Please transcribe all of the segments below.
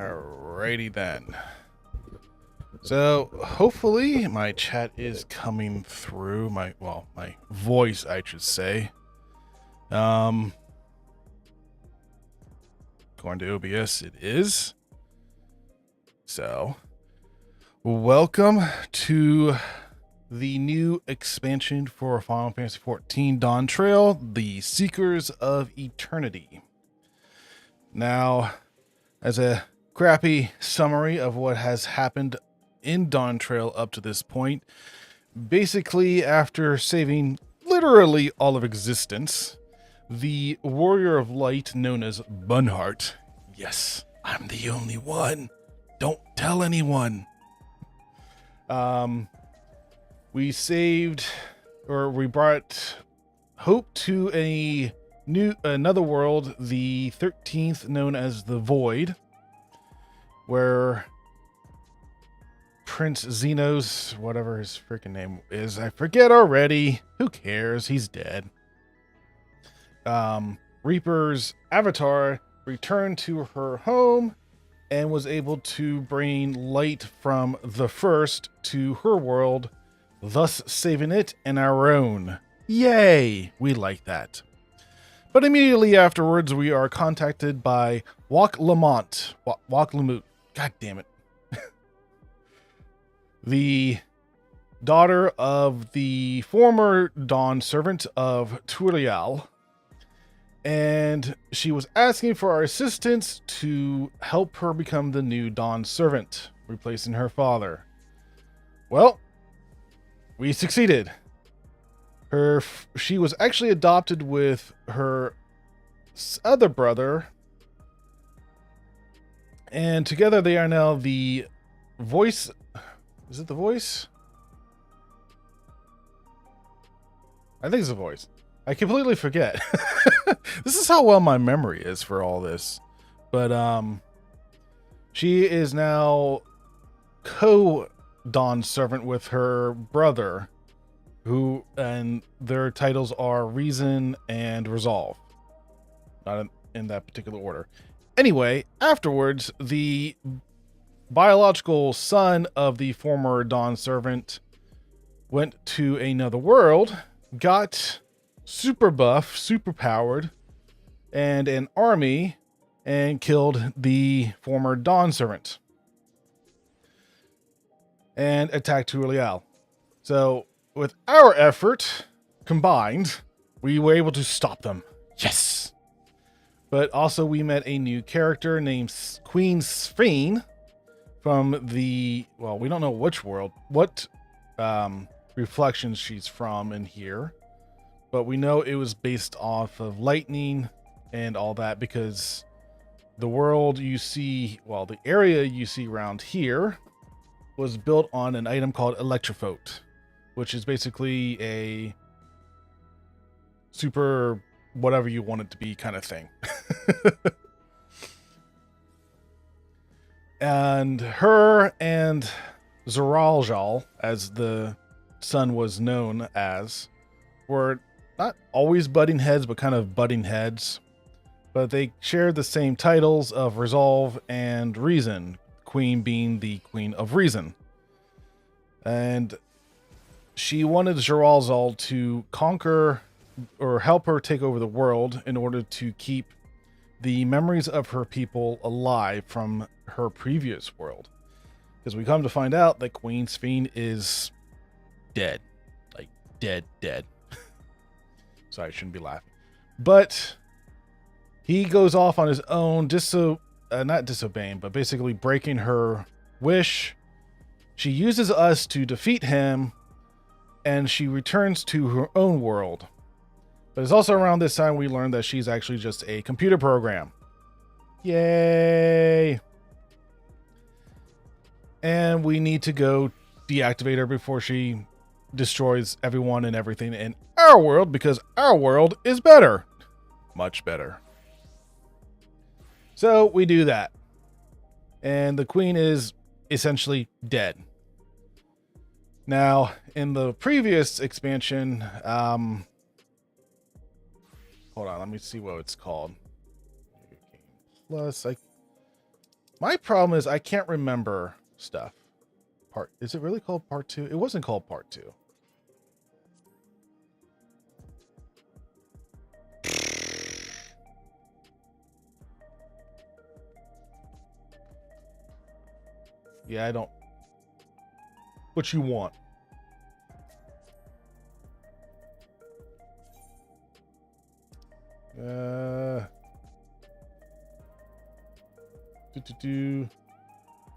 Alrighty then. So hopefully my chat is coming through. My voice, I should say. According to OBS, it is. So, welcome to the new expansion for Final Fantasy XIV Dawn Trail, the Seekers of Eternity. Now, as a crappy summary of what has happened in Dawn Trail up to this point, basically after saving literally all of existence, the Warrior of Light known as Bunhart, yes, I'm the only one, don't tell anyone, we brought hope to another world, the 13th, known as the Void, where Prince Xenos, whatever his freaking name is, I forget already. Who cares? He's dead. Reaper's avatar returned to her home and was able to bring light from the first to her world, thus saving it and our own. Yay! We like that. But immediately afterwards, we are contacted by Wak Lamont. God damn it. The daughter of the former Dawn servant of Turiel. And she was asking for our assistance to help her become the new Dawn servant, replacing her father. Well, we succeeded. She was actually adopted with her other brother, and together they are now the voice. Is it the voice? I think it's the voice. I completely forget. This is how well my memory is for all this. But she is now co-Dawn servant with her brother, and their titles are Reason and Resolve. Not in that particular order. Anyway, afterwards, the biological son of the former Dawn servant went to another world, got super buff, super powered, and an army, and killed the former Dawn servant and attacked Turiel. So, with our effort combined, we were able to stop them. Yes! But also we met a new character named Queen Sphene from the, well, we don't know which world, what reflections she's from in here. But we know it was based off of lightning and all that, because the world you see, well, the area you see around here was built on an item called Electrophote, which is basically a super whatever you want it to be kind of thing. And her and Zoraljal, as the son was known as, were not always butting heads, but kind of butting heads. But they shared the same titles of Resolve and Reason, Queen being the Queen of Reason. And she wanted Zoraljal to conquer or help her take over the world in order to keep the memories of her people alive from her previous world. Because we come to find out that Queen Sphene is dead. Like, dead. Sorry, I shouldn't be laughing. But he goes off on his own, not disobeying, but basically breaking her wish. She uses us to defeat him, and she returns to her own world. But it's also around this time we learned that she's actually just a computer program. Yay! And we need to go deactivate her before she destroys everyone and everything in our world, because our world is better. Much better. So we do that. And the queen is essentially dead. Now, in the previous expansion, hold on, let me see what it's called. Plus, My problem is I can't remember stuff. Is it really called part 2? It wasn't called part 2. Yeah, I don't. What you want?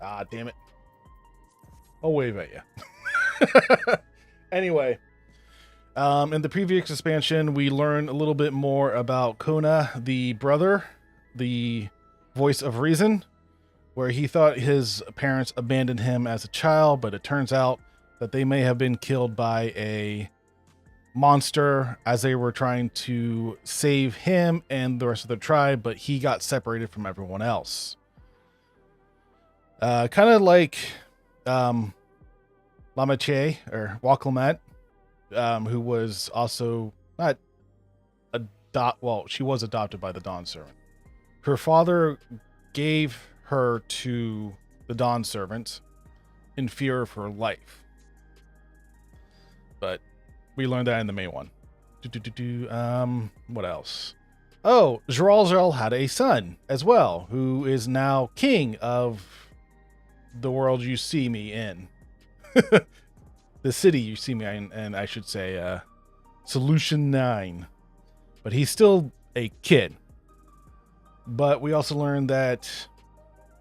Ah, damn it. I'll wave at you. Anyway, in the previous expansion, we learned a little bit more about Kona, the brother, the voice of reason, where he thought his parents abandoned him as a child, but it turns out that they may have been killed by a monster as they were trying to save him and the rest of the tribe, but he got separated from everyone else. Kind of like Lamache or Wakalamat, who was also not she was adopted by the Dawn Servant. Her father gave her to the Dawn Servant in fear of her life. But we learned that in the main one. What else? Oh, Zeralzal had a son as well, who is now king of the world you see me in. The city you see me in, and I should say Solution 9. But he's still a kid. But we also learned that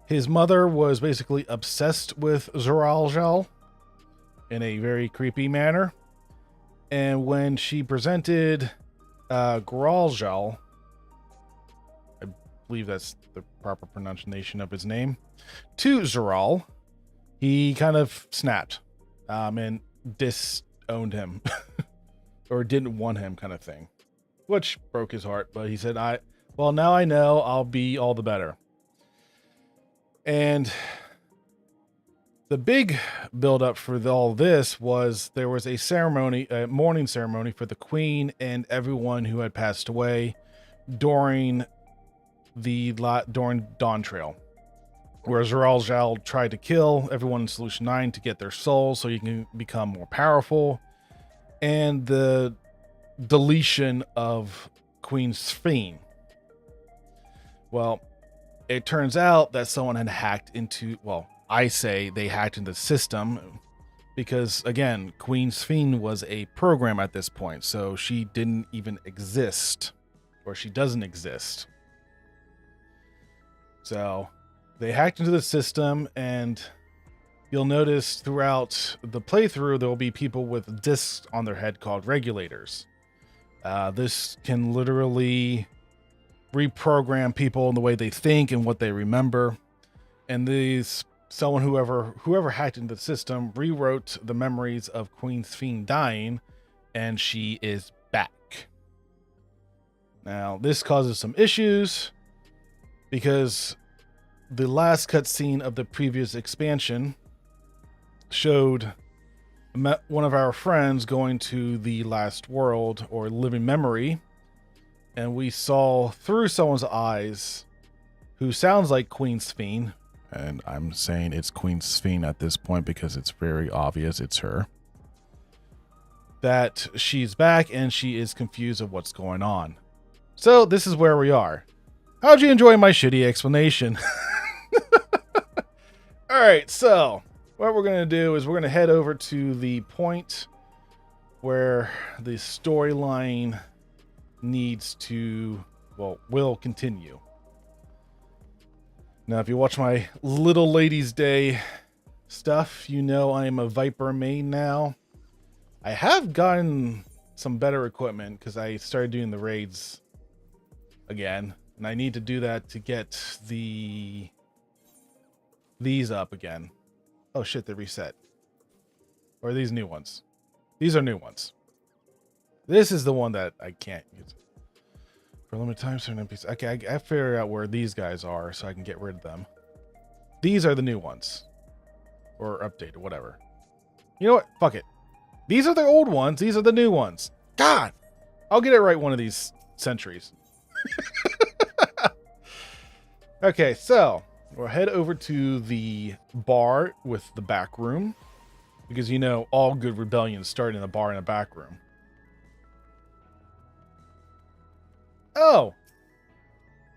his mother was basically obsessed with Zeralzal in a very creepy manner. And when she presented Gralzal, I believe that's the proper pronunciation of his name, to Zeral, he kind of snapped and disowned him or didn't want him kind of thing, which broke his heart. But he said, well, now I know, I'll be all the better. And the big build-up for all this was there was a ceremony, a mourning ceremony for the queen and everyone who had passed away during Dawn Trail, where Zeralzal tried to kill everyone in Solution 9 to get their souls so you can become more powerful, and the deletion of Queen Sphene. Well, it turns out that someone had hacked into, I say they hacked into the system because, again, Queen Sphene was a program at this point, so she didn't even exist, or she doesn't exist. So they hacked into the system, and you'll notice throughout the playthrough there will be people with discs on their head called regulators. This can literally reprogram people in the way they think and what they remember, and whoever hacked into the system rewrote the memories of Queen Sphene dying, and she is back. Now, this causes some issues because the last cutscene of the previous expansion showed one of our friends going to the last world or living memory, and we saw through someone's eyes who sounds like Queen Sphene. And I'm saying it's Queen Sphene at this point because it's very obvious it's her. That she's back and she is confused of what's going on. So this is where we are. How'd you enjoy my shitty explanation? Alright, so what we're going to do is we're going to head over to the point where the storyline needs to, will continue. Now, if you watch my Little Ladies Day stuff, you know I am a Viper main now. I have gotten some better equipment because I started doing the raids again, and I need to do that to get these up again. Oh shit, they reset. Or are these new ones? These are new ones. This is the one that I can't use. For limited time, certain NPCs. Okay, I figured out where these guys are so I can get rid of them. These are the new ones. Or updated, whatever. You know what? Fuck it. These are the old ones. These are the new ones. God! I'll get it right one of these centuries. Okay, so We'll head over to the bar with the back room, because you know all good rebellions start in a bar in a back room. Oh,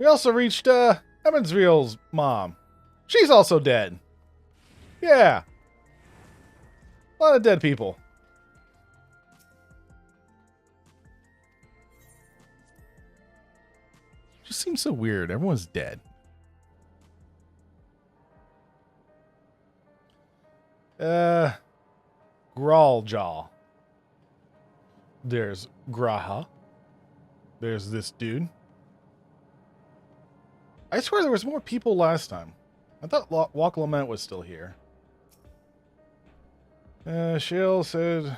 we also reached Emmonsville's mom. She's also dead. Yeah, a lot of dead people. Just seems so weird. Everyone's dead. Grawljaw. There's Graha. There's this dude. I swear there was more people last time. I thought Walk Lament was still here. Shale said...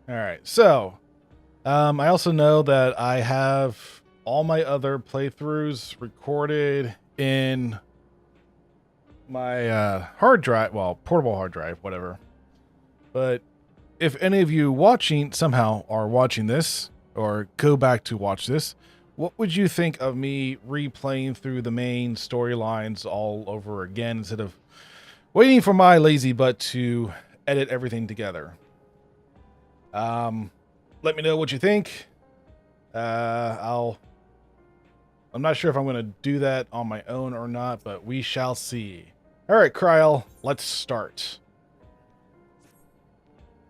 Alright, so... I also know that I have all my other playthroughs recorded in my hard drive, well, portable hard drive, whatever. But if any of you watching somehow are watching this, or go back to watch this, what would you think of me replaying through the main storylines all over again instead of waiting for my lazy butt to edit everything together? Let me know what you think. I'm not sure if I'm going to do that on my own or not, but we shall see. All right, Kryl, let's start.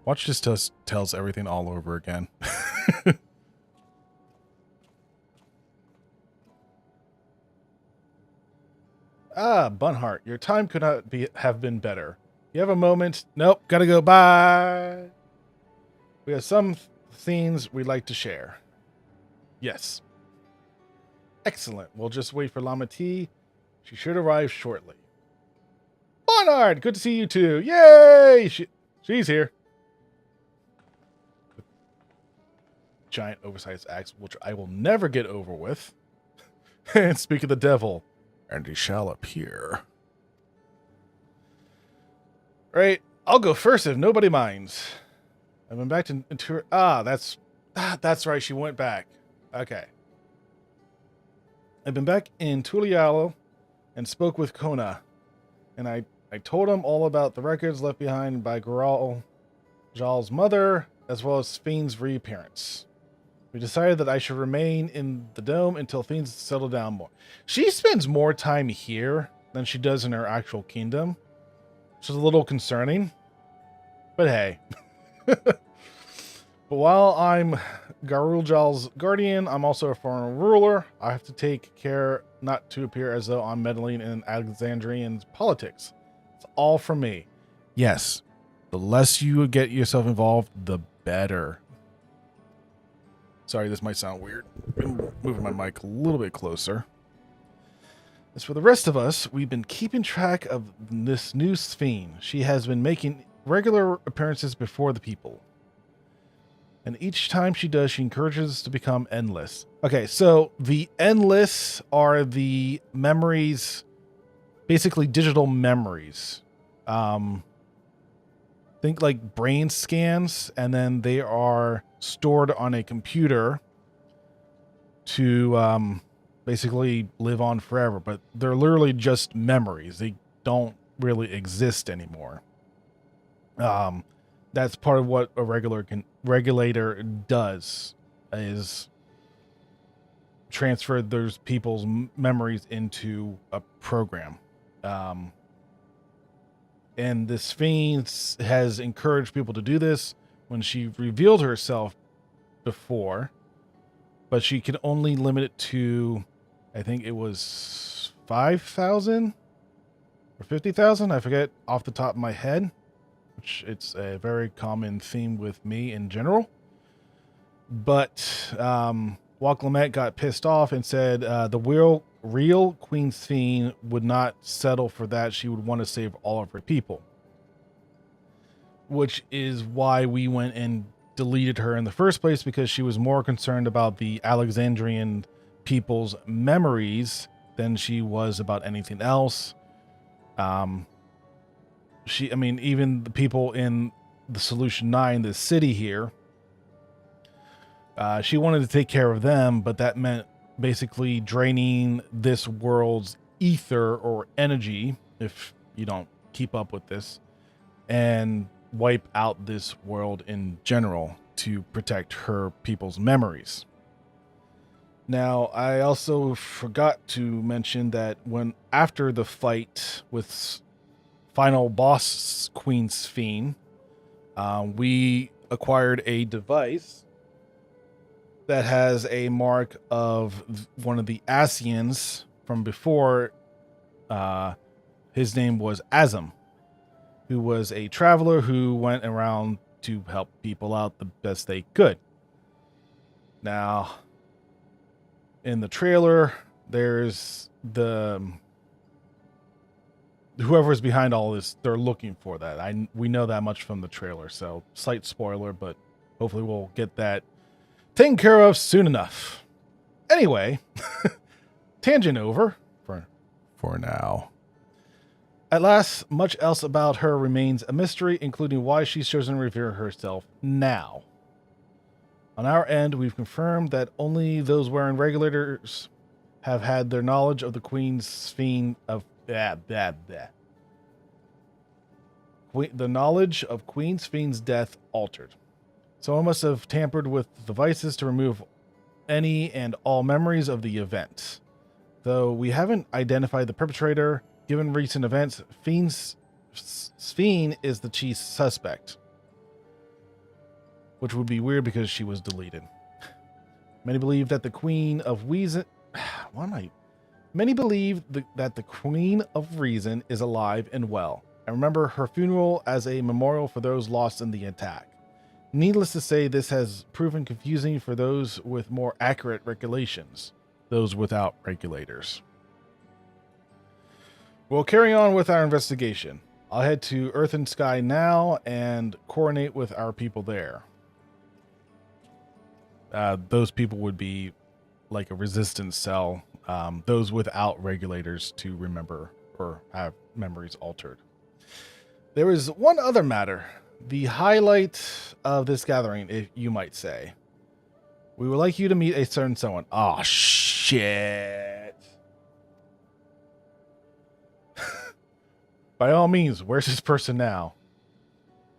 Watch just tells everything all over again. Bunhart, your time could not have been better. You have a moment? Nope, gotta go. Bye. We have some scenes we'd like to share. Yes. Excellent. We'll just wait for Lama T. She should arrive shortly. Bunhart, good to see you too. Yay! She's here. Giant oversized axe, which I will never get over with. And speak of the devil, and he shall appear. Right, I'll go first if nobody minds. I've been back to that's right, she went back. Okay. I've been back in Tulialo and spoke with Kona, and I told him all about the records left behind by Jal's mother, as well as Fiend's reappearance. We decided that I should remain in the dome until things settle down more. She spends more time here than she does in her actual kingdom, which is a little concerning. But hey. But while I'm Garuljal's guardian, I'm also a foreign ruler. I have to take care not to appear as though I'm meddling in Alexandrian's politics. It's all from me. Yes, the less you get yourself involved, the better. Sorry, this might sound weird. I'm moving my mic a little bit closer. As for the rest of us, we've been keeping track of this new Sphene. She has been making regular appearances before the people. And each time she does, she encourages us to become endless. Okay, so the endless are the memories, basically digital memories. Think like brain scans, and then they are stored on a computer to basically live on forever. But they're literally just memories. They don't really exist anymore. That's part of what a regulator does, is transfer those people's memories into a program. And this Fiend has encouraged people to do this when she revealed herself before, but she could only limit it to, I think it was 5,000 or 50,000. I forget off the top of my head, which it's a very common theme with me in general. But Walk Lament got pissed off and said the real Queen Sphene would not settle for that. She would want to save all of her people. Which is why we went and deleted her in the first place, because she was more concerned about the Alexandrian people's memories than she was about anything else. Even the people in the Solution 9, the city here, She wanted to take care of them, but that meant basically draining this world's ether or energy, if you don't keep up with this, and wipe out this world in general to protect her people's memories. Now, I also forgot to mention that when after the fight with final boss Queen Sphene, we acquired a device that has a mark of one of the Asians from before. His name was Azam, who was a traveler who went around to help people out the best they could. Now, in the trailer, there's whoever's behind all this, they're looking for that. We know that much from the trailer, so slight spoiler, but hopefully we'll get that taken care of soon enough. Anyway, tangent over for now. At last, much else about her remains a mystery, including why she's chosen to reveal herself now. On our end, we've confirmed that only those wearing regulators have had their knowledge of the Queen's Sphene of the knowledge of Queen Sphene's death altered. Someone must have tampered with devices to remove any and all memories of the event. Though we haven't identified the perpetrator, given recent events, Sphene is the chief suspect. Which would be weird because she was deleted. Many believe that the Queen of Reason... Many believe that the Queen of Reason is alive and well, and remember her funeral as a memorial for those lost in the attack. Needless to say, this has proven confusing for those with more accurate regulations, those without regulators. We'll carry on with our investigation. I'll head to Earth and Sky now and coordinate with our people there. Those people would be like a resistance cell, those without regulators to remember or have memories altered. There is one other matter. The highlight of this gathering, if you might say. We would like you to meet a certain someone. Oh, shit. By all means, where's this person now?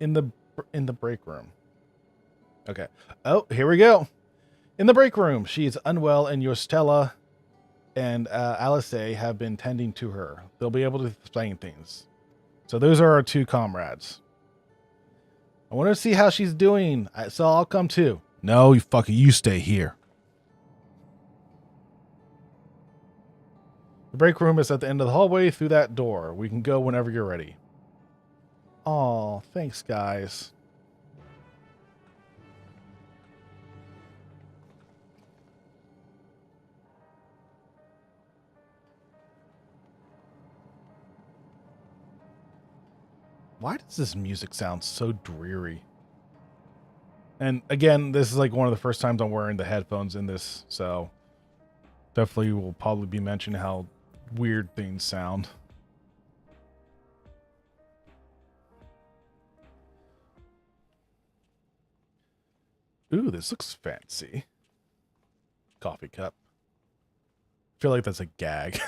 In the break room. Okay. Oh, here we go. In the break room, she is unwell, and Yostella and Alice have been tending to her. They'll be able to explain things. So those are our two comrades. I want to see how she's doing, so I'll come too. No, you stay here. The break room is at the end of the hallway through that door. We can go whenever you're ready. Aw, thanks, guys. Why does this music sound so dreary? And again, this is like one of the first times I'm wearing the headphones in this, so definitely will probably be mentioning how weird things sound. Ooh, this looks fancy. Coffee cup. I feel like that's a gag.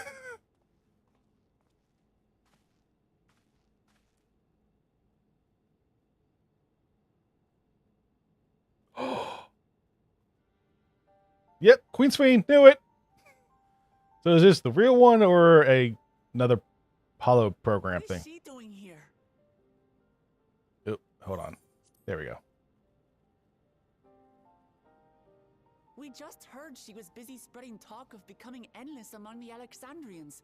Yep, Queen Sphene, knew it. So is this the real one or another hollow program thing? What is she doing here? Oh, hold on. There we go. We just heard she was busy spreading talk of becoming endless among the Alexandrians.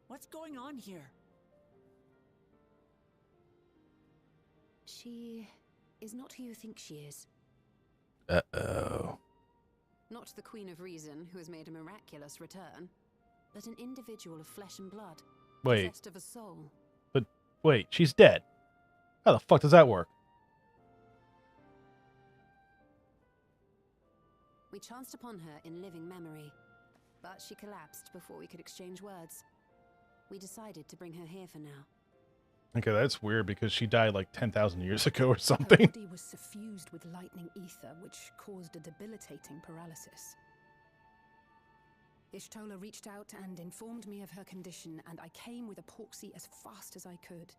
What's going on here? She is not who you think she is. Uh-oh. Not the Queen of Reason, who has made a miraculous return, but an individual of flesh and blood, possessed of a soul. But wait, she's dead. How the fuck does that work? We chanced upon her in living memory, but she collapsed before we could exchange words. We decided to bring her here for now. Okay, that's weird because she died like 10,000 years ago or Her something. body was suffused with lightning ether, which caused a debilitating paralysis. Ishtola reached out and informed me of her condition, and I came with a proxy as fast as I could.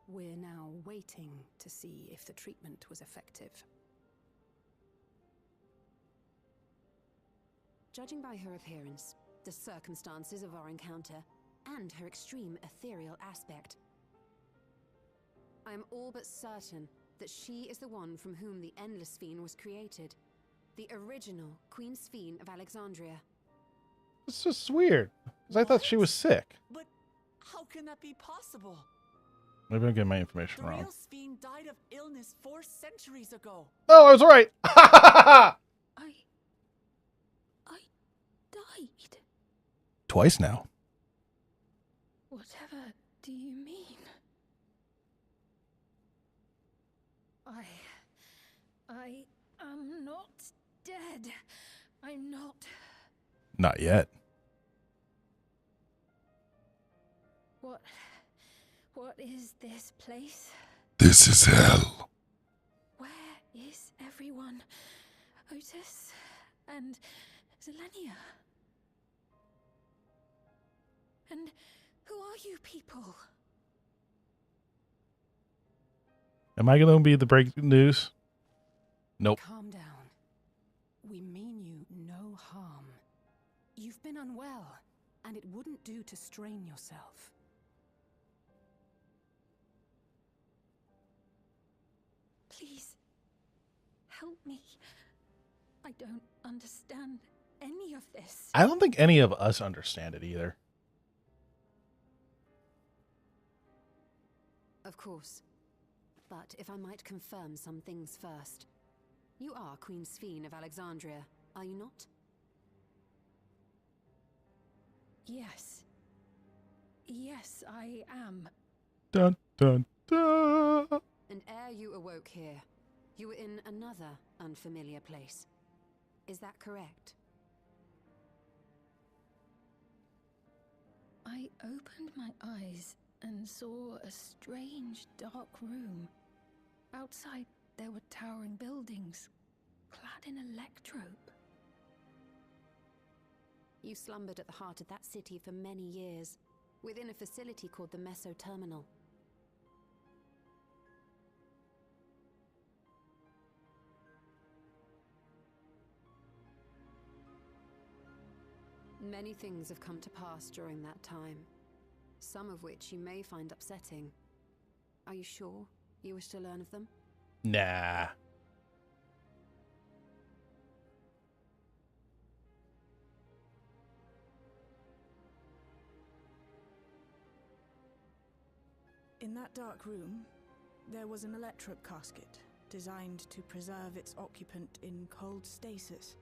We're now waiting to see if the treatment was effective. Judging by her appearance, the circumstances of our encounter, and her extreme ethereal aspect, I am all but certain that she is the one from whom the Endless Sphere was created. The original Queen Sphere of Alexandria. It's just weird. Because I thought she was sick. But how can that be possible? Maybe I'm getting my information The wrong. real Sphere died of illness 4 centuries ago. Oh, I was right. I died. Twice now. Whatever do you mean? I am not dead. I'm not. Not yet. What is this place? This is hell. Where is everyone? Otis and Zelenia? And who are you people? Am I going to be the breaking news? Nope. Calm down. We mean you no harm. You've been unwell, and it wouldn't do to strain yourself. Please, help me. I don't understand any of this. I don't think any of us understand it either. Of course. But if I might confirm some things first. You are Queen Sphere of Alexandria, are you not? Yes. Yes, I am. Dun, dun, dun. And ere you awoke here, you were in another unfamiliar place. Is that correct? I opened my eyes and saw a strange dark room. Outside there were towering buildings, clad in electrope. You slumbered at the heart of that city for many years, within a facility called the Meso Terminal. Many things have come to pass during that time, some of which you may find upsetting. Are you sure you wish to learn of them? Nah. In that dark room, there was an electric casket designed to preserve its occupant in cold stasis.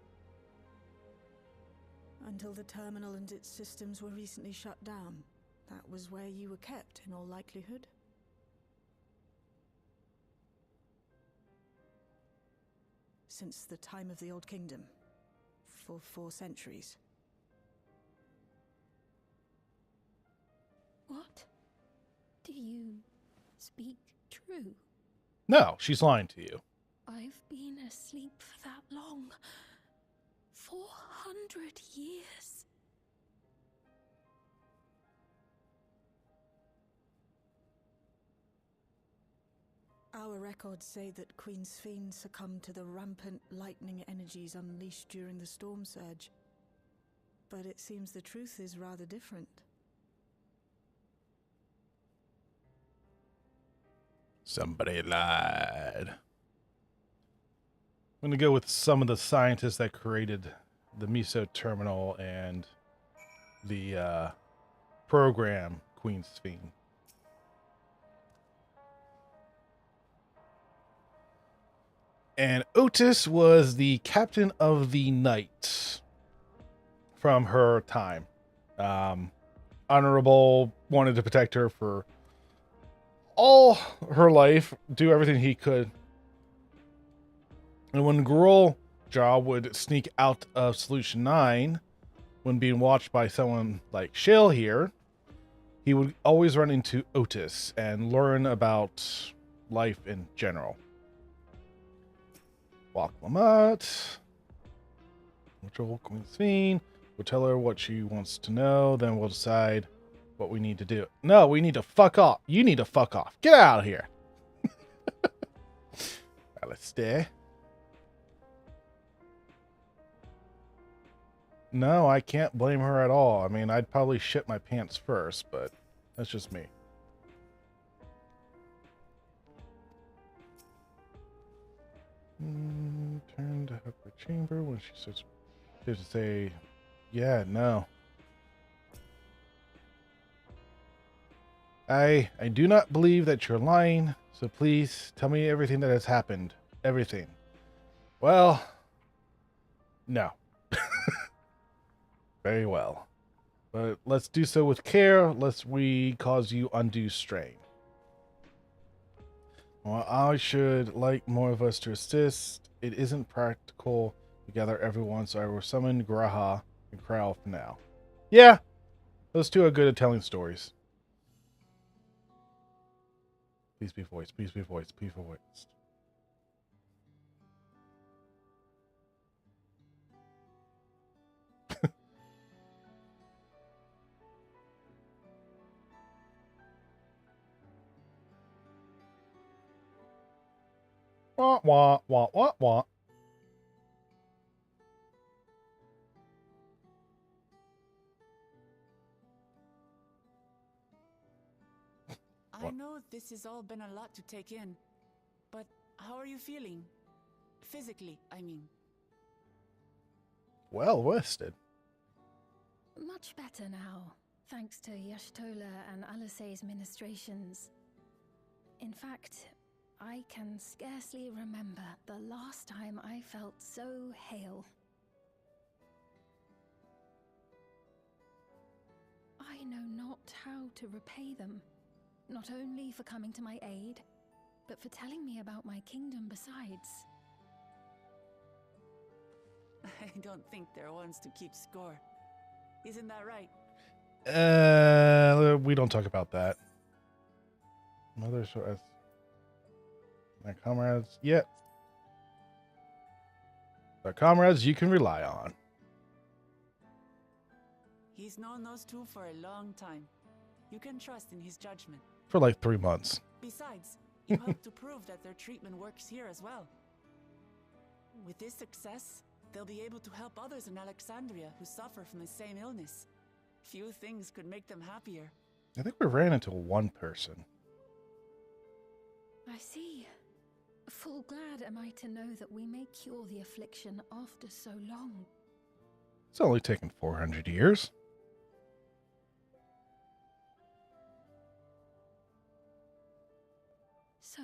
Until the terminal and its systems were recently shut down, that was where you were kept in all likelihood. Since the time of the Old Kingdom, for 4 centuries. What? Do you speak true? No, she's lying to you. I've been asleep for that long. 400 years. Our records say that Queen Sphere succumbed to the rampant lightning energies unleashed during the storm surge. But it seems the truth is rather different. Somebody lied. I'm going to go with some of the scientists that created the Meso Terminal and the program Queen Sphere. And Otis was the captain of the Knights from her time. Honorable, wanted to protect her for all her life, do everything he could. And when Gruul Jaw would sneak out of Solution 9, when being watched by someone like Shale here, he would always run into Otis and learn about life in general. Walk Lamont. Control Queen Fiend. We'll tell her what she wants to know, then we'll decide what we need to do. No, we need to fuck off. You need to fuck off. Get out of here. Alistair. No, I can't blame her at all. I mean, I'd probably shit my pants first, but that's just me. Turn to her chamber when she starts to say, yeah, no. I do not believe that you're lying, so please tell me everything that has happened. Everything. Well, no. Very well. But let's do so with care, lest we cause you undue strain. While I should like more of us to assist, it isn't practical to gather everyone, so I will summon Graha and Crow for now. Yeah, those two are good at telling stories. Please be voiced, please be voiced, please be voiced. Wah, wah, wah, wah, wah. I know this has all been a lot to take in, but how are you feeling? Physically, I mean. Well rested. Much better now, thanks to Yashtola and Alisay's ministrations. In fact, I can scarcely remember the last time I felt so hale. I know not how to repay them, not only for coming to my aid, but for telling me about my kingdom besides. I don't think they're ones to keep score. Isn't that right? We don't talk about that. Mother, so as my comrades, yeah. The comrades you can rely on. He's known those two for a long time. You can trust in his judgment. For like 3 months. Besides, you help to prove that their treatment works here as well. With this success, they'll be able to help others in Alexandria who suffer from the same illness. Few things could make them happier. I think we ran into one person. I see. Full glad am I to know that we may cure the affliction after so long. It's only taken 400 years. So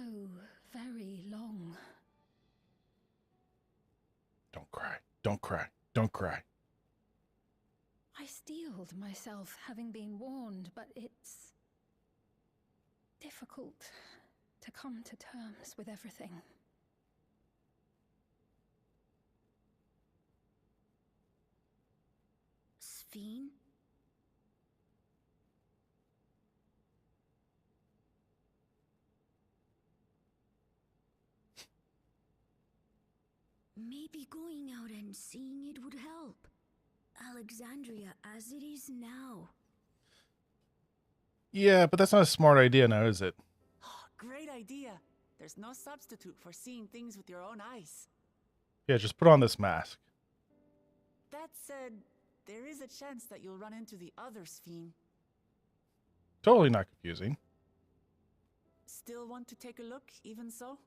very long. Don't cry. Don't cry. Don't cry. I steeled myself having been warned, but it's difficult to come to terms with everything. Sphene? Maybe going out and seeing it would help. Alexandria as it is now. Yeah, but that's not a smart idea now, is it? Great idea. There's no substitute for seeing things with your own eyes. Yeah, just put on this mask. That said, there is a chance that you'll run into the other Sphene. Totally not confusing. Still want to take a look, even so?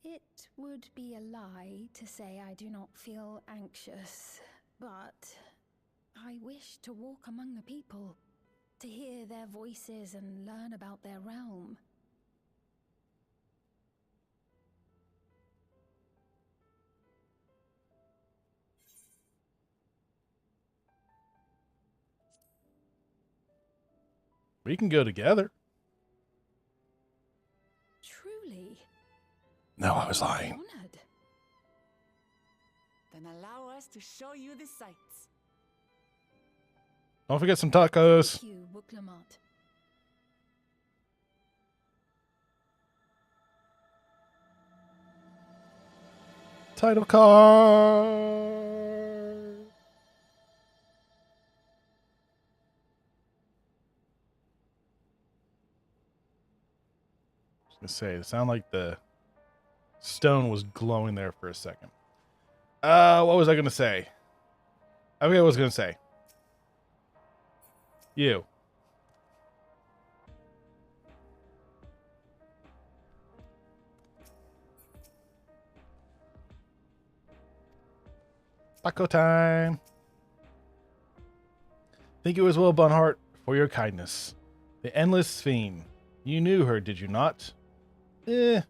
It would be a lie to say I do not feel anxious, but I wish to walk among the people, to hear their voices and learn about their realm. We can go together. Truly. No, I was lying. Honored. Then allow us to show you the sights. Don't forget some tacos. Thank you, Wuklamot. Title card. I was gonna say, it sounded like the stone was glowing there for a second. What was I gonna say? I forget what I was gonna say. You. Taco time. Thank you as well, Bunhart, for your kindness. The Endless Fiend. You knew her, did you not? May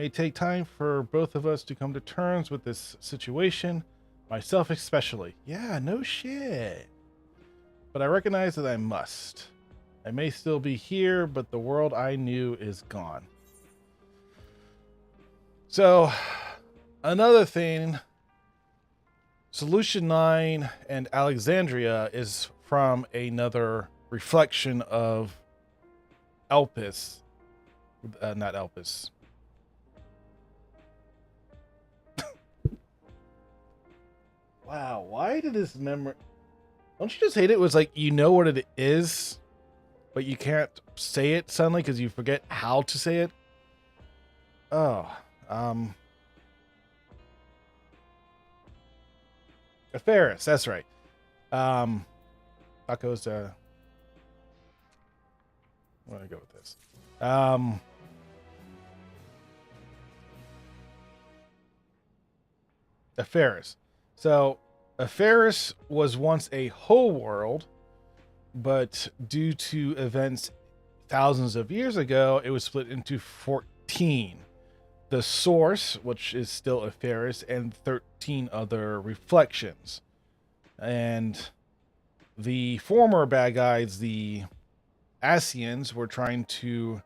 take time for both of us to come to terms with this situation. Myself especially. Yeah, no shit. But I recognize that I must. I may still be here, but the world I knew is gone. So, another thing, Solution 9 and Alexandria is from another reflection of Elpis. Not Elpis. Wow, why did this memory... Don't you just hate it? It was like, you know what it is, but you can't say it suddenly because you forget how to say it? Oh, Ferris, that's right. Tacos, where do I go with this? Ferris. So, Ferris was once a whole world, but due to events thousands of years ago, it was split into 14. The Source, which is still a Ferris, and 13 other reflections. And the former bad guys, the Asians, were trying to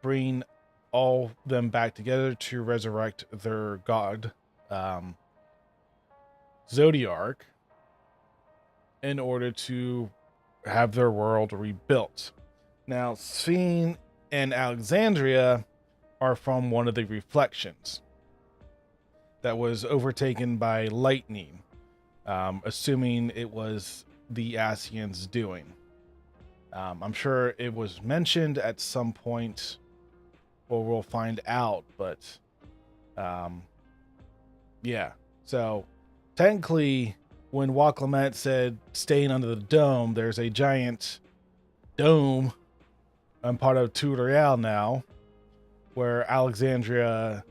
bring all them back together to resurrect their god, Zodiark, in order to have their world rebuilt. Now, Sphene and Alexandria are from one of the reflections that was overtaken by lightning, assuming it was the Asians' doing. I'm sure it was mentioned at some point, or we'll find out, but yeah. So technically, when Waclamet said staying under the dome, there's a giant dome. I'm part of Tutorial now, where Alexandria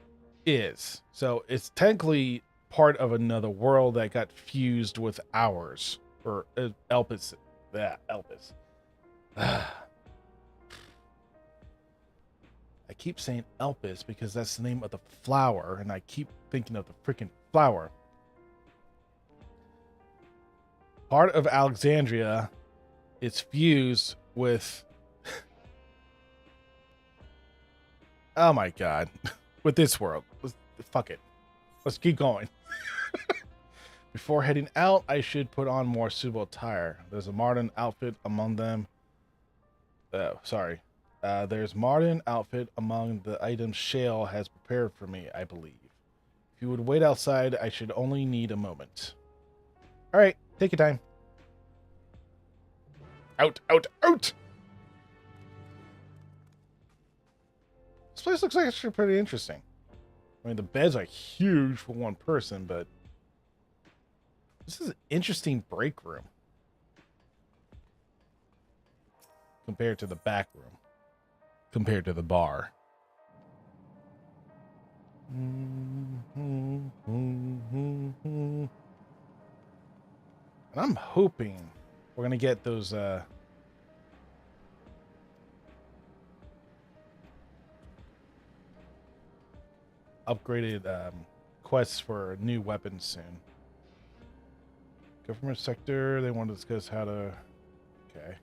is. So it's technically part of another world that got fused with ours, or Elpis. Yeah, Elpis. I keep saying Elpis because that's the name of the flower, and I keep thinking of the freaking flower. Part of Alexandria is fused with... Oh my god. With this world. Fuck it. Let's keep going. Before heading out, I should put on more suitable attire. There's a modern outfit among them. There's modern outfit among the items Shale has prepared for me, I believe. If you would wait outside, I should only need a moment. Alright, take your time. Out, out, out! This place looks like actually pretty interesting. I mean, the beds are huge for one person, but this is an interesting break room compared to the back room, compared to the bar. And I'm hoping we're going to get those upgraded quests for new weapons soon. Government sector, they want to discuss how to... Okay.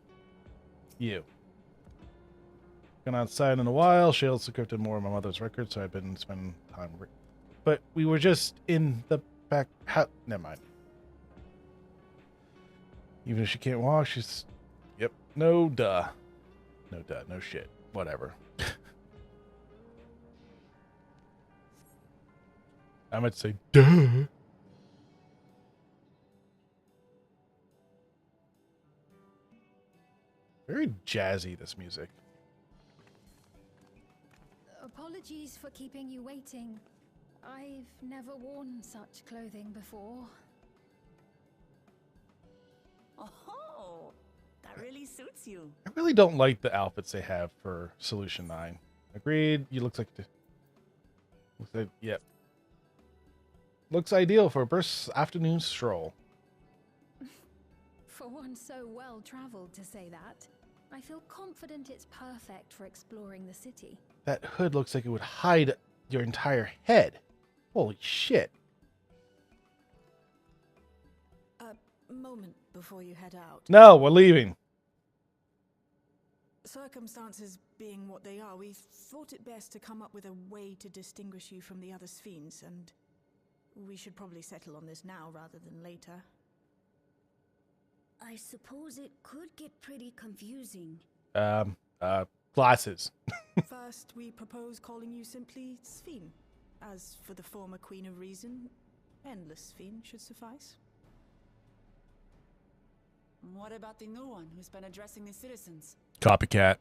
You. Gone outside in a while. Shale's decrypted more of my mother's records, so I've been spending time. But we were just in the back. Never mind. Even if she can't walk, she's. Yep. No duh. No duh. No shit. Whatever. I might say duh. Very jazzy, this music. Apologies for keeping you waiting. I've never worn such clothing before. Oh, that really suits you. I really don't like the outfits they have for Solution 9. Agreed. You looks like yep. Looks ideal for a brisk afternoon stroll. For one so well traveled to say that, I feel confident it's perfect for exploring the city. That hood looks like it would hide your entire head. Holy shit. A moment before you head out. No, we're leaving. Circumstances being what they are, we thought it best to come up with a way to distinguish you from the other Sphenes, and we should probably settle on this now rather than later. I suppose it could get pretty confusing. Glasses. First, we propose calling you simply Sphene. As for the former Queen of Reason, Endless Sphene should suffice. What about the new one who's been addressing the citizens? Copycat.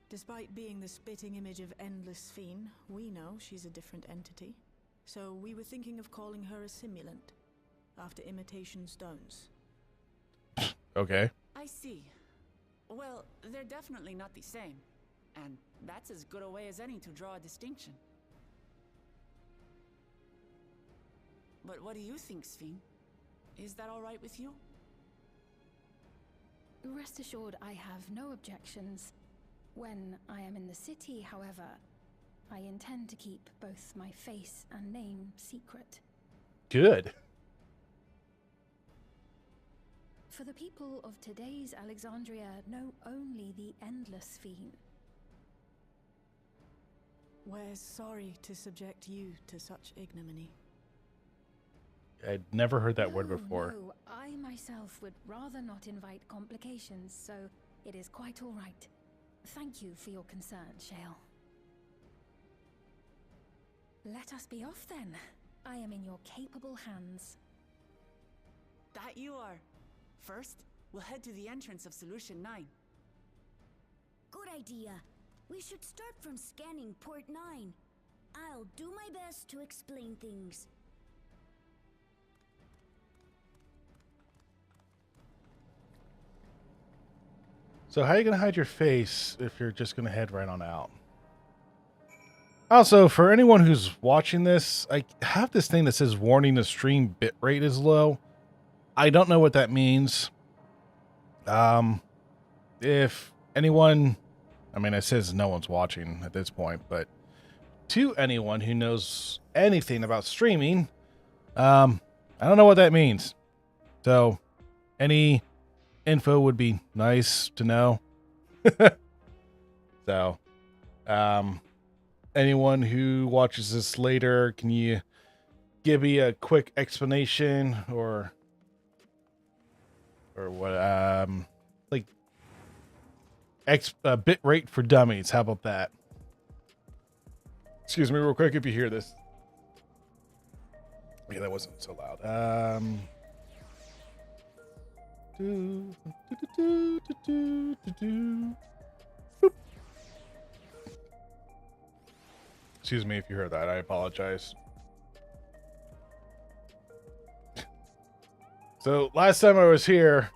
Despite being the spitting image of Endless Sphene, we know she's a different entity. So we were thinking of calling her a simulant, after imitation stones. Okay. I see. Well, they're definitely not the same. And that's as good a way as any to draw a distinction. But what do you think, Sphene? Is that all right with you? Rest assured, I have no objections. When I am in the city, however, I intend to keep both my face and name secret. Good. For the people of today's Alexandria know only the Endless Sphene. We're sorry to subject you to such ignominy. I'd never heard that word before. No, I myself would rather not invite complications, so it is quite all right. Thank you for your concern, Shale. Let us be off then. I am in your capable hands. That you are. First, we'll head to the entrance of Solution 9. Good idea. We should start from scanning Port 9. I'll do my best to explain things. So how are you going to hide your face if you're just going to head right on out? Also, for anyone who's watching this, I have this thing that says warning the stream bitrate is low. I don't know what that means. If anyone, I mean, it says no one's watching at this point, but to anyone who knows anything about streaming, I don't know what that means. So any info would be nice to know. So, anyone who watches this later, can you give me a quick explanation or what, like bit rate for dummies? How about that? Excuse me real quick if you hear this. Yeah, that wasn't so loud. Boop. Excuse me if you heard that. I apologize. So last time I was here,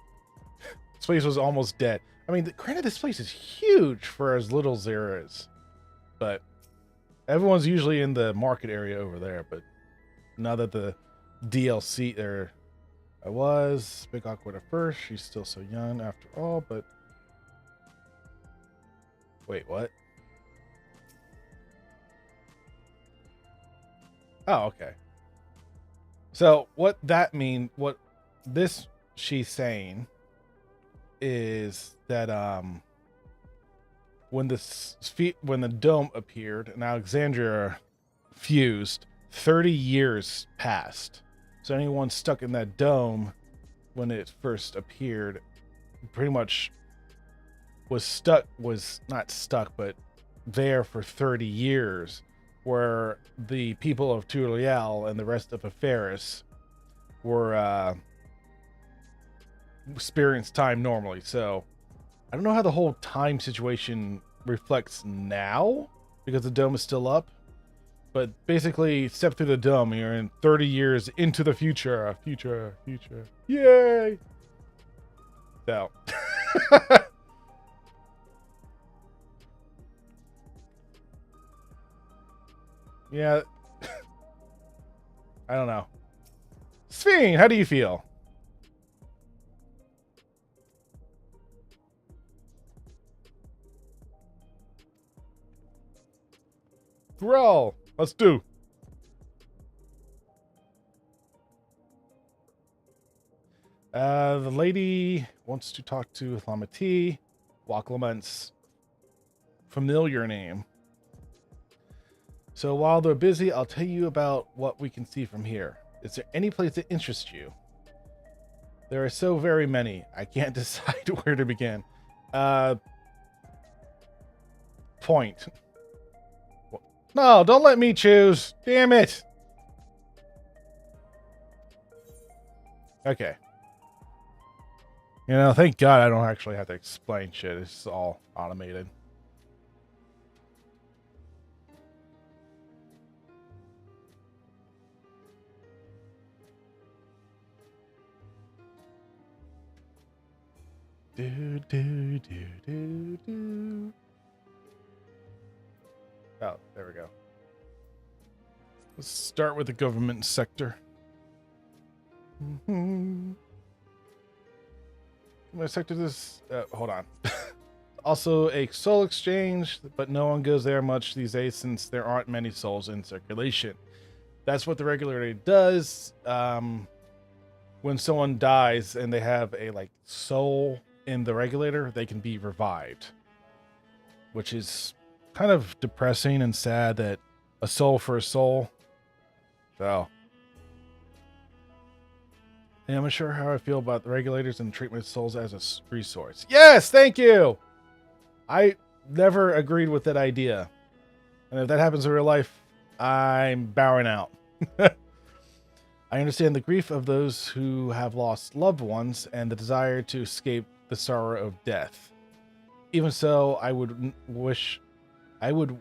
this place was almost dead. I mean, granted, this place is huge for as little as there is, but everyone's usually in the market area over there. But now that the DLC there, I was big awkward at first. She's still so young after all, but wait, what? Oh, okay. So what that mean? What this she's saying is that when when the dome appeared and Alexandria fused, 30 years passed. So anyone stuck in that dome when it first appeared pretty much was not stuck, but there for 30 years, where the people of Turiel and the rest of Aferis were experienced time normally. So I don't know how the whole time situation reflects now because the dome is still up. But basically, step through the dome, you're in 30 years into the future. Future. Yay! So. Yeah. I don't know. Sphene, how do you feel? Thrall, let's do. The lady wants to talk to Lamati, Waklament's familiar name. So while they're busy, I'll tell you about what we can see from here. Is there any place that interests you? There are so very many. I can't decide where to begin. Point. No, don't let me choose. Damn it. Okay. You know, thank God I don't actually have to explain shit. It's all automated. Oh, there we go. Let's start with the government sector. My sector this. Hold on. Also a soul exchange, but no one goes there much these days since there aren't many souls in circulation. That's what the regulator does. When someone dies and they have a soul in the regulator, they can be revived, which is kind of depressing and sad that a soul for a soul. So, yeah, I'm not sure how I feel about the regulators and treatment of souls as a resource. Yes, thank you. I never agreed with that idea, and if that happens in real life, I'm bowing out. I understand the grief of those who have lost loved ones and the desire to escape the sorrow of death. Even so, I would wish I would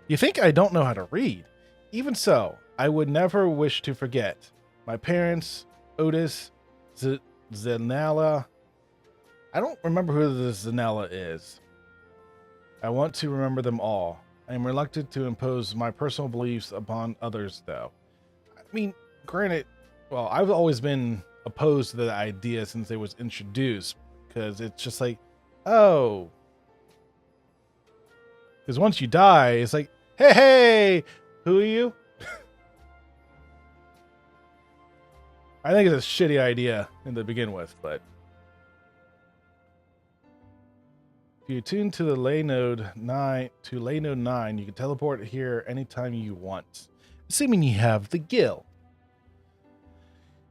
You think I don't know how to read? Even so, I would never wish to forget my parents, Otis, Zanella. I don't remember who the Zanella is. I want to remember them all. I am reluctant to impose my personal beliefs upon others, though. I mean, granted, well, I've always been opposed to the idea since it was introduced, because it's just like, oh. Because once you die, it's like, hey, who are you? I think it's a shitty idea to begin with, but if you tune to the ley node 9, you can teleport here anytime you want, assuming you have the gill.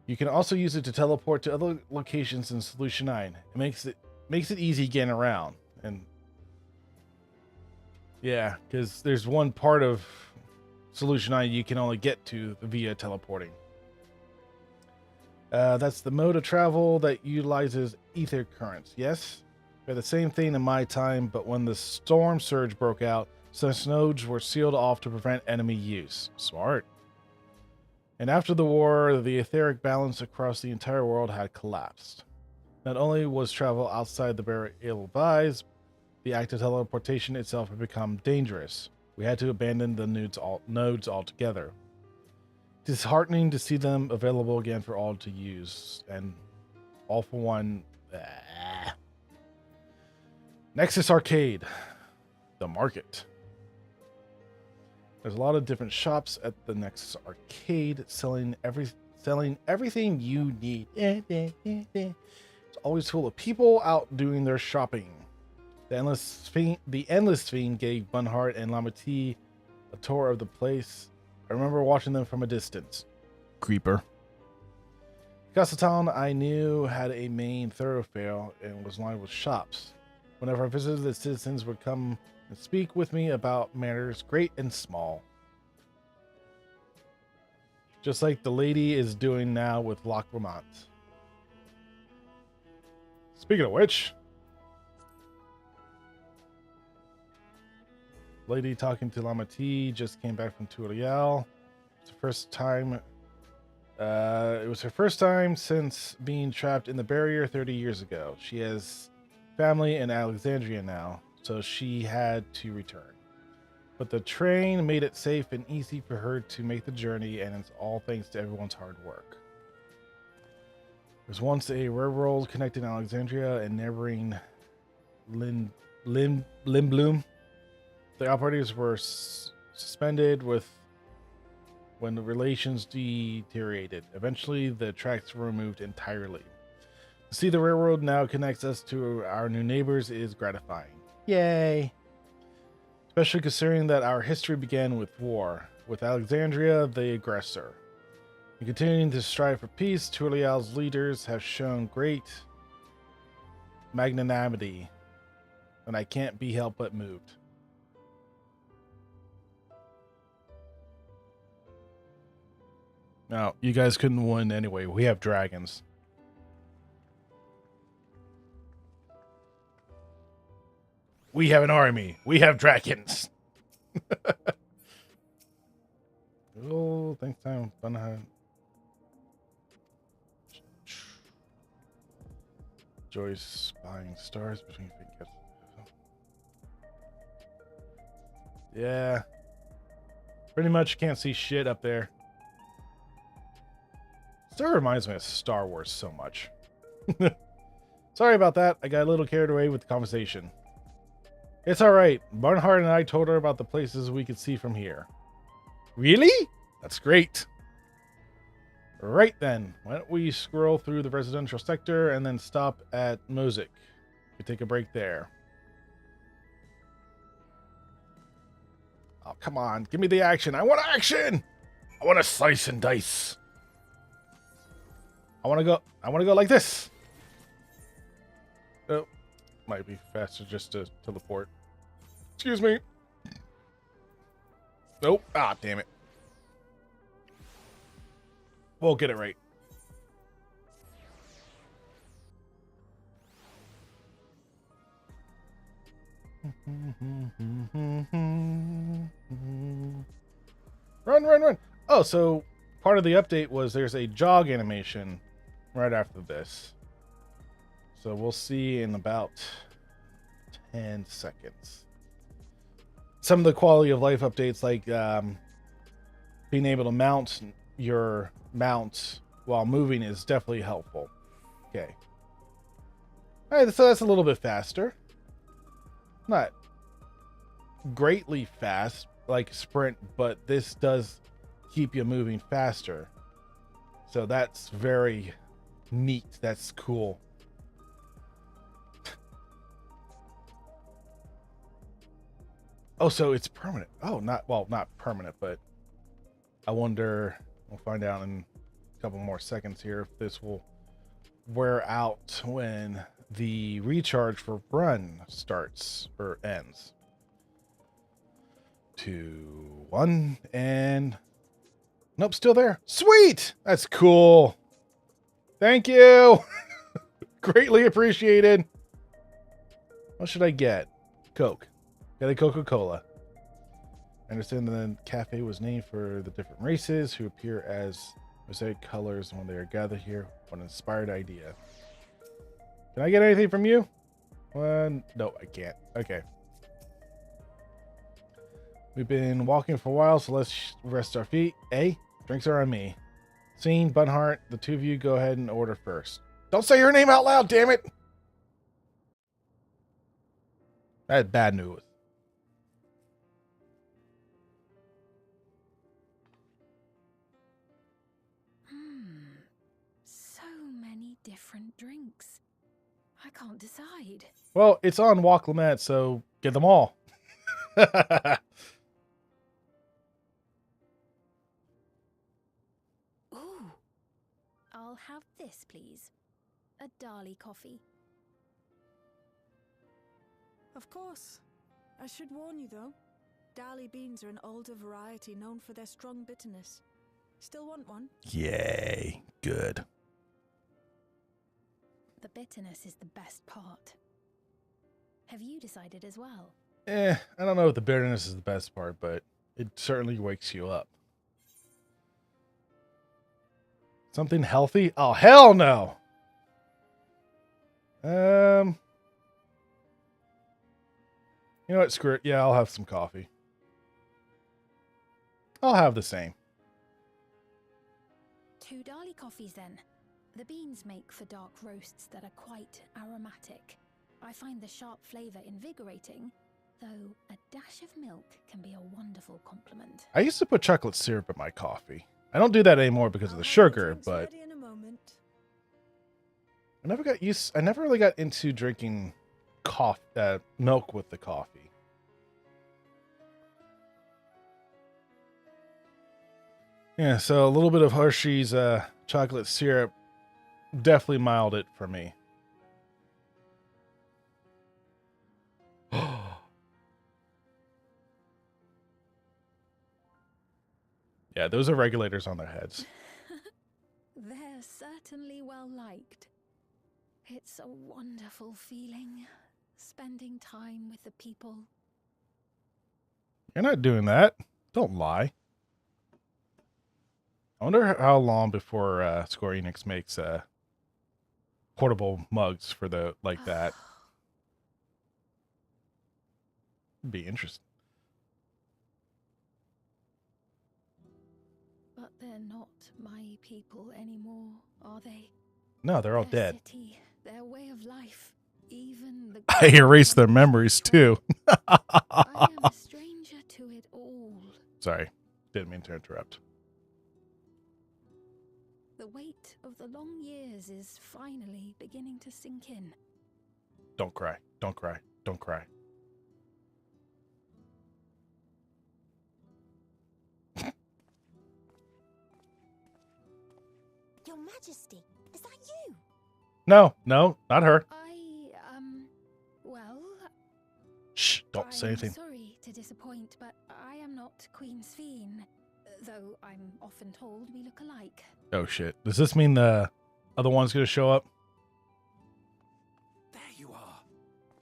You can also use it to teleport to other locations in Solution 9. It makes it easy getting around. And yeah, because there's one part of Solution 9 you can only get to via teleporting. That's the mode of travel that utilizes ether currents. Yes? We had the same thing in my time, but when the storm surge broke out, such nodes were sealed off to prevent enemy use. Smart. And after the war, the etheric balance across the entire world had collapsed. Not only was travel outside the barrier ill-advised, the act of teleportation itself had become dangerous. We had to abandon the nodes altogether. Disheartening to see them available again for all to use, and all for one. Nexus Arcade, the market. There's a lot of different shops at the Nexus Arcade selling everything you need. It's always full of people out doing their shopping. The endless fiend gave Bunhart and Lamati a tour of the place. I remember watching them from a distance. Creeper. Castle town I knew had a main thoroughfare and was lined with shops. Whenever I visited, the citizens would come and speak with me about matters great and small. Just like the lady is doing now with Loch Lomond. Speaking of which, lady talking to Lamati just came back from Turiel. It's the first time. It was her first time since being trapped in the barrier 30 years ago. She has family in Alexandria now, so she had to return. But the train made it safe and easy for her to make the journey, and it's all thanks to everyone's hard work. There was once a railroad connecting Alexandria and neighboring Limbloom. The operators were suspended when the relations deteriorated. Eventually, the tracks were removed entirely. To see the railroad now connects us to our new neighbors is gratifying. Yay! Especially considering that our history began with war, with Alexandria the aggressor. In continuing to strive for peace, Turiel's leaders have shown great magnanimity, and I can't be helped but moved. No, you guys couldn't win anyway. We have dragons. We have an army. We have dragons. Oh, thanks, time. Joyce spying stars between fingers. Yeah. Pretty much can't see shit up there. Still reminds me of Star Wars so much. Sorry about that. I got a little carried away with the conversation. It's alright. Barnhart and I told her about the places we could see from here. Really? That's great. Right then. Why don't we scroll through the residential sector and then stop at Mosaic. We take a break there. Oh, come on. Give me the action. I want action! I want to slice and dice. I want to go like this. Oh, might be faster just to teleport. Excuse me. Nope. Ah, damn it. We'll get it right. Run, run, run. Oh, so part of the update was there's a jog animation right after this. So we'll see in about 10 seconds. Some of the quality of life updates, like being able to mount your mount while moving, is definitely helpful. Okay. All right, so that's a little bit faster. Not greatly fast like sprint, but this does keep you moving faster. So that's very neat. That's cool. Oh, so it's permanent. Oh, not permanent, but I wonder, we'll find out in a couple more seconds here if this will wear out when the recharge for run starts or ends. 2, 1, and nope, still there. Sweet! That's cool. Thank you. Greatly appreciated. What should I get? Coke. Got a Coca-Cola. I understand the cafe was named for the different races who appear as mosaic colors when they are gathered here. What an inspired idea. Can I get anything from you? No, I can't. Okay. We've been walking for a while, so let's rest our feet. Hey, drinks are on me. Scene, Bunhart, the two of you go ahead and order first. Don't say her name out loud, damn it! That's bad news. So many different drinks. I can't decide. Well, it's on Walk Lament, so get them all. Ooh. I'll have this, please. A Dali coffee. Of course. I should warn you though. Dali beans are an older variety known for their strong bitterness. Still want one? Yay. Good. The bitterness is the best part. Have you decided as well? I don't know if the bitterness is the best part, but it certainly wakes you up. Something healthy? Oh, hell no. You know what? Screw it. Yeah, I'll have some coffee. I'll have the same. 2 Dali coffees then. The beans make for dark roasts that are quite aromatic. I find the sharp flavor invigorating, though a dash of milk can be a wonderful complement. I used to put chocolate syrup in my coffee. I don't do that anymore because of the sugar, but Ready in a moment. I never really got into drinking milk with the coffee. Yeah, so a little bit of Hershey's chocolate syrup definitely mild it for me. Yeah, those are regulators on their heads. They're certainly well liked. It's a wonderful feeling, spending time with the people. You're not doing that. Don't lie. I wonder how long before Square Enix makes portable mugs for the like that. Be interesting. But they're not my people anymore, are they? No, they're all Their dead. city, their way of life, even the I erased their memories too. I am a stranger to it all. Sorry, didn't mean to interrupt. The weight of the long years is finally beginning to sink in. Don't cry. Don't cry. Don't cry. Your Majesty, is that you? No, not her. Well, Shh, don't say anything. I'm sorry to disappoint, but I am not Queen Sphene, though I'm often told we look alike. Oh shit. Does this mean the other one's gonna show up? There you are.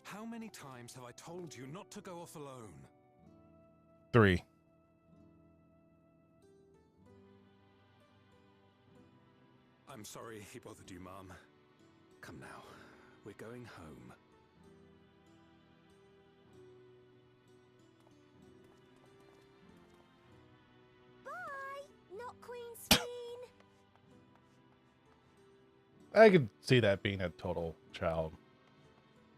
How many times have I told you not to go off alone? 3. I'm sorry he bothered you, Mom. Come now, we're going home. Bye, not Queen Sphene. I could see that being a total child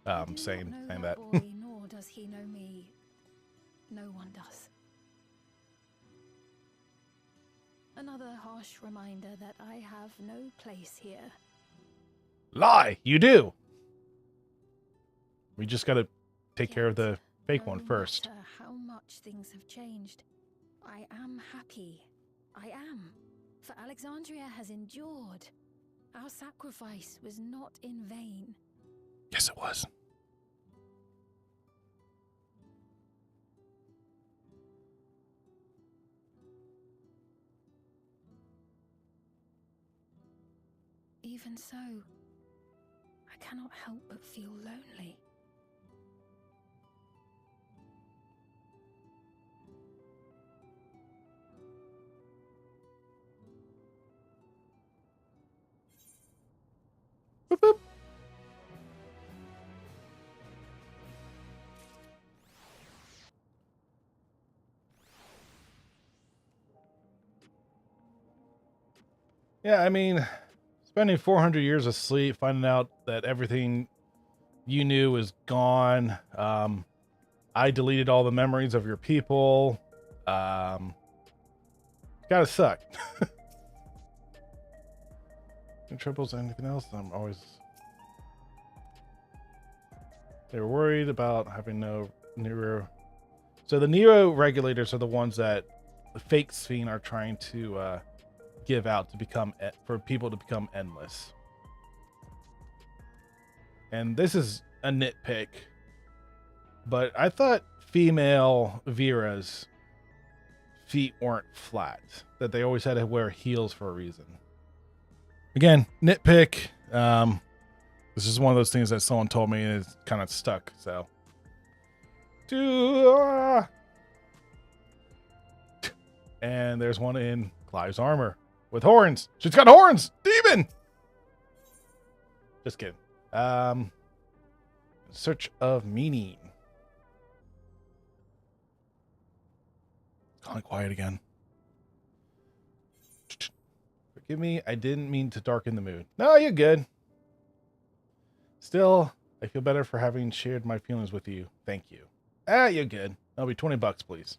I do saying not know that. boy, nor does he know me. No one does. Another harsh reminder that I have no place here. Lie, you do. We just gotta take care of the fake one No first. matter how much things have changed, I am happy. I am. For Alexandria has endured. Our sacrifice was not in vain. Yes, it was. Even so, I cannot help but feel lonely. Boop, boop. Yeah, I mean, spending 400 years asleep, finding out that everything you knew is gone. I deleted all the memories of your people. Gotta suck. Any troubles, anything else? I'm always... They were worried about having no Nero. So the Nero regulators are the ones that the fake Sphene are trying to give out to become for people to become endless. And this is a nitpick, but I thought female Vera's feet weren't flat, that they always had to wear heels for a reason. Again, nitpick. This is one of those things that someone told me and it's kind of stuck. So, and there's one in Clive's armor with horns. She's got horns. Demon. Just kidding. Search of meaning. It's kind of quiet again. Forgive me, I didn't mean to darken the mood. No, you're good. Still, I feel better for having shared my feelings with you. Thank you. You're good. That'll be $20, please.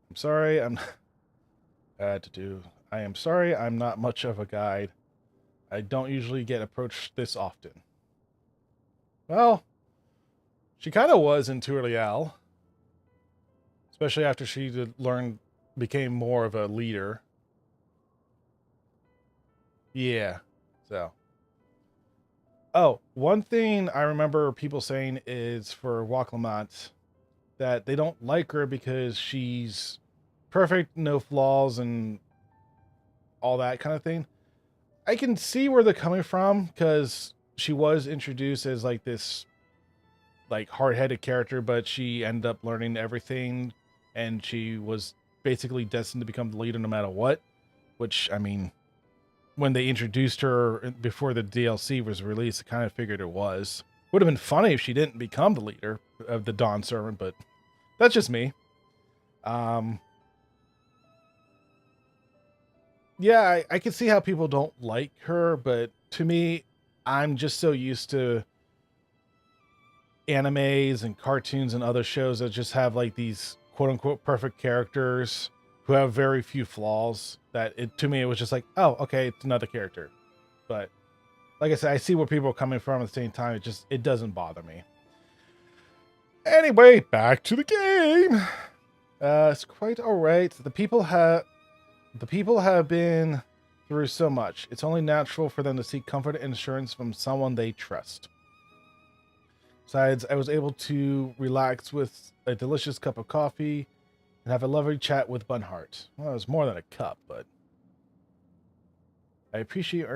I'm sorry, I am sorry I'm not much of a guide. I don't usually get approached this often. Well, she kind of was in Turiel. Especially after she became more of a leader. Yeah, so. Oh, one thing I remember people saying is for Waklamant that they don't like her because she's perfect, no flaws, and all that kind of thing. I can see where they're coming from because she was introduced as like this like hard-headed character, but she ended up learning everything and she was basically destined to become the leader no matter what, which, I mean, when they introduced her before the DLC was released, I kind of figured it was. Would have been funny if she didn't become the leader of the Dawn Servant, but that's just me. Yeah, I can see how people don't like her, but to me, I'm just so used to animes and cartoons and other shows that just have like these quote-unquote perfect characters who have very few flaws that to me it was just like, oh, okay, it's another character. But like I said, I see where people are coming from at the same time. It doesn't bother me. Anyway, back to the game. It's quite all right. The people have been through so much. It's only natural for them to seek comfort and assurance from someone they trust. Besides, I was able to relax with a delicious cup of coffee and have a lovely chat with Bunhart. Well, it was more than a cup, but I appreciate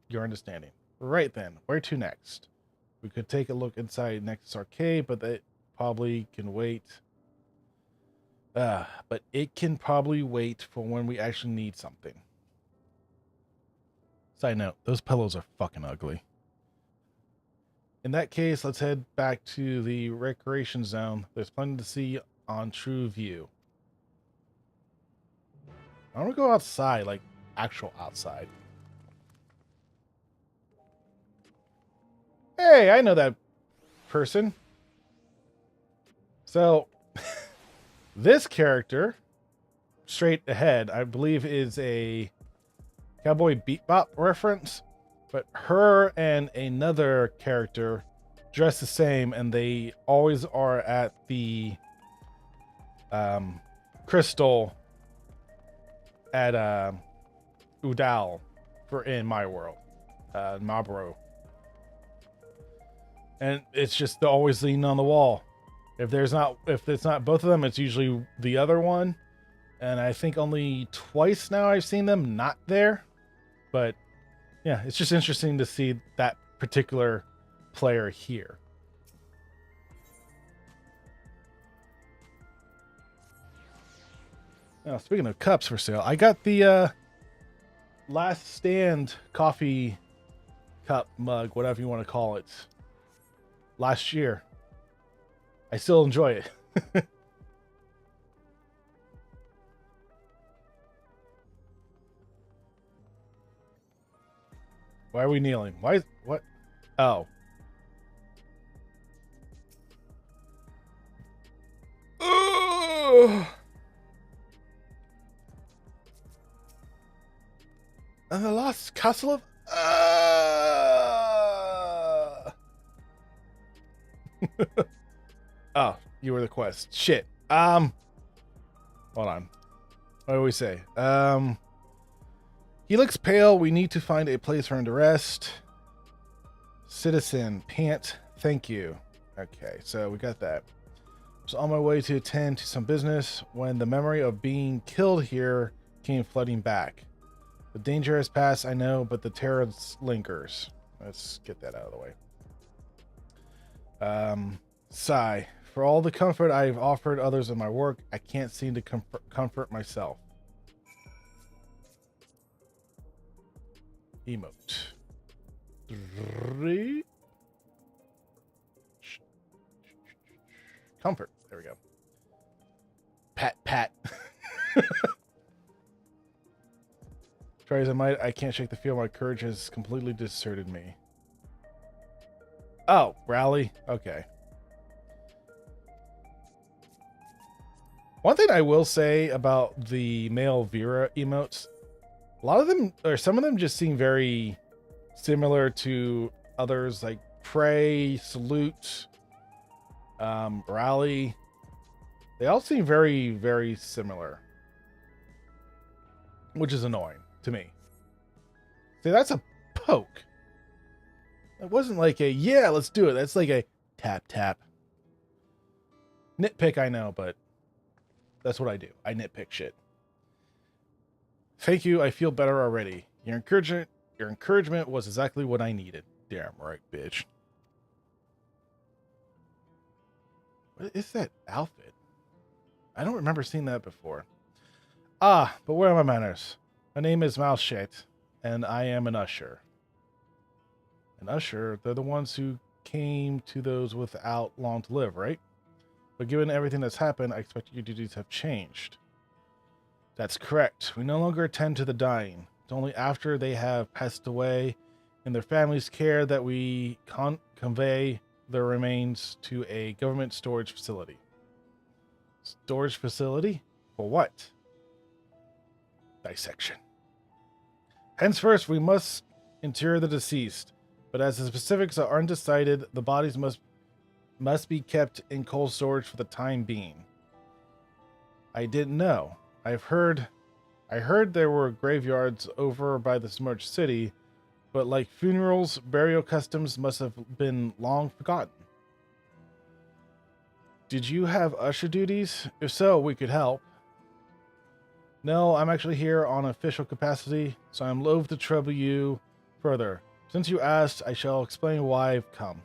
your understanding. Right then, where to next? We could take a look inside Nexus Arcade, but that probably can wait. But it can probably wait for when we actually need something. Side note, those pillows are fucking ugly. In that case, let's head back to the recreation zone. There's plenty to see on True View. I want to go outside, like actual outside. Hey, I know that person. So, this character, straight ahead, I believe is a Cowboy Bebop reference. But her and another character dress the same, and they always are at the crystal at Udal in my world, Marlboro. And it's just they're always leaning on the wall. If it's not both of them, it's usually the other one. And I think only twice now I've seen them not there. But yeah, it's just interesting to see that particular player here. Now, speaking of cups for sale, I got the Last Stand coffee cup mug, whatever you want to call it, last year. I still enjoy it. Why are we kneeling? What? Oh. Ugh. And the lost castle of... Oh, you were the quest. Shit. Hold on. What do we say? He looks pale. We need to find a place for him to rest. Citizen, pant, thank you. Okay, so we got that. I was on my way to attend to some business when the memory of being killed here came flooding back. The danger has passed, I know, but the terror lingers. Let's get that out of the way. Sigh. For all the comfort I've offered others in my work, I can't seem to comfort myself. Emote. Comfort. There we go. Pat, pat. Try as I might, I can't shake the feel my courage has completely deserted me. Oh, rally? Okay. One thing I will say about the male Vera emotes, a lot of them, or some of them just seem very similar to others, like pray, salute, rally. They all seem very, very similar, which is annoying to me. See, that's a poke. It wasn't like a, yeah, let's do it. That's like a tap, tap. Nitpick, I know, but that's what I do. I nitpick shit. Thank you. I feel better already. Your encouragement was exactly what I needed. Damn right, bitch. What is that outfit? I don't remember seeing that before. Ah, but where are my manners? My name is Malshet, and I am an usher. An usher? They're the ones who came to those without long to live, right? But given everything that's happened, I expect your duties have changed. That's correct. We no longer attend to the dying. It's only after they have passed away in their family's care that we convey their remains to a government storage facility. Storage facility? For what? Dissection. Henceforth, we must inter the deceased, but as the specifics are undecided, the bodies must be kept in cold storage for the time being. I didn't know. I heard there were graveyards over by the submerged city, but like funerals, burial customs must have been long forgotten. Did you have usher duties? If so, we could help. No, I'm actually here on official capacity, so I'm loath to trouble you further. Since you asked, I shall explain why I've come.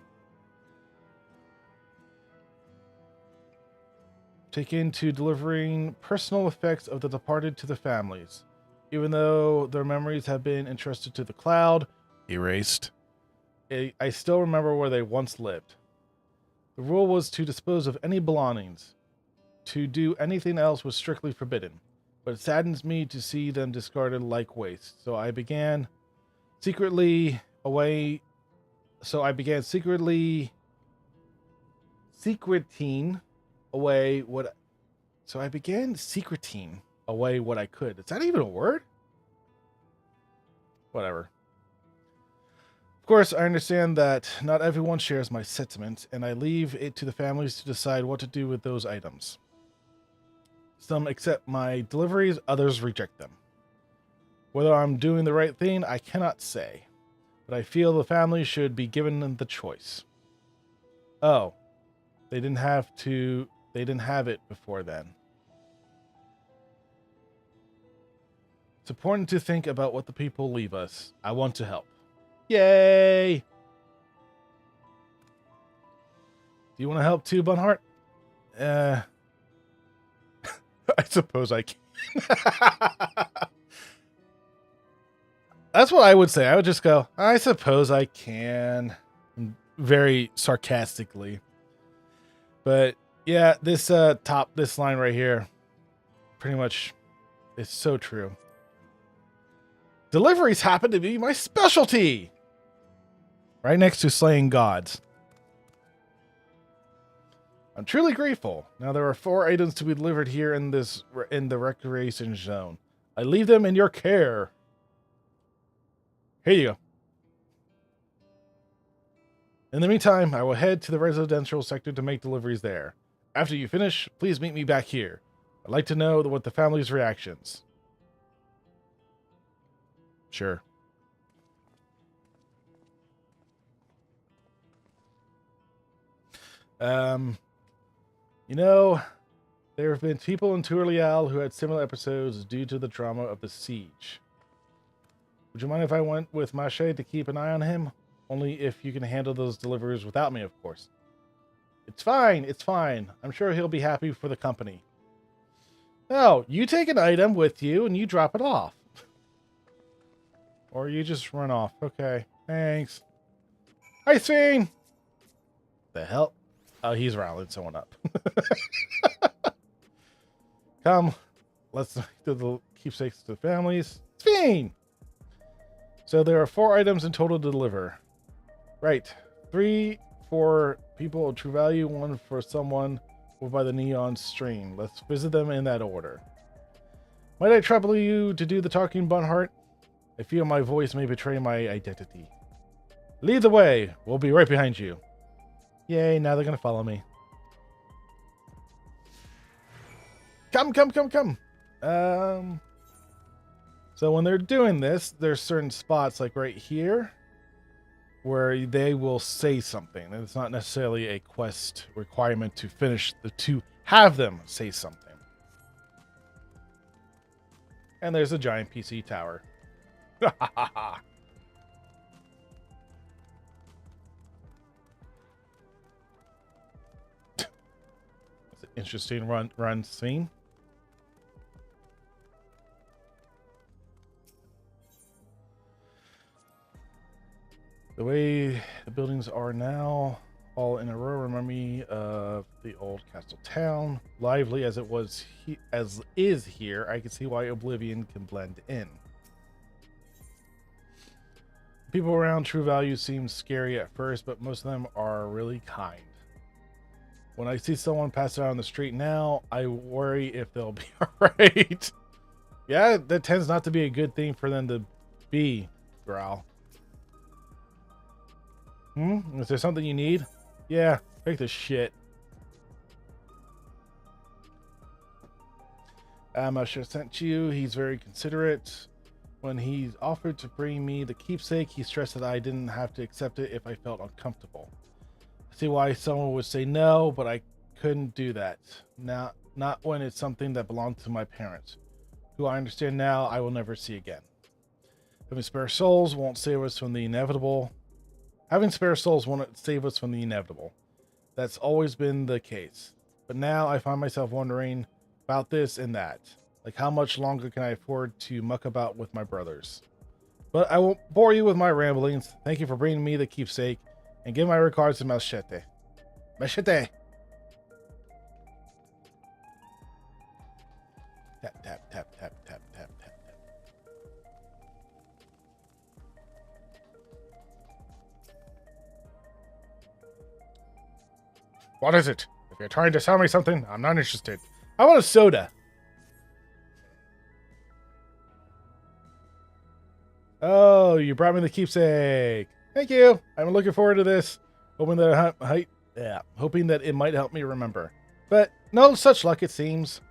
Take into delivering personal effects of the departed to the families. Even though their memories have been entrusted to the cloud, erased, I still remember where they once lived. The rule was to dispose of any belongings. To do anything else was strictly forbidden, but it saddens me to see them discarded like waste. So I began secreting away what I could. Is that even a word? Whatever. Of course, I understand that not everyone shares my sentiments, and I leave it to the families to decide what to do with those items. Some accept my deliveries, others reject them. Whether I'm doing the right thing, I cannot say, but I feel the family should be given the choice. Oh, they didn't have it before then. It's important to think about what the people leave us. I want to help. Yay! Do you want to help too, Bunhart? I suppose I can. That's what I would say. I would just go, I suppose I can. Very sarcastically. But yeah, this line right here pretty much is so true. Deliveries happen to be my specialty. Right next to slaying gods. I'm truly grateful. Now there are 4 items to be delivered here in the recreation zone. I leave them in your care. Here you go. In the meantime, I will head to the residential sector to make deliveries there. After you finish, please meet me back here. I'd like to know what the family's reactions. Sure. You know, there have been people in Tourlial who had similar episodes due to the trauma of the siege. Would you mind if I went with Mache to keep an eye on him? Only if you can handle those deliveries without me, of course. It's fine, it's fine. I'm sure he'll be happy for the company. No, you take an item with you and you drop it off. Or you just run off. Okay, thanks. Hi, Sven! The hell? Oh, he's riling someone up. Come, let's do the keepsakes to the families. Sven! So there are 4 items in total to deliver. Right. 3 for people of true value, 1 for someone by the neon stream. Let's visit them in that order. Might I trouble you to do the talking, Bunhart? I feel my voice may betray my identity. Lead the way. We'll be right behind you. Yay, now they're going to follow me. Come. So when they're doing this, there's certain spots like right here where they will say something. And it's not necessarily a quest requirement to finish to have them say something. And there's a giant PC tower. It's an interesting run scene. The way the buildings are now, all in a row, remind me of the old castle town. Lively as it was, as is here, I can see why Oblivion can blend in. People around True Value seem scary at first, but most of them are really kind. When I see someone pass out on the street now, I worry if they'll be alright. Yeah, that tends not to be a good thing for them to be, Growl. Is there something you need? Yeah, take the shit. Masha sent you. He's very considerate. When he offered to bring me the keepsake, he stressed that I didn't have to accept it if I felt uncomfortable. I see why someone would say no, but I couldn't do that. Not when it's something that belonged to my parents, who I understand now I will never see again. Having spare souls won't save us from the inevitable. Having spare souls won't save us from the inevitable. That's always been the case. But now I find myself wondering about this and that. Like, how much longer can I afford to muck about with my brothers? But I won't bore you with my ramblings. Thank you for bringing me the keepsake. And give my regards to Machete. Machete! Tap, tap, tap, tap, tap, tap, tap, tap. What is it? If you're trying to sell me something, I'm not interested. I want a soda. Oh, you brought me the keepsake. Thank you. I'm looking forward to this. Hoping that it might help me remember. But no such luck, it seems.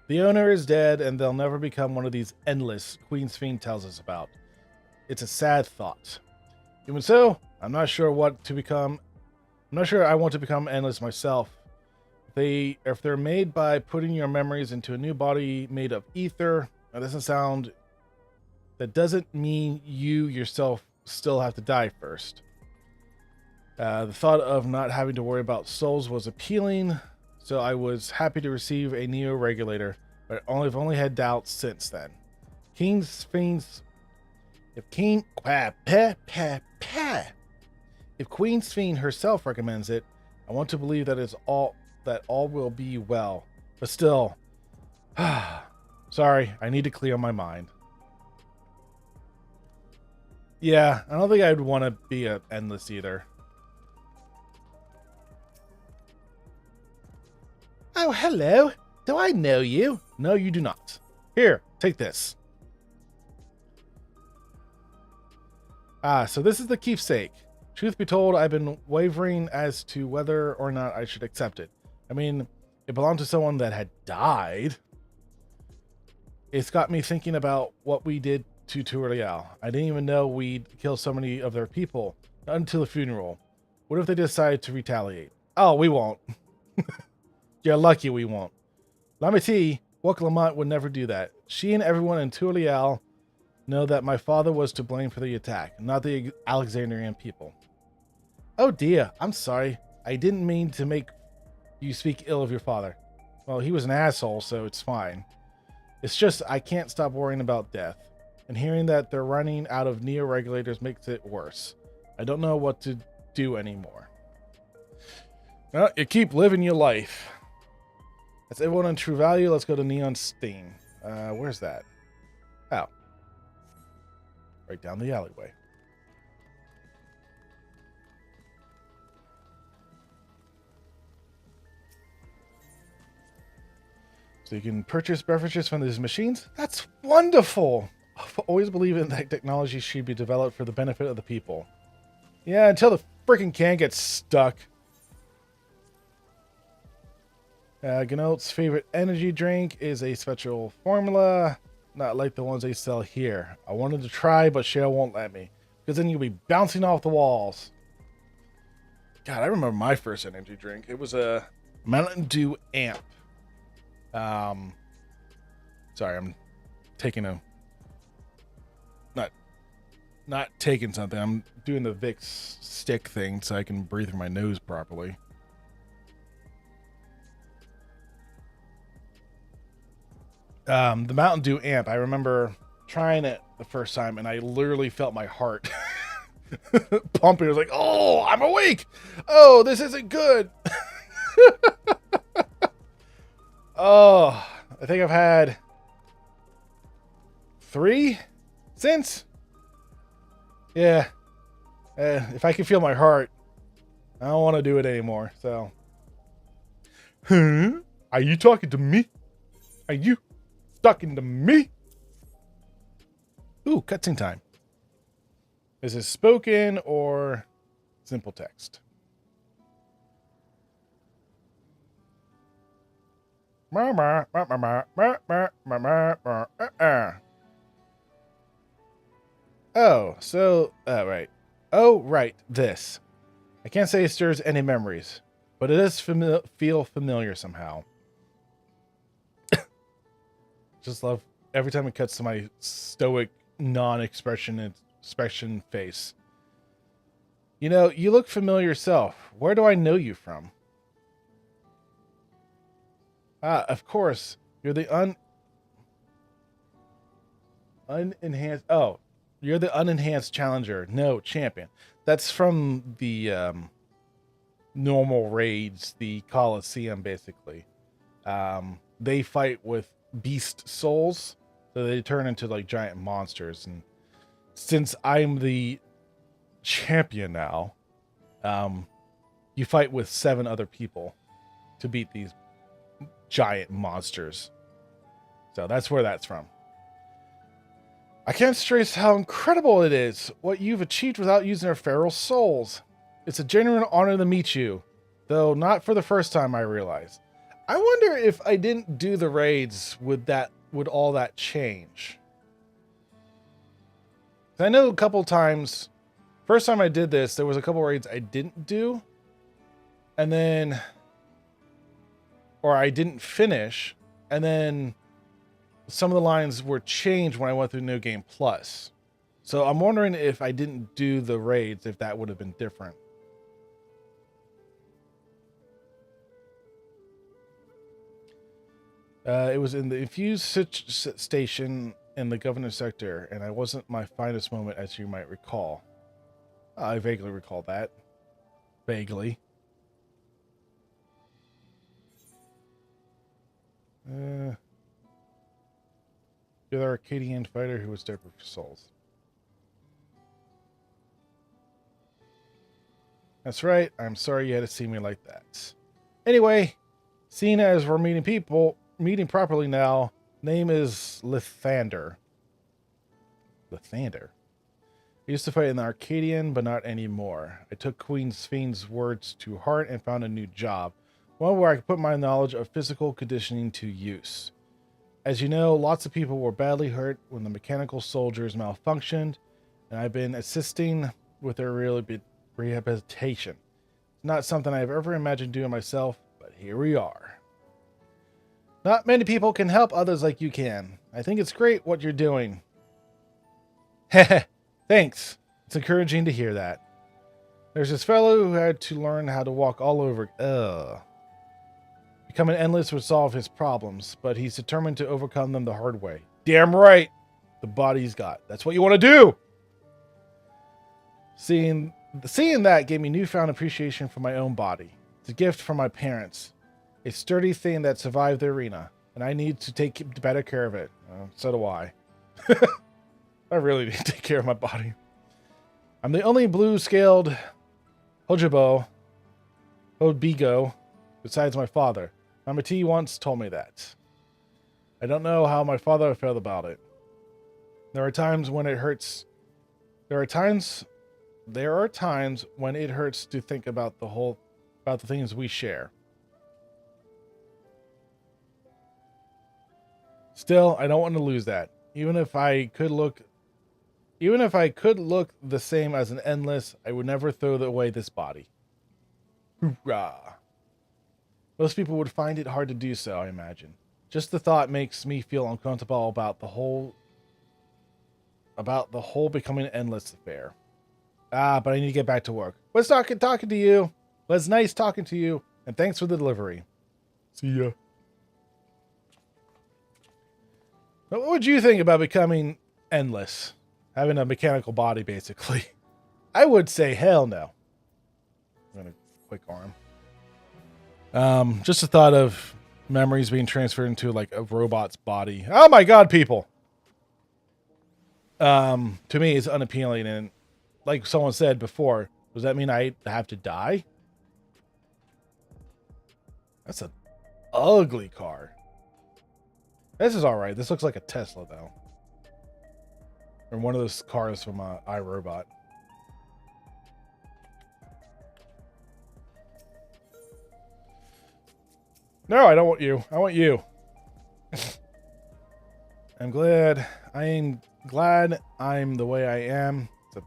The owner is dead, and they'll never become one of these endless Queen's Fiend tells us about. It's a sad thought. Even so, I'm not sure I want to become endless myself. If they're made by putting your memories into a new body made of ether, that doesn't mean you yourself still have to die first. The thought of not having to worry about souls was appealing, so I was happy to receive a neo-regulator, but I've only had doubts since then. If Queen's Fiend herself recommends it, I want to believe that all will be well. But still, sorry, I need to clear my mind. Yeah, I don't think I'd want to be endless either. Oh, hello. Do I know you? No, you do not. Here, take this. So this is the keepsake. Truth be told, I've been wavering as to whether or not I should accept it. I mean, it belonged to someone that had died. It's got me thinking about what we did to Turiel. I didn't even know we'd kill so many of their people until the funeral. What if they decide to retaliate? Oh, we won't. You're lucky we won't. Lamity, Wok Lamont would never do that. She and everyone in Turiel know that my father was to blame for the attack, not the Alexandrian people. Oh dear, I'm sorry. I didn't mean to make you speak ill of your father. Well, he was an asshole, so it's fine. It's just I can't stop worrying about death. And hearing that they're running out of neo-regulators makes it worse. I don't know what to do anymore. Well, you keep living your life. That's everyone on True Value. Let's go to Neon Steen. Where's that? Oh. Right down the alleyway. So you can purchase beverages from these machines? That's wonderful! I've always believed that technology should be developed for the benefit of the people. Yeah, until the freaking can gets stuck. Ganote's favorite energy drink is a special formula, not like the ones they sell here. I wanted to try, but Cheryl won't let me, because then you'll be bouncing off the walls. God, I remember my first energy drink. It was a Mountain Dew Amp. Sorry, I'm taking a... Not taking something. I'm doing the Vicks stick thing so I can breathe through my nose properly. The Mountain Dew Amp, I remember trying it the first time and I literally felt my heart pumping. I was like, oh, I'm awake. Oh, this isn't good. Oh, I think I've had 3 since. Yeah. If I can feel my heart, I don't want to do it anymore. So. Huh? Are you talking to me? Are you talking to me? Ooh, cutscene time. Is this spoken or simple text? Oh, so, right. Oh, right, this. I can't say it stirs any memories, but it does feel familiar somehow. Just love every time it cuts to my stoic, non-expression face. You know, you look familiar yourself. Where do I know you from? Ah, of course. You're the unenhanced... Oh, you're the unenhanced challenger. No, champion. That's from the normal raids, the Coliseum, basically. They fight with beast souls, so they turn into like giant monsters. And since I'm the champion now, you fight with 7 other people to beat these giant monsters. So that's where that's from. I can't stress how incredible it is what you've achieved without using our feral souls. It's a genuine honor to meet you, though not for the first time, I realize. I wonder if I didn't do the raids, would all that change? I know a couple times, first time I did this, there was a couple raids I didn't do, and then, or I didn't finish, and then some of the lines were changed when I went through New Game Plus. So I'm wondering if I didn't do the raids, if that would have been different. It was in the infused station in the governor's sector, and I wasn't my finest moment, as you might recall. I vaguely recall that. Vaguely. You're the Arcadian fighter who was desperate for souls. That's right. I'm sorry you had to see me like that. Anyway, seeing as we're meeting properly now, name is Lithander. Lithander. I used to fight in the Arcadian, but not anymore. I took Queen Fiend's words to heart and found a new job, one where I could put my knowledge of physical conditioning to use. As you know, lots of people were badly hurt when the mechanical soldiers malfunctioned, and I've been assisting with their rehabilitation. It's not something I've ever imagined doing myself, but here we are. Not many people can help others like you can. I think it's great what you're doing. Heh, thanks. It's encouraging to hear that. There's this fellow who had to learn how to walk all over. Becoming endless would solve his problems, but he's determined to overcome them the hard way. Damn right! The body he's got. That's what you want to do! Seeing that gave me newfound appreciation for my own body. It's a gift from my parents. A sturdy thing that survived the arena, and I need to take better care of it. So do I. I really need to take care of my body. I'm the only blue-scaled Hobigo besides my father. Mama T once told me that. I don't know how my father felt about it. There are times when it hurts. There are times when it hurts to think about the things we share. Still, I don't want to lose that. Even if I could look the same as an endless, I would never throw away this body. Hoorah. Most people would find it hard to do so, I imagine. Just the thought makes me feel uncomfortable about the whole becoming an endless affair. But I need to get back to work. Was talking to you. Was nice talking to you, and thanks for the delivery. See ya. But what would you think about becoming endless? Having a mechanical body, basically. I would say hell no. I'm gonna quick arm. Just the thought of memories being transferred into like a robot's body. Oh my god, people! To me, it's unappealing, and like someone said before, does that mean I have to die? That's an ugly car. This is alright. This looks like a Tesla, though. Or one of those cars from iRobot. No, I don't want you. I want you. I'm glad I'm the way I am. It's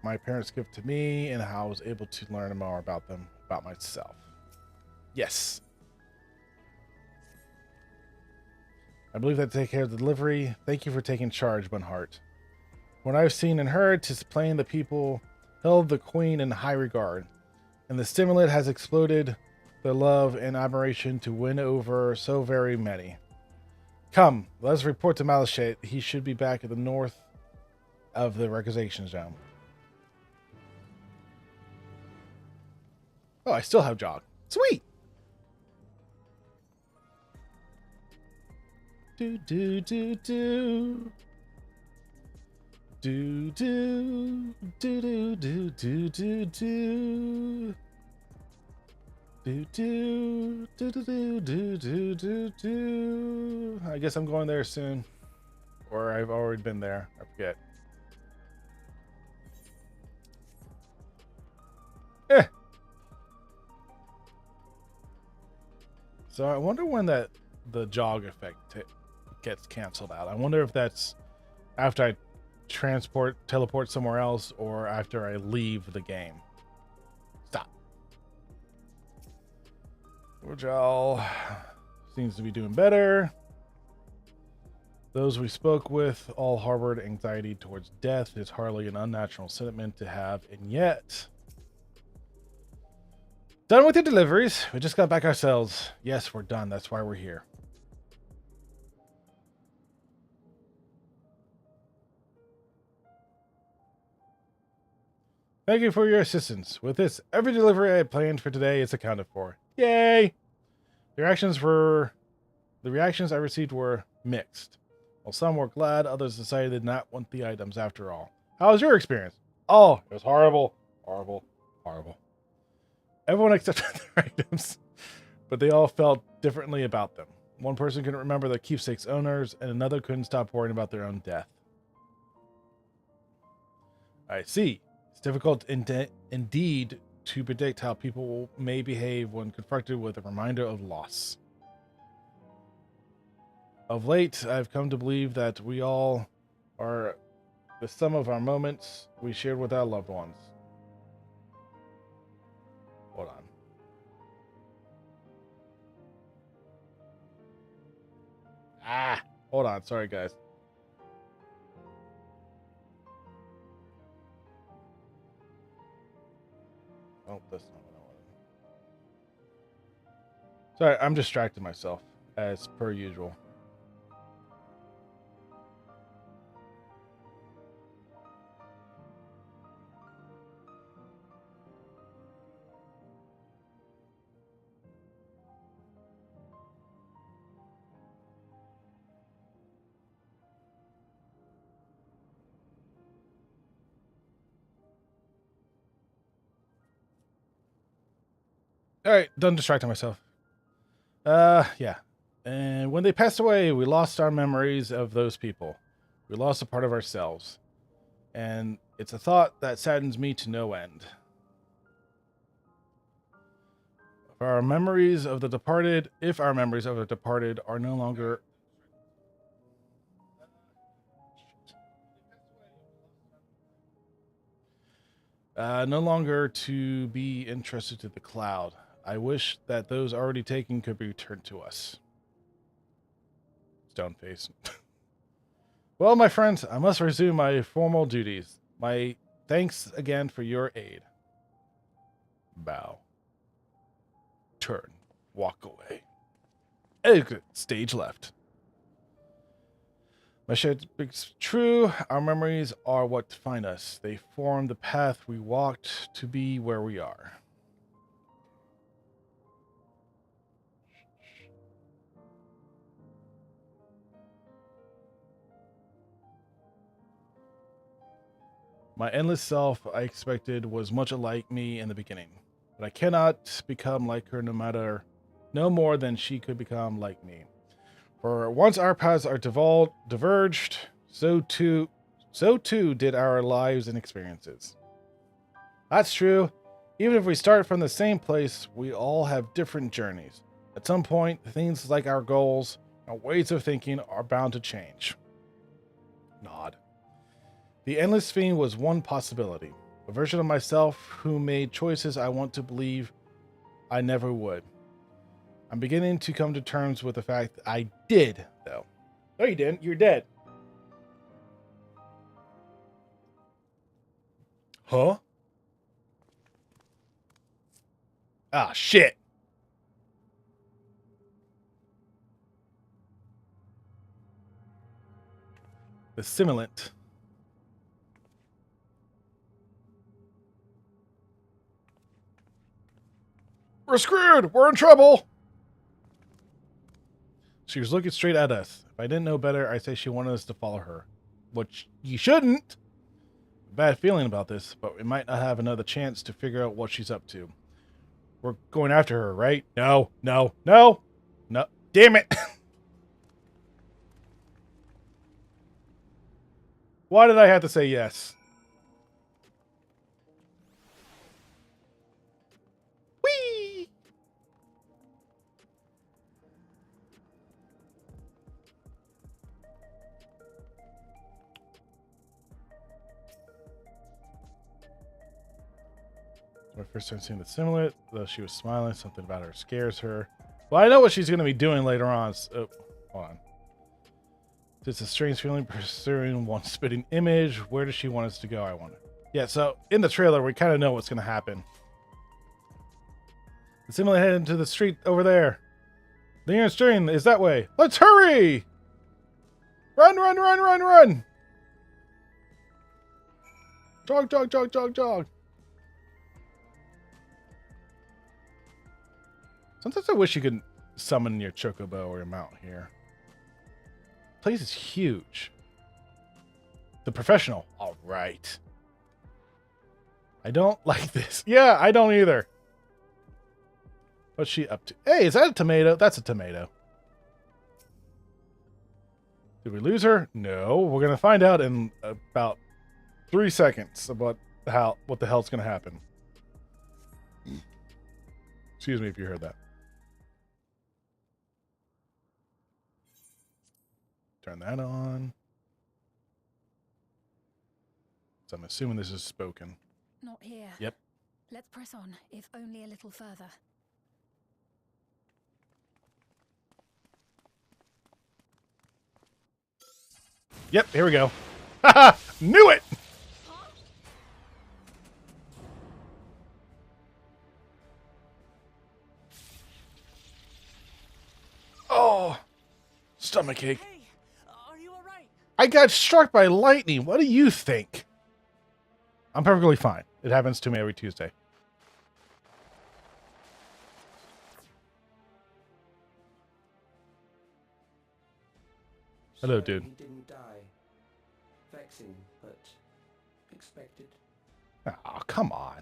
my parents' gift to me, and how I was able to learn more about them, about myself. Yes. I believe that take care of the delivery. Thank you for taking charge, Bunhart. What I've seen and heard, 'tis plain the people held the queen in high regard, and the stimulant has exploded their love and admiration to win over so very many. Come, let us report to Malachite. He should be back at the north of the requisition zone. Oh, I still have jog. Sweet! Do do do do. Do do do do do do do do. Do do do do do do do do. I guess I'm going there soon, or I've already been there. I forget. So I wonder when the jog effect gets canceled out. I wonder if that's after I teleport somewhere else, or after I leave the game. Stop. Rojal seems to be doing better. Those we spoke with all harbored anxiety towards death. It's hardly an unnatural sentiment to have, and yet... Done with the deliveries. We just got back ourselves. Yes, we're done. That's why we're here. Thank you for your assistance. With this, every delivery I had planned for today is accounted for. Yay! The reactions I received were mixed. While some were glad, others decided they did not want the items after all. How was your experience? Oh, it was horrible. Horrible. Horrible. Everyone accepted their items, but they all felt differently about them. One person couldn't remember their keepsake's owners, and another couldn't stop worrying about their own death. I see. It's difficult indeed to predict how people may behave when confronted with a reminder of loss. Of late, I've come to believe that we all are the sum of our moments we shared with our loved ones. Hold on. Hold on. Sorry, guys. Oh, that's not what I wanted. Sorry, I'm distracting myself, as per usual. All right, done distracting myself. Yeah. And when they passed away, we lost our memories of those people. We lost a part of ourselves. And it's a thought that saddens me to no end. If our memories of the departed are no longer to be entrusted to the cloud, I wish that those already taken could be returned to us. Stoneface. Well, my friends, I must resume my formal duties. My thanks again for your aid. Bow. Turn. Walk away. Exit. Stage left. My shared speaks true. Our memories are what define us. They form the path we walked to be where we are. My endless self, I expected, was much alike me in the beginning. But I cannot become like her no more than she could become like me. For once our paths are diverged, so too did our lives and experiences. That's true. Even if we start from the same place, we all have different journeys. At some point, things like our goals, our ways of thinking are bound to change. Nod. The Endless Fiend was one possibility. A version of myself who made choices I want to believe I never would. I'm beginning to come to terms with the fact that I did, though. No, you didn't. You're dead. Huh? Ah, shit. The simulant. We're screwed! We're in trouble! She was looking straight at us. If I didn't know better, I'd say she wanted us to follow her. Which you shouldn't! Bad feeling about this, but we might not have another chance to figure out what she's up to. We're going after her, right? No, no, no! No. Damn it! Why did I have to say yes? Whee! My first time seeing the simulant, though she was smiling, something about her scares her. Well, I know what she's going to be doing later on. So, hold on. It's a strange feeling pursuing one spitting image. Where does she want us to go? I wonder. Yeah, so in the trailer, we kind of know what's going to happen. The simulant headed into the street over there. The nearest train is that way. Let's hurry! Run, run, run, run, run! Jog, jog, jog, jog, jog. Sometimes I wish you could summon your chocobo or your mount here. The place is huge. The professional. All right. I don't like this. Yeah, I don't either. What's she up to? Hey, is that a tomato? That's a tomato. Did we lose her? No. We're going to find out in about 3 seconds about what the hell's gonna happen. Excuse me if you heard that. Turn that on. So I'm assuming this is spoken. Not here. Yep. Let's press on, if only a little further. Yep, here we go. Haha! Knew it! Oh! Stomachache. Hey, are you alright? I got struck by lightning. What do you think? I'm perfectly fine. It happens to me every Tuesday. Hello, dude. He didn't die. Vexing, but expected. Oh, come on.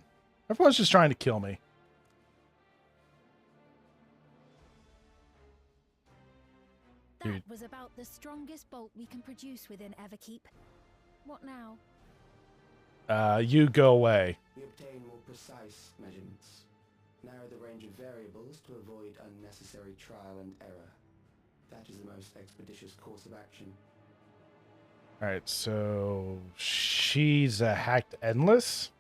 Everyone's just trying to kill me. That Dude. was about the strongest bolt we can produce within Everkeep. What now? You go away. We obtain more precise measurements. Narrow the range of variables to avoid unnecessary trial and error. That is the most expeditious course of action. Alright, so she's a hacked endless?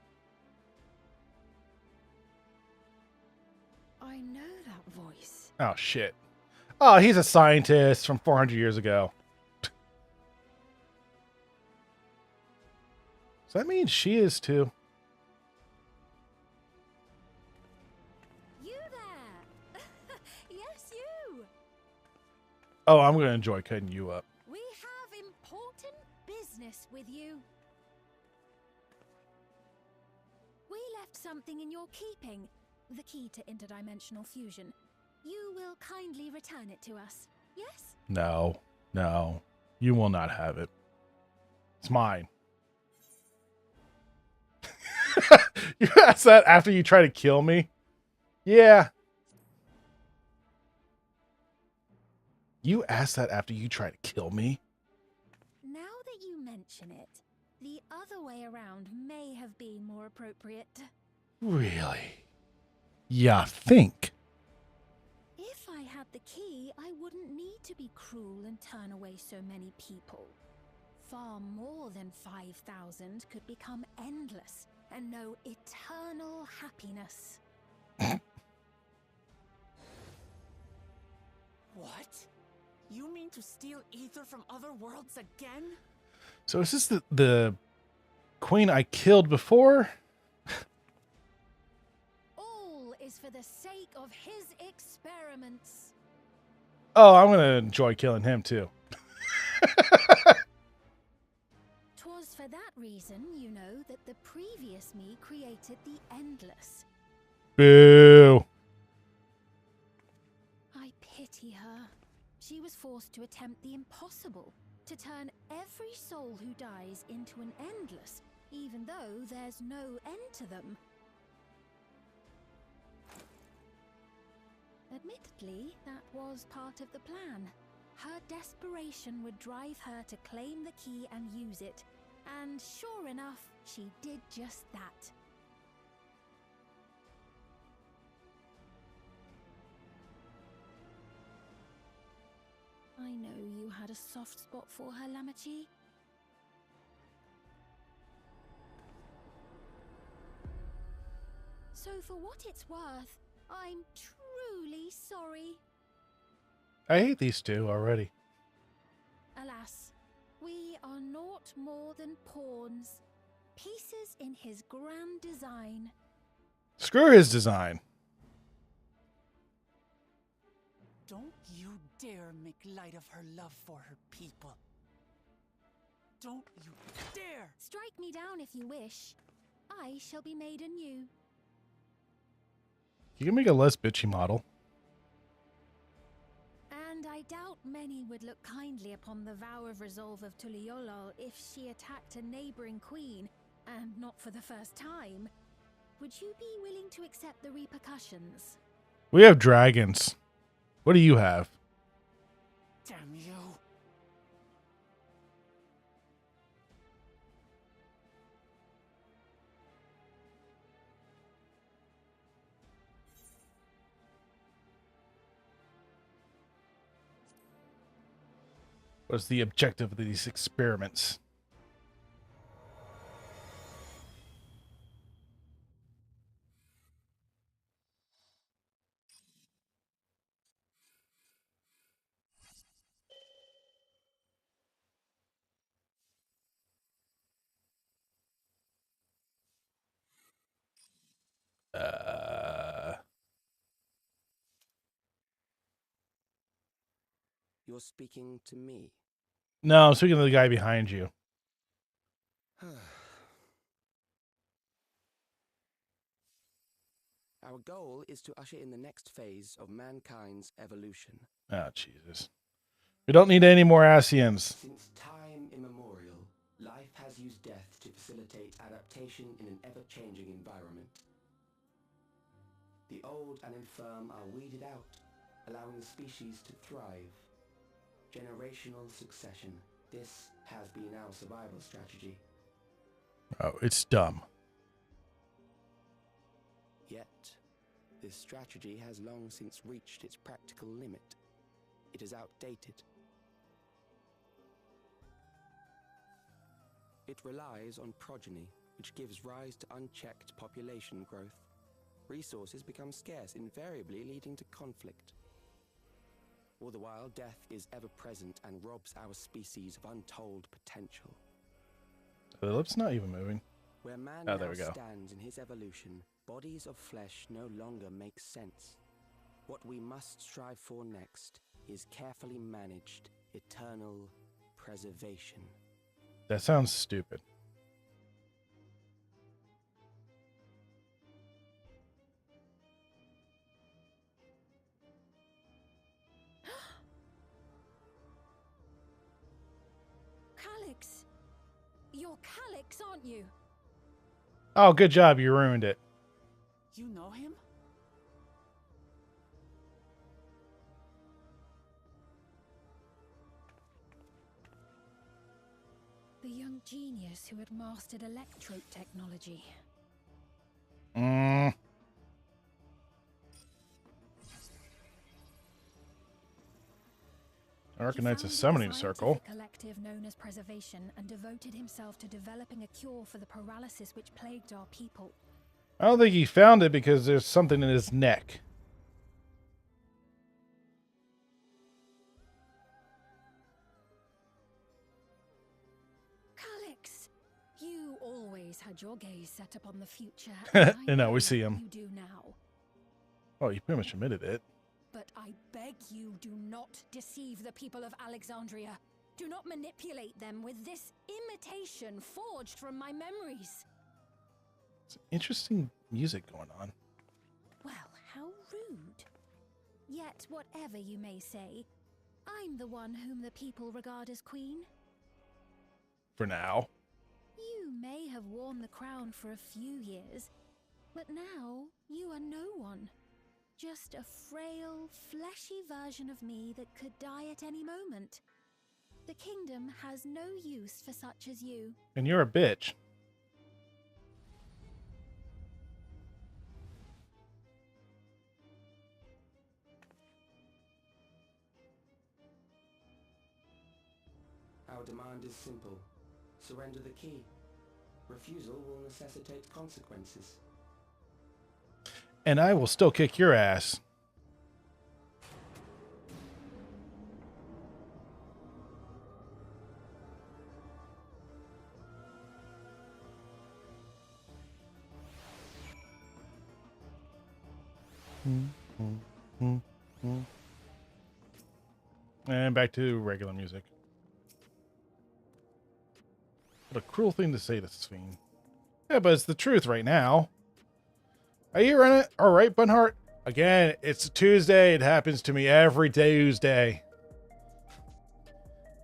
I know that voice. Oh, shit. Oh, he's a scientist from 400 years ago. Does that mean she is too? You there! Yes, you! Oh, I'm going to enjoy cutting you up. We have important business with you. We left something in your keeping. The key to interdimensional fusion. You will kindly return it to us, yes? No, no. You will not have it. It's mine. You asked that after you try to kill me? Yeah. You asked that after you tried to kill me? Now that you mention it, the other way around may have been more appropriate. Really? Ya think? If I had the key, I wouldn't need to be cruel and turn away so many people. Far more than 5,000 could become endless and know eternal happiness. What? You mean to steal ether from other worlds again? So is this the queen I killed before? All is for the sake of his experiments. Oh, I'm going to enjoy killing him too. 'Twas for that reason, you know, that the previous me created the Endless. Boo. I pity her. She was forced to attempt the impossible, to turn every soul who dies into an Endless, even though there's no end to them. Admittedly, that was part of the plan. Her desperation would drive her to claim the key and use it, and sure enough, she did just that. I know you had a soft spot for her, Lamachi. So for what it's worth, I'm truly sorry. I hate these two already. Alas, we are naught more than pawns, pieces in his grand design. Screw his design. Don't you dare make light of her love for her people. Don't you dare! Strike me down if you wish. I shall be made anew. You can make a less bitchy model. And I doubt many would look kindly upon the vow of resolve of Tuliolol if she attacked a neighboring queen, and not for the first time. Would you be willing to accept the repercussions? We have dragons. What do you have? Damn you! What's the objective of these experiments? You're speaking to me. No, I'm speaking to the guy behind you. Our goal is to usher in the next phase of mankind's evolution. Oh, Jesus. We don't need any more Asians. Since time immemorial, life has used death to facilitate adaptation in an ever-changing environment. The old and infirm are weeded out, allowing the species to thrive. Generational succession. This has been our survival strategy. Oh, it's dumb. Yet, this strategy has long since reached its practical limit. It is outdated. It relies on progeny, which gives rise to unchecked population growth. Resources become scarce, invariably leading to conflict. All the while, death is ever present and robs our species of untold potential. The lip's not even moving. Where man Oh, now there we go. stands in his evolution, bodies of flesh no longer make sense. What we must strive for next is carefully managed, eternal preservation. That sounds stupid. Calyx! You're Calyx, aren't you? Oh, good job. You ruined it. You know him? The young genius who had mastered electrode technology. I recognize a He founded summoning circle. scientific collective known as Preservation and devoted himself to developing a cure for the paralysis which plagued our people. I don't think he found it because there's something in his neck. Calyx, you always had your gaze set upon the future. And now we see him. You do now. Oh, you pretty much admitted it. But I beg you, do not deceive the people of Alexandria. Do not manipulate them with this imitation forged from my memories. It's interesting music going on. Well, how rude. Yet, whatever you may say, I'm the one whom the people regard as queen. For now. You may have worn the crown for a few years, but now you are no one. Just a frail, fleshy version of me that could die at any moment. The kingdom has no use for such as you. And you're a bitch. Our demand is simple. Surrender the key. Refusal will necessitate consequences. And I will still kick your ass. And back to regular music. What a cruel thing to say to Sphene. Yeah, but it's the truth right now. Are you running it? All right, Bunhart. Again, it's a Tuesday. It happens to me every Tuesday.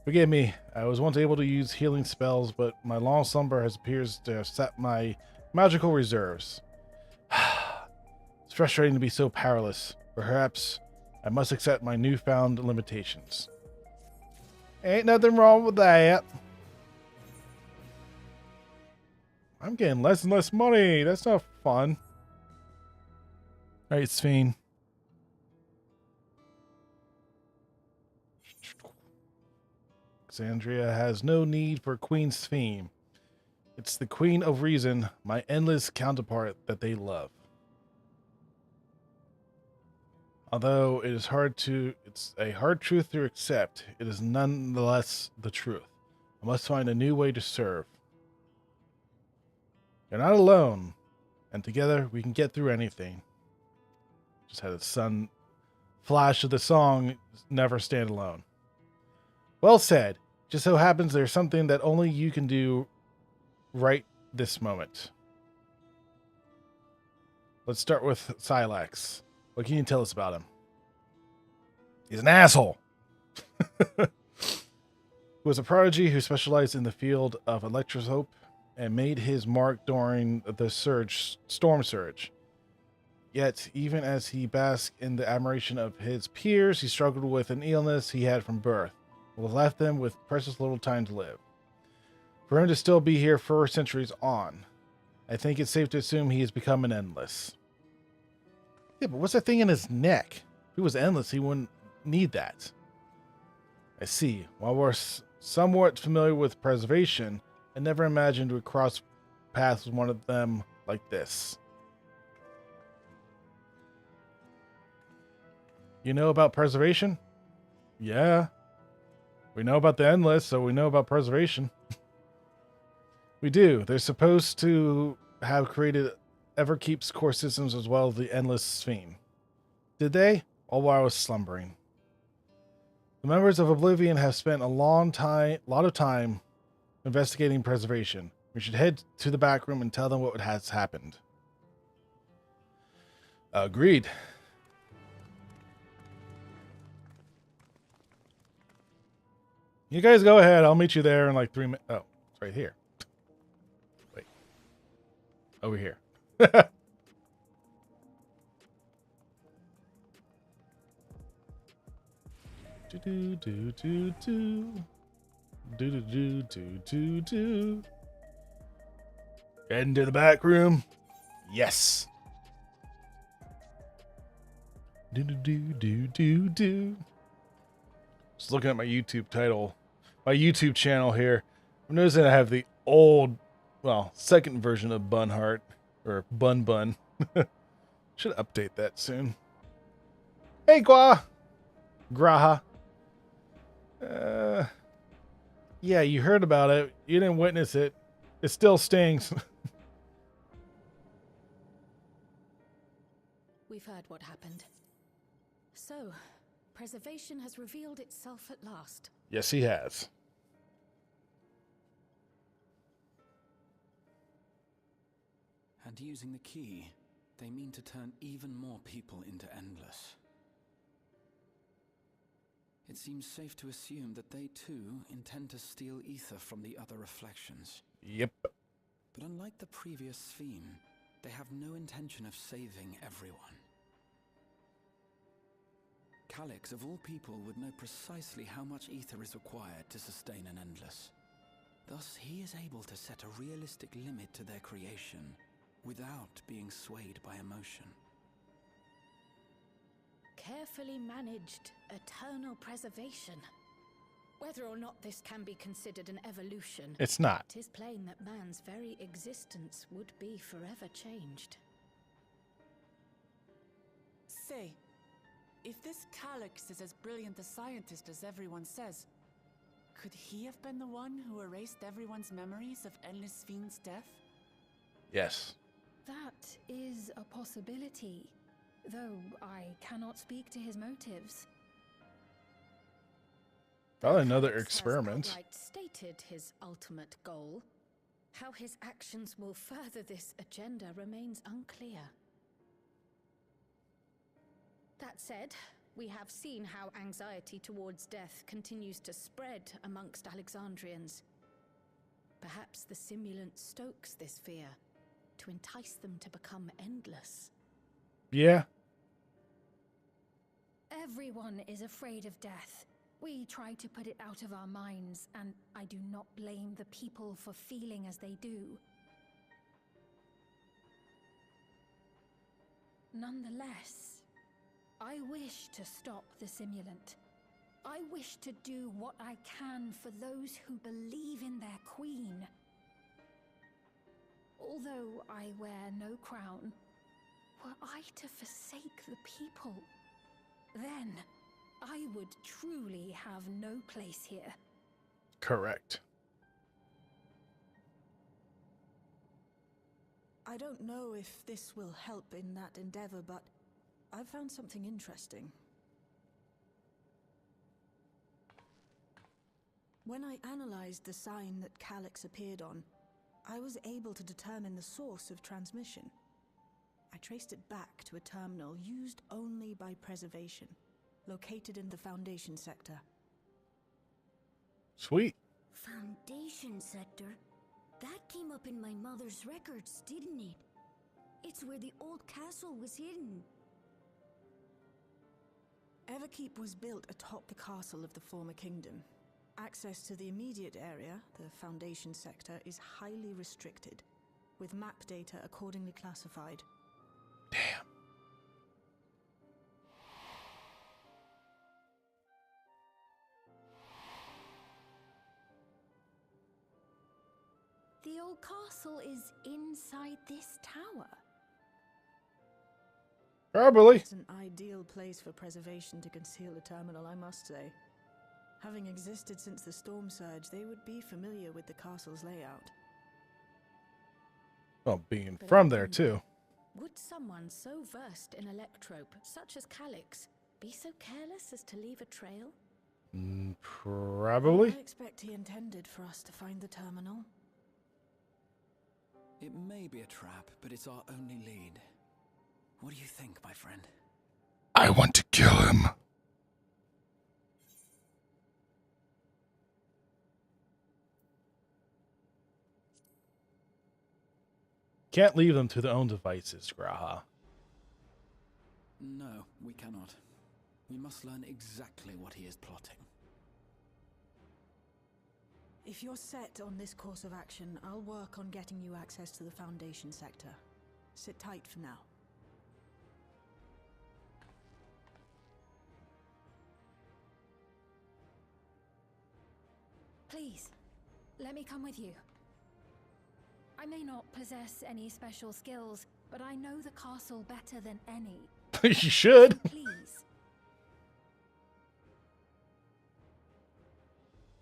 Forgive me. I was once able to use healing spells, but my long slumber appears to have sapped my magical reserves. It's frustrating to be so powerless. Perhaps I must accept my newfound limitations. Ain't nothing wrong with that. I'm getting less and less money. That's not fun. All right, Sphene. Alexandria has no need for Queen's theme. It's the Queen of Reason, my endless counterpart that they love. Although it's a hard truth to accept, it is nonetheless the truth. I must find a new way to serve. You're not alone, and together we can get through anything. Just had a sun flash of the song, Never Stand Alone. Well said. Just so happens there's something that only you can do right this moment. Let's start with Silax. What can you tell us about him? He's an asshole. He was a prodigy who specialized in the field of electroscope and made his mark during the storm surge. Yet, even as he basked in the admiration of his peers, he struggled with an illness he had from birth, which left him with precious little time to live. For him to still be here 4 centuries on, I think it's safe to assume he has become an endless. Yeah, but what's that thing in his neck? If he was endless, he wouldn't need that. I see. While we're somewhat familiar with preservation, I never imagined we'd cross paths with one of them like this. You know about preservation? Yeah. We know about the endless, so we know about preservation. We do. They're supposed to have created Everkeep's core systems as well as the endless theme. Did they? All while I was slumbering. The members of Oblivion have spent a lot of time investigating preservation. We should head to the back room and tell them what has happened. Agreed. You guys go ahead. I'll meet you there in like 3 minutes. Oh, it's right here. Wait. Over here. Do do do do do do do do do do. Head into the back room. Yes. Do do do do do do. Just looking at my YouTube title, my YouTube channel here. I'm noticing I have the old, second version of Bunheart or Bun. Should update that soon. Hey, Graha. Yeah, you heard about it. You didn't witness it. It still stings. We've heard what happened. So, preservation has revealed itself at last. Yes, he has. And using the key, they mean to turn even more people into Endless. It seems safe to assume that they too intend to steal ether from the other reflections. Yep. But unlike the previous theme, they have no intention of saving everyone. Calyx, of all people, would know precisely how much ether is required to sustain an Endless. Thus, he is able to set a realistic limit to their creation without being swayed by emotion. Carefully managed eternal preservation. Whether or not this can be considered an evolution, It's not. it is plain that man's very existence would be forever changed. Say, if this Calyx is as brilliant a scientist as everyone says, could he have been the one who erased everyone's memories of Endless Fiend's death? Yes. That is a possibility, though I cannot speak to his motives. Probably another Calyx has experiment. outright stated his ultimate goal. How his actions will further this agenda remains unclear. That said, we have seen how anxiety towards death continues to spread amongst Alexandrians. Perhaps the simulant stokes this fear to entice them to become endless. Yeah. Everyone is afraid of death. We try to put it out of our minds, and I do not blame the people for feeling as they do. Nonetheless, I wish to stop the simulant. I wish to do what I can for those who believe in their queen. Although I wear no crown, were I to forsake the people, then I would truly have no place here. Correct. I don't know if this will help in that endeavor, but I've found something interesting. When I analyzed the sign that Calyx appeared on, I was able to determine the source of transmission. I traced it back to a terminal used only by Preservation, located in the Foundation sector. Sweet. Foundation sector? That came up in my mother's records, didn't it? It's where the old castle was hidden. Everkeep was built atop the castle of the former kingdom. Access to the immediate area, the Foundation sector, is highly restricted, with map data accordingly classified. Damn. The old castle is inside this tower. Probably. It's an ideal place for Preservation to conceal a terminal, I must say. Having existed since the storm surge, they would be familiar with the castle's layout. Well, being But from I there wonder, too. would someone so versed in electrope, such as Calyx, be so careless as to leave a trail? Probably. I expect he intended for us to find the terminal. It may be a trap, but it's our only lead. What do you think, my friend? I want to kill him. Can't leave them to their own devices, Graha. No, we cannot. We must learn exactly what he is plotting. If you're set on this course of action, I'll work on getting you access to the Foundation sector. Sit tight for now. Please, let me come with you. I may not possess any special skills, but I know the castle better than any. You should. Please.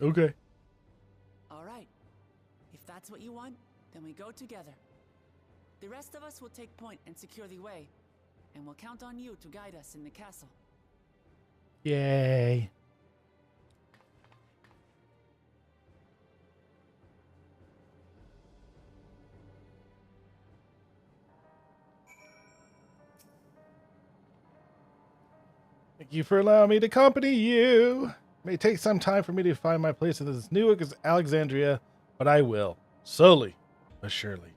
Okay. All right. If that's what you want, then we go together. The rest of us will take point and secure the way, and we'll count on you to guide us in the castle. Yay. Thank you for allowing me to accompany you. It may take some time for me to find my place in this new Alexandria, but I will. Slowly, but surely.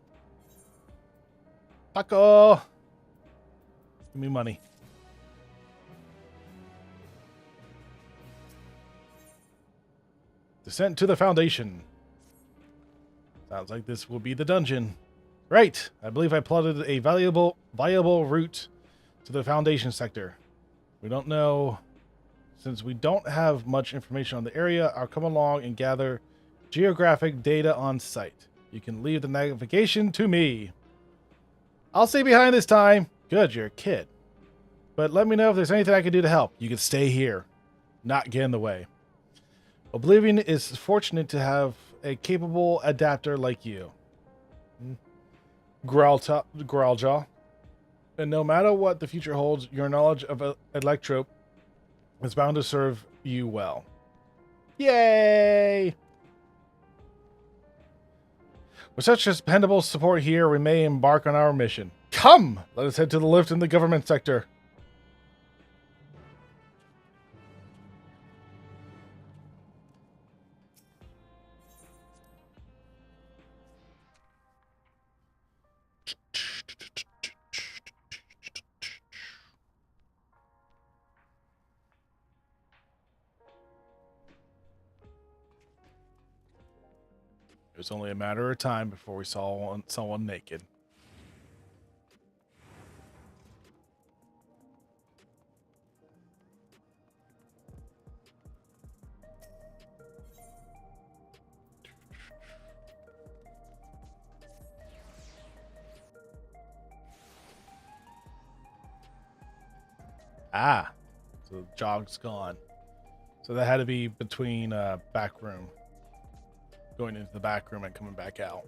Taco! Give me money. Descent to the Foundation. Sounds like this will be the dungeon. Right. I believe I plotted a viable route to the Foundation sector. We don't know. Since we don't have much information on the area, I'll come along and gather geographic data on site. You can leave the navigation to me. I'll stay behind this time. Good, you're a kid. But let me know if there's anything I can do to help. You can stay here, not get in the way. Oblivion is fortunate to have a capable adapter like you. Growljaw. And no matter what the future holds, your knowledge of electrope is bound to serve you well. Yay! With such dependable support here, we may embark on our mission. Come! Let us head to the lift in the government sector. It was only a matter of time before we saw someone naked. Ah, so Jog's gone. So that had to be between back room. Going into the back room and coming back out.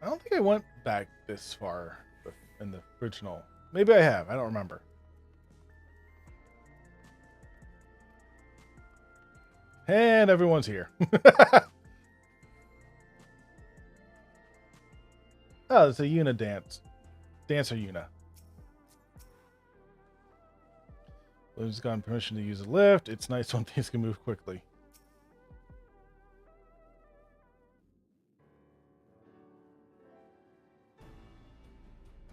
I don't think I went back this far in the original. Maybe I have. I don't remember. And everyone's here. Oh, it's a Yuna dance. Dancer Yuna. Lily's gotten permission to use a lift. It's nice when things can move quickly.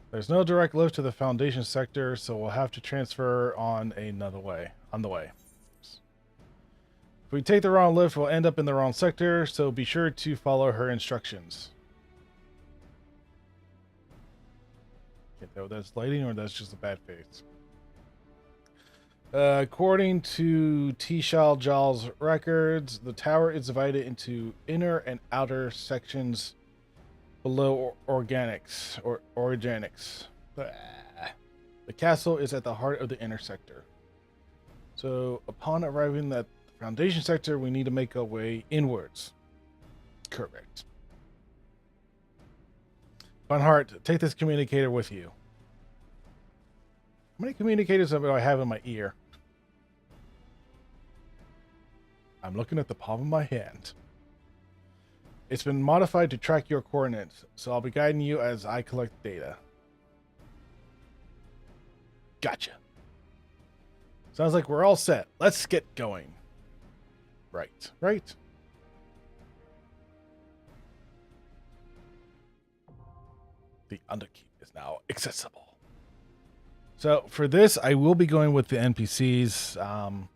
There's no direct lift to the Foundation sector, so we'll have to transfer on the way. If we take the wrong lift, we'll end up in the wrong sector, so be sure to follow her instructions. Can't tell if that's lighting or that's just a bad face. According to Tishal Jal's records, the tower is divided into inner and outer sections below organics. The castle is at the heart of the inner sector. So upon arriving at the Foundation sector, we need to make our way inwards. Correct. Bunhart, take this communicator with you. How many communicators do I have in my ear? I'm looking at the palm of my hand. It's been modified to track your coordinates, so I'll be guiding you as I collect data. Gotcha. Sounds like we're all set. Let's get going. Right. The Underkeep is now accessible. So for this, I will be going with the NPCs,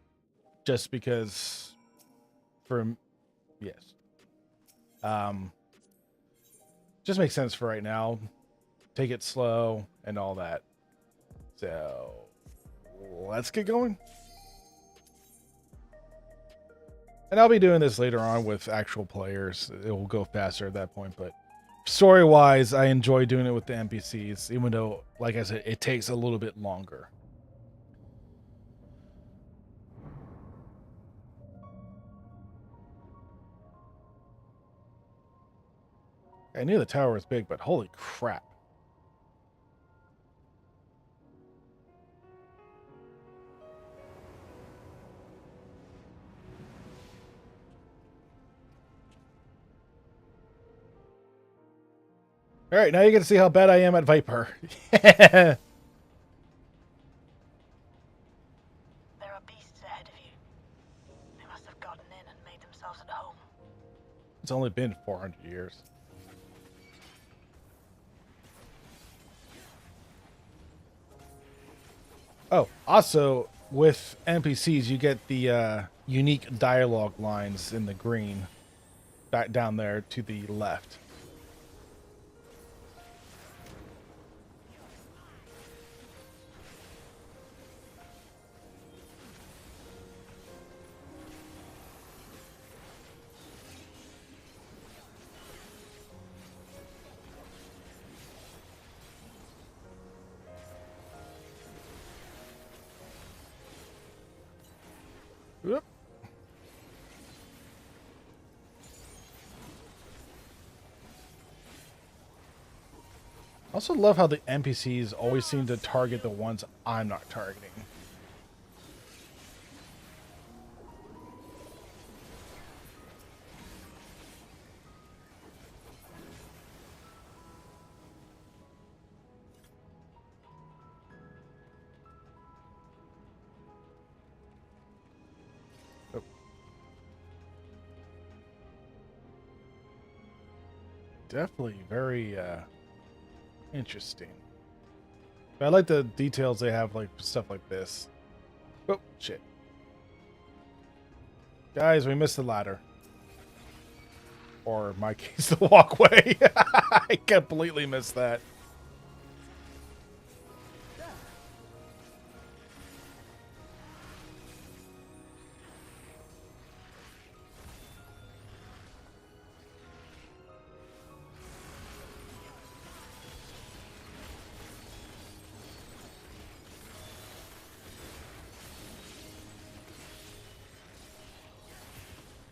just because, yes. Just makes sense for right now. Take it slow and all that. So let's get going. And I'll be doing this later on with actual players. It will go faster at that point, but story-wise, I enjoy doing it with the NPCs, even though, like I said, it takes a little bit longer. I knew the tower was big, but holy crap. All right, now you get to see how bad I am at Viper. There are beasts ahead of you. They must have gotten in and made themselves at home. It's only been 400 years. Oh, also, with NPCs, you get the unique dialogue lines in the green. Back down there to the left. Whoop. I also love how the NPCs always seem to target the ones I'm not targeting. Oh. Definitely very interesting. But I like the details they have, like stuff like this. Oh, shit. Guys, we missed the ladder. Or in my case, the walkway. I completely missed that.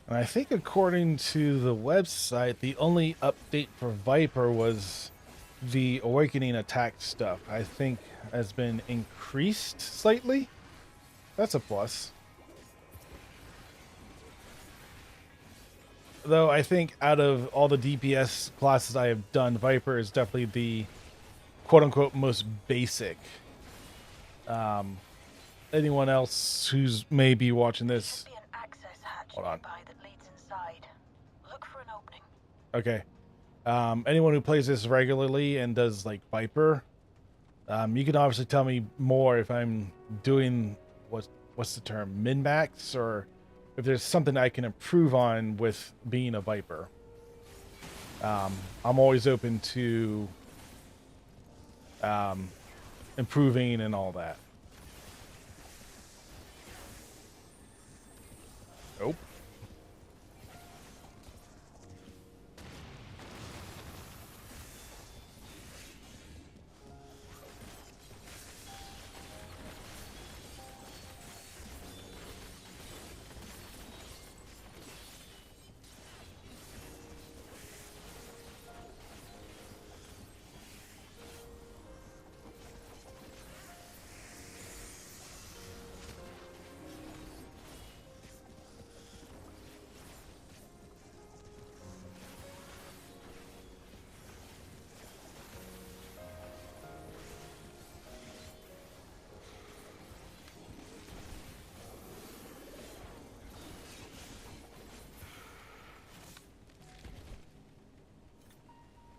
And I think according to the website, the only update for Viper was the awakening attack stuff. I think has been increased slightly. That's a plus. Though I think out of all the DPS classes I have done, Viper is definitely the quote-unquote most basic. Anyone else who's maybe watching this? Be an access hatch Hold on. nearby that leads inside. Look for an opening. Okay. Anyone who plays this regularly and does like Viper, you can obviously tell me more if I'm doing what's the term, min-max, or if there's something I can improve on with being a Viper. I'm always open to improving and all that. Nope.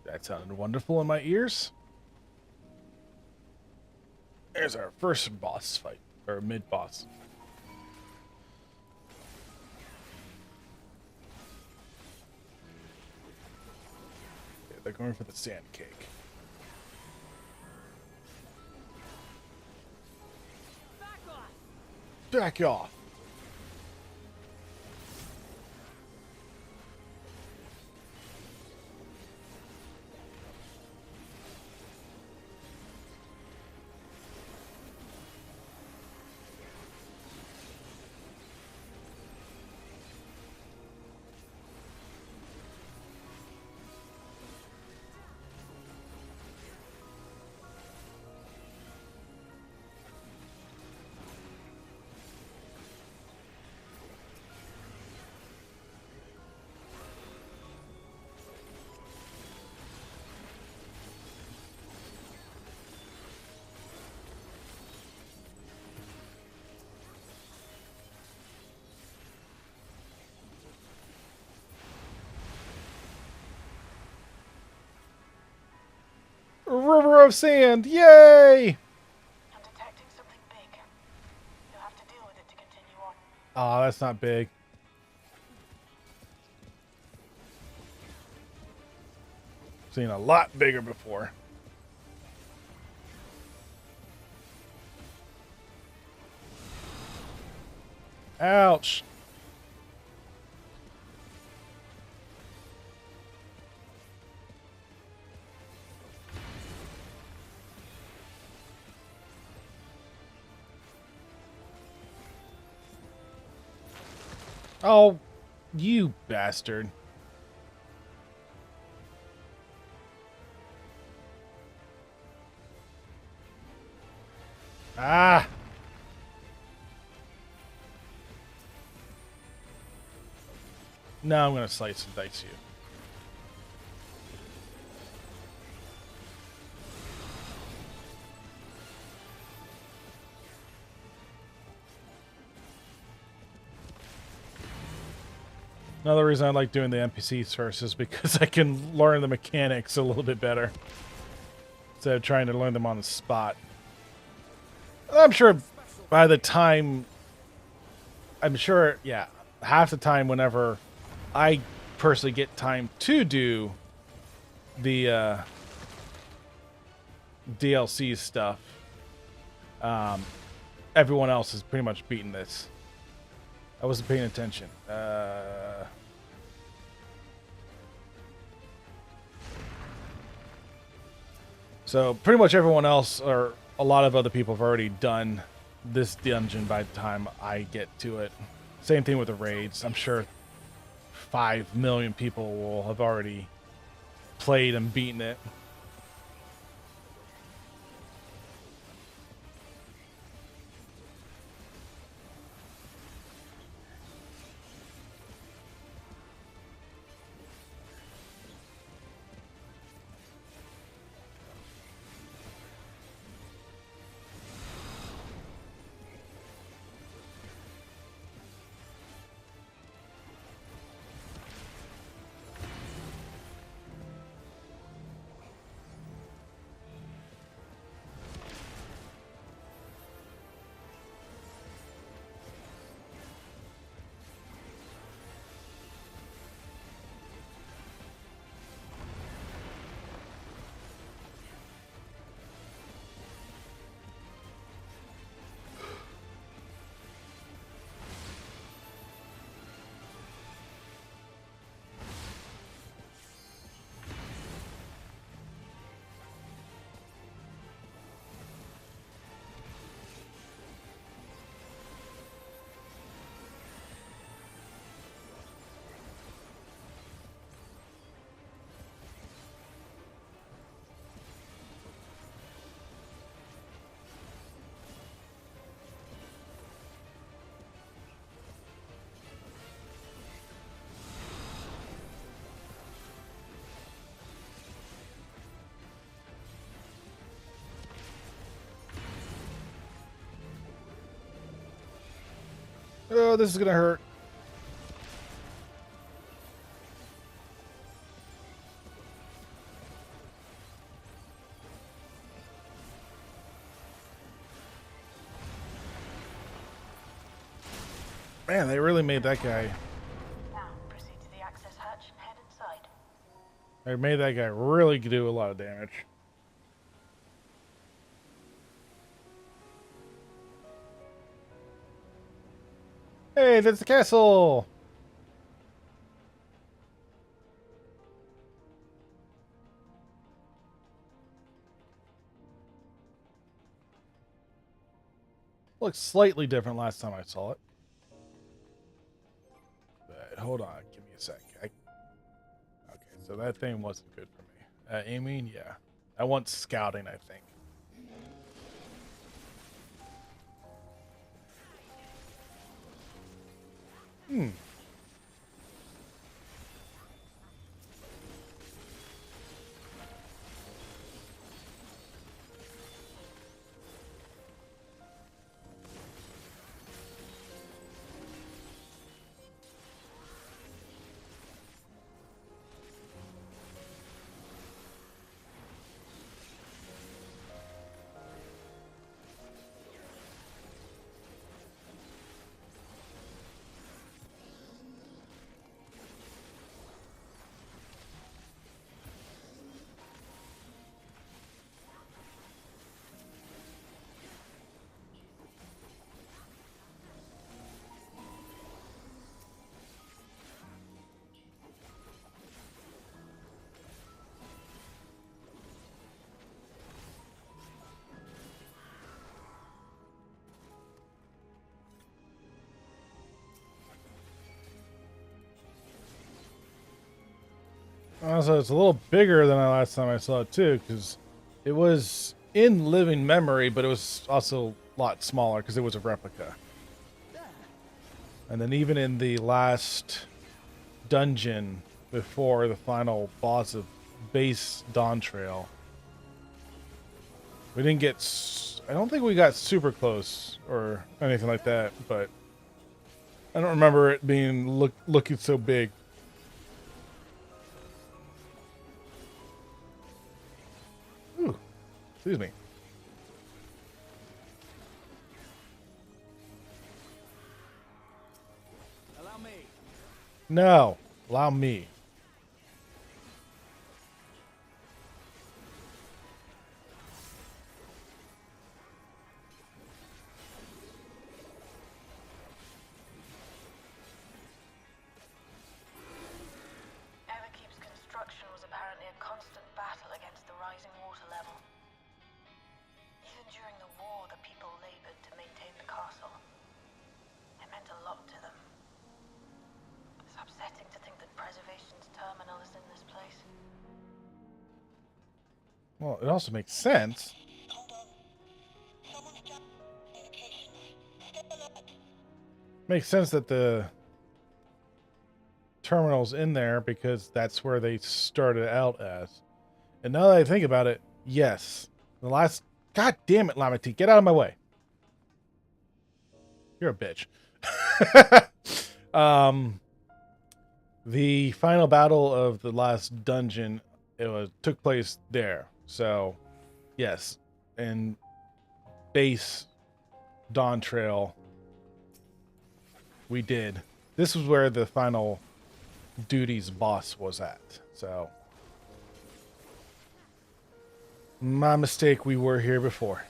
That sounded wonderful in my ears. There's our first boss fight, or mid-boss. Okay, they're going for the sand cake. Back off! A river of sand! Yay! I'm detecting something big. You'll have to deal with it to continue on. Oh, that's not big. Seen a lot bigger before. Ouch. Oh, you bastard. Ah! Now I'm gonna slice and dice you. Another reason I like doing the NPCs first is because I can learn the mechanics a little bit better instead of trying to learn them on the spot. I'm sure by the time, yeah, half the time whenever I personally get time to do the DLC stuff, everyone else has pretty much beaten this. I wasn't paying attention. So pretty much everyone else, or a lot of other people, have already done this dungeon by the time I get to it. Same thing with the raids. I'm sure 5 million people will have already played and beaten it. Oh, this is gonna hurt. Man, they really made that guy. Now, proceed to the access hatch and head inside. They made that guy really do a lot of damage. Hey, that's the castle! Looks slightly different last time I saw it. But hold on, give me a sec. Okay, so that thing wasn't good for me. Aiming, yeah. I want scouting, I think. Also, it's a little bigger than the last time I saw it too, because it was in living memory, but it was also a lot smaller because it was a replica. And then even in the last dungeon before the final boss of base Dawn Trail, we didn't get... I don't think we got super close or anything like that, but I don't remember it being looking so big. Excuse me. Allow me. No, allow me. Everkeep's construction was apparently a constant battle against the rising water level. Even during the war, the people labored to maintain the castle. It meant a lot to them. It's upsetting to think that Preservation's terminal is in this place. Well, it also makes sense. Makes sense that the terminal's in there because that's where they started out as. And now that I think about it, yes. The last... God damn it, Lamity, get out of my way. You're a bitch. The final battle of the last dungeon, took place there. So, yes. And base Dawn Trail, we did. This was where the final duties boss was at. So, my mistake, we were here before.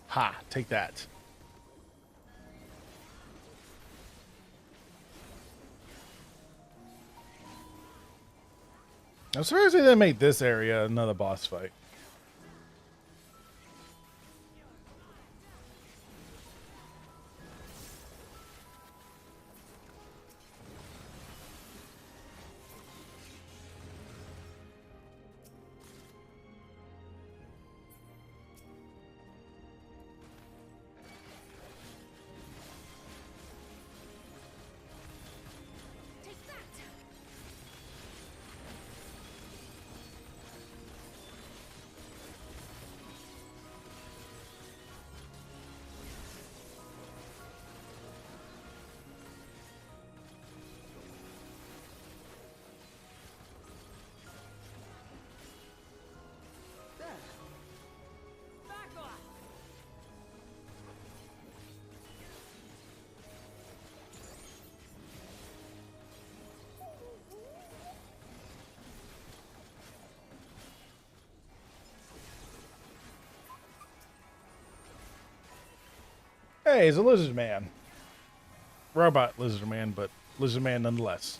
Ha, take that. I'm surprised they didn't make this area another boss fight. Hey, he's a lizard man. Robot lizard man, but lizard man nonetheless.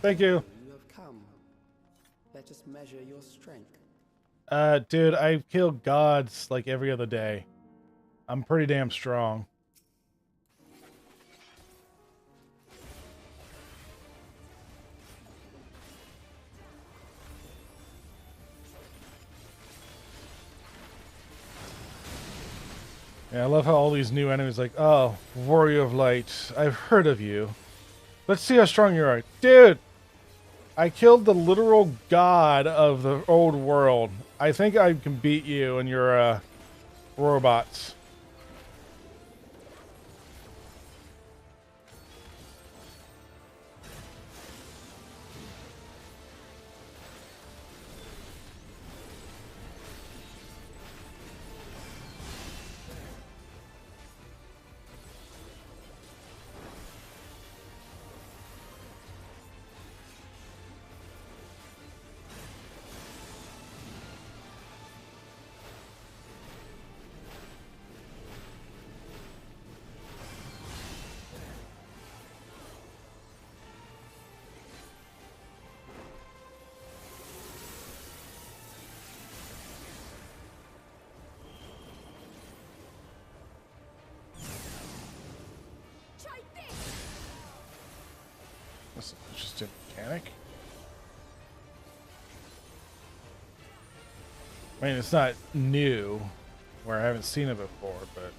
Thank you. You have come. Let us measure your strength. Dude, I kill gods like every other day. I'm pretty damn strong. Yeah, I love how all these new enemies like, oh, Warrior of Light, I've heard of you. Let's see how strong you are. Dude, I killed the literal god of the old world. I think I can beat you and your robots. That's an interesting mechanic. I mean, it's not new, where I haven't seen it before, but...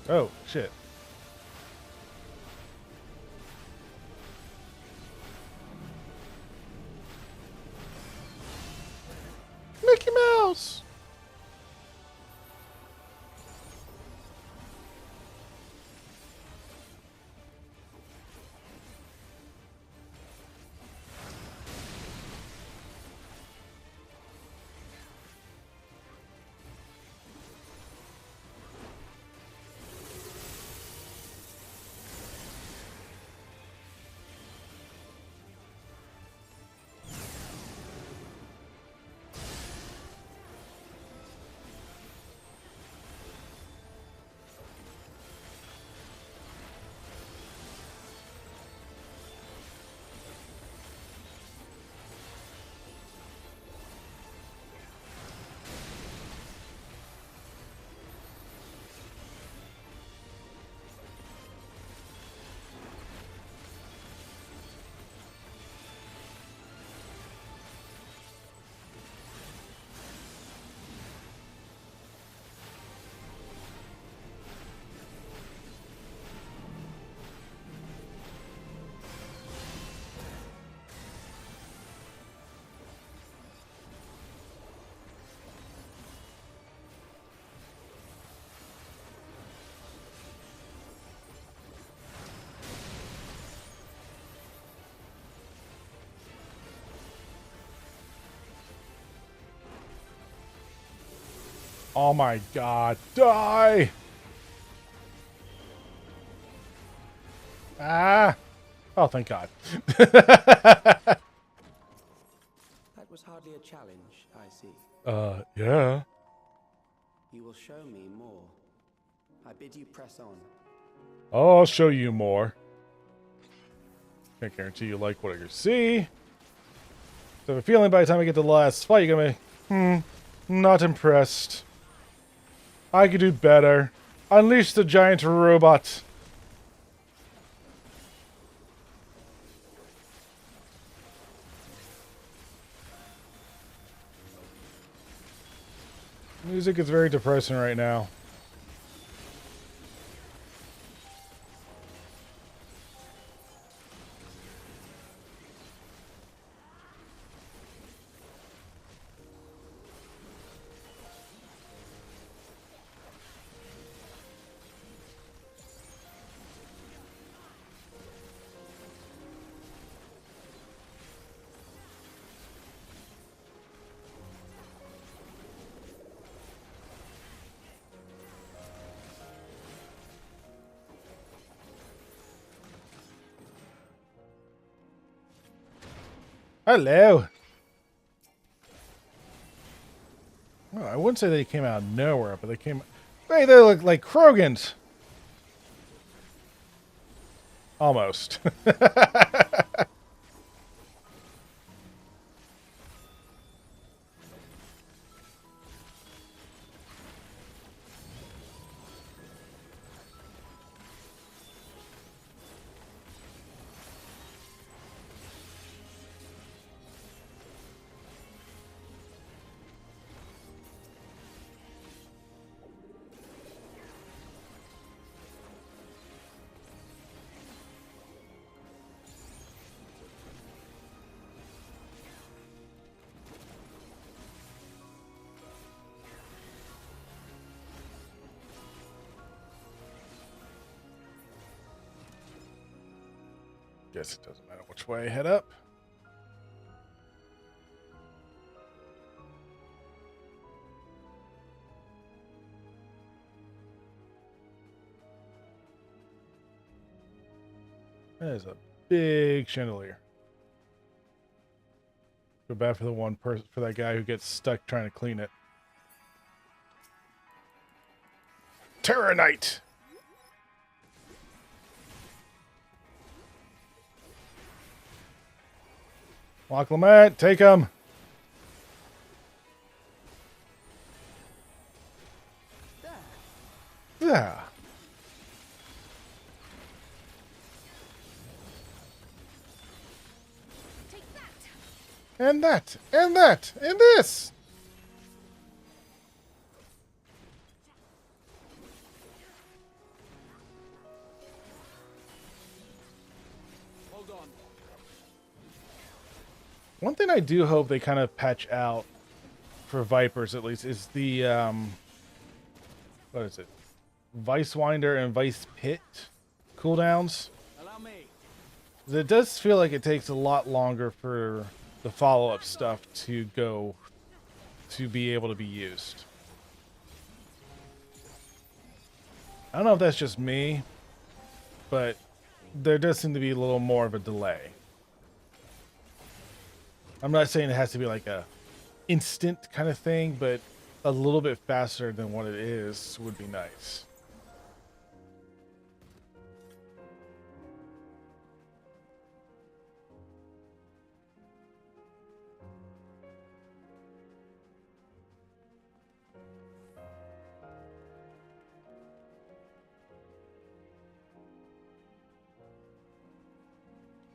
Oh, shit. Mickey Mouse! Oh my god. Die! Ah! Oh, thank god. That was hardly a challenge, I see. Yeah. You will show me more. I bid you press on. I'll show you more. Can't guarantee you like what you see. So I have a feeling by the time I get to the last fight, you're gonna be, not impressed. I could do better. Unleash the giant robot. Music is very depressing right now. Hello. Well, I wouldn't say they came out of nowhere, but they came... Hey, they look like Krogans. Almost. Guess it doesn't matter which way I head up. That is a big chandelier. Feel bad for the one person, for that guy who gets stuck trying to clean it. Terror Knight! Lock Lamette, take him! Yeah. And that, and that, and this! Hold on. One thing I do hope they kind of patch out for Vipers, at least, is the, what is it? Vice Winder and Vice Pit cooldowns. Allow me. It does feel like it takes a lot longer for the follow-up stuff to go to be able to be used. I don't know if that's just me, but there does seem to be a little more of a delay. I'm not saying it has to be like a instant kind of thing, but a little bit faster than what it is would be nice.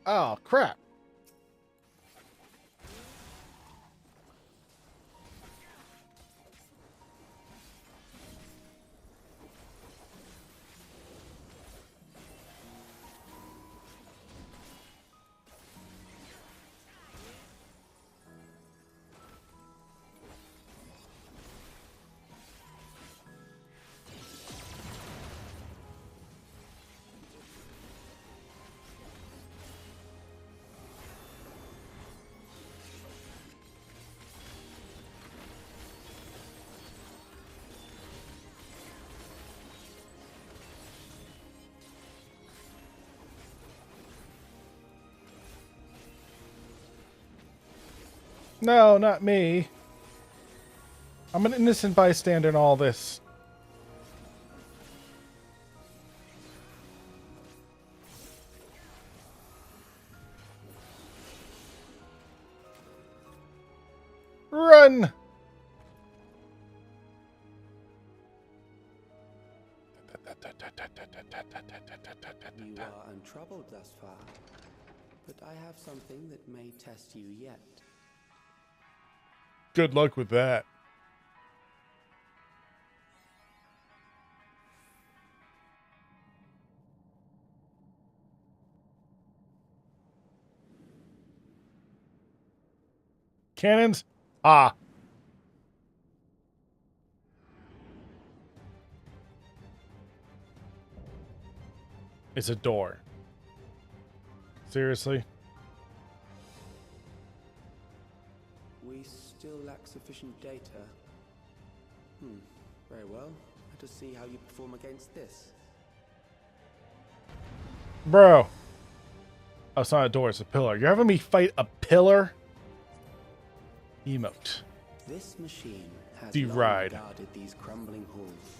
Oh, crap. No, not me. I'm an innocent bystander in all this. Run! You are untroubled thus far, but I have something that may test you yet. Good luck with that. Cannons? Ah. It's a door. Seriously? We still lack sufficient data. Very well. Let us see how you perform against this. Bro. Oh, it's not a door, it's a pillar. You're having me fight a pillar? Emote. This machine has Deride. guarded these crumbling halls.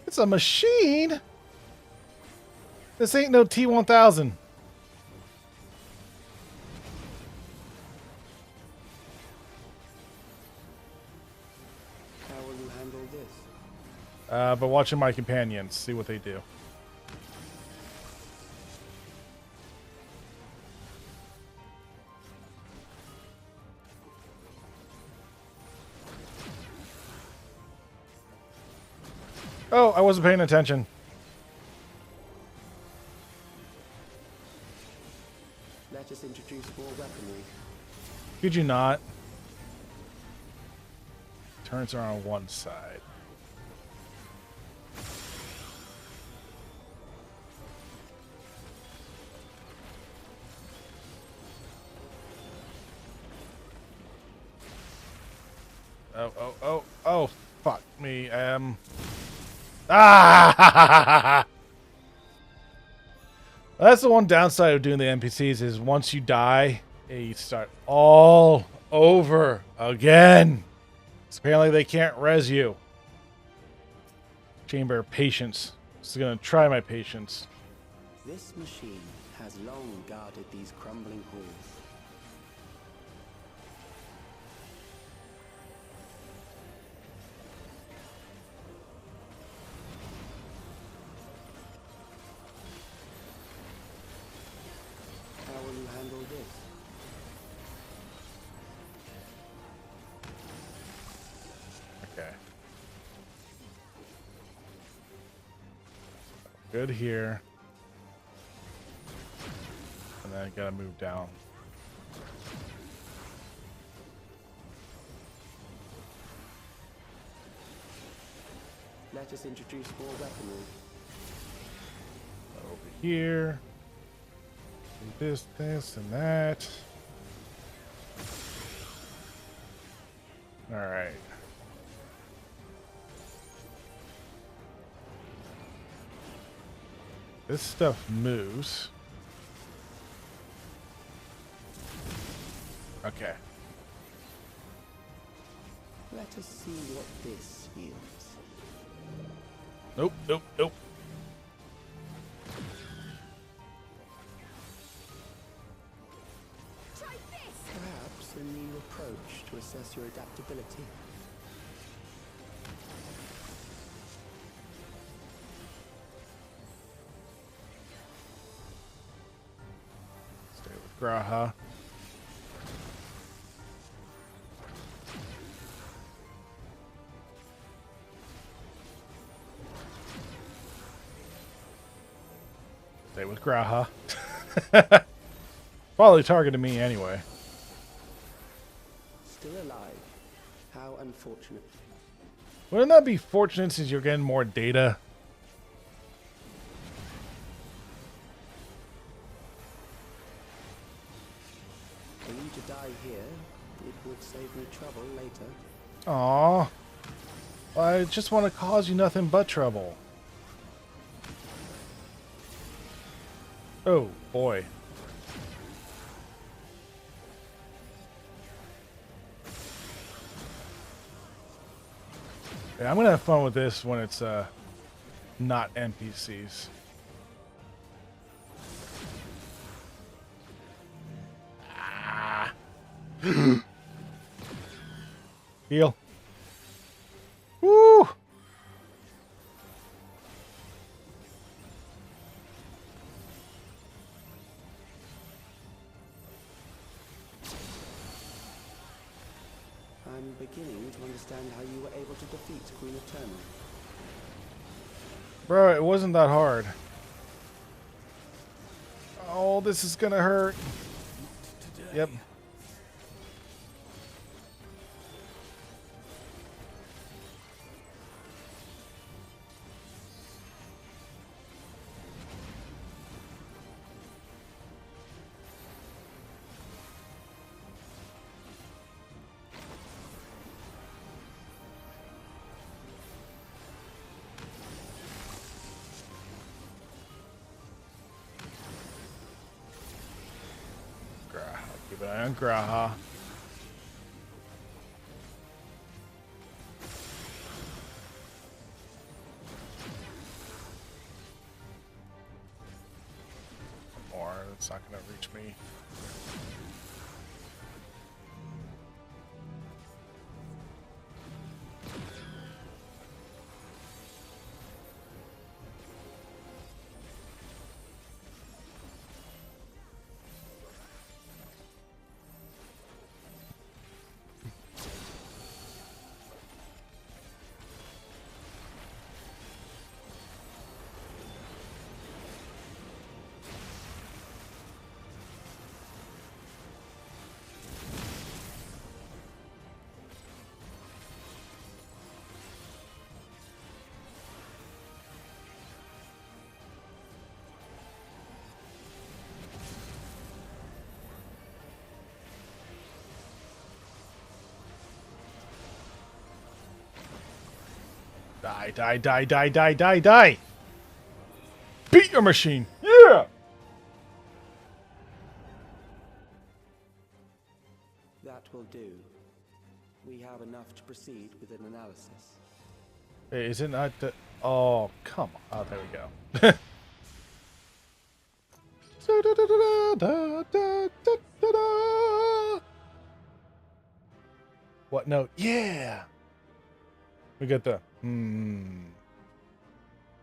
It's a machine? This ain't no T-1000. How will you handle this? But watching my companions, see what they do. Oh, I wasn't paying attention. Let us introduce more weaponry. Could you not? Turns are on one side. Oh, fuck me. Ah! That's the one downside of doing the NPCs is once you die, you start all over again. So apparently they can't res you. Chamber of Patience. This is gonna try my patience. This machine has long guarded these crumbling halls. How will you handle this? Okay. Good here. And then I gotta move down. Let us introduce more weaponry. Over here. Do this, and that. Alright. This stuff moves. Okay. Let us see what this yields. Nope, nope, nope. Perhaps a new approach to assess your adaptability. Stay with Graha. Stay with Graha. Probably targeted me anyway. Still alive. How unfortunate. Wouldn't that be fortunate since you're getting more data? For you to die here, it would save me trouble later. Aww. I just want to cause you nothing but trouble. Oh, boy. Yeah, I'm gonna have fun with this when it's not NPCs. Ah. Heal. Woo! I'm beginning to understand how you were able to defeat Queen Eternal. Bro, it wasn't that hard. Oh, this is gonna hurt. Yep. Keep an eye on Graha. More, that's not gonna reach me. Die, die, die, die, die, die, die! Beat your machine! Yeah! That will do. We have enough to proceed with an analysis. Hey, is it not the... Oh, come on. Oh, there we go. What note? Yeah! We got the...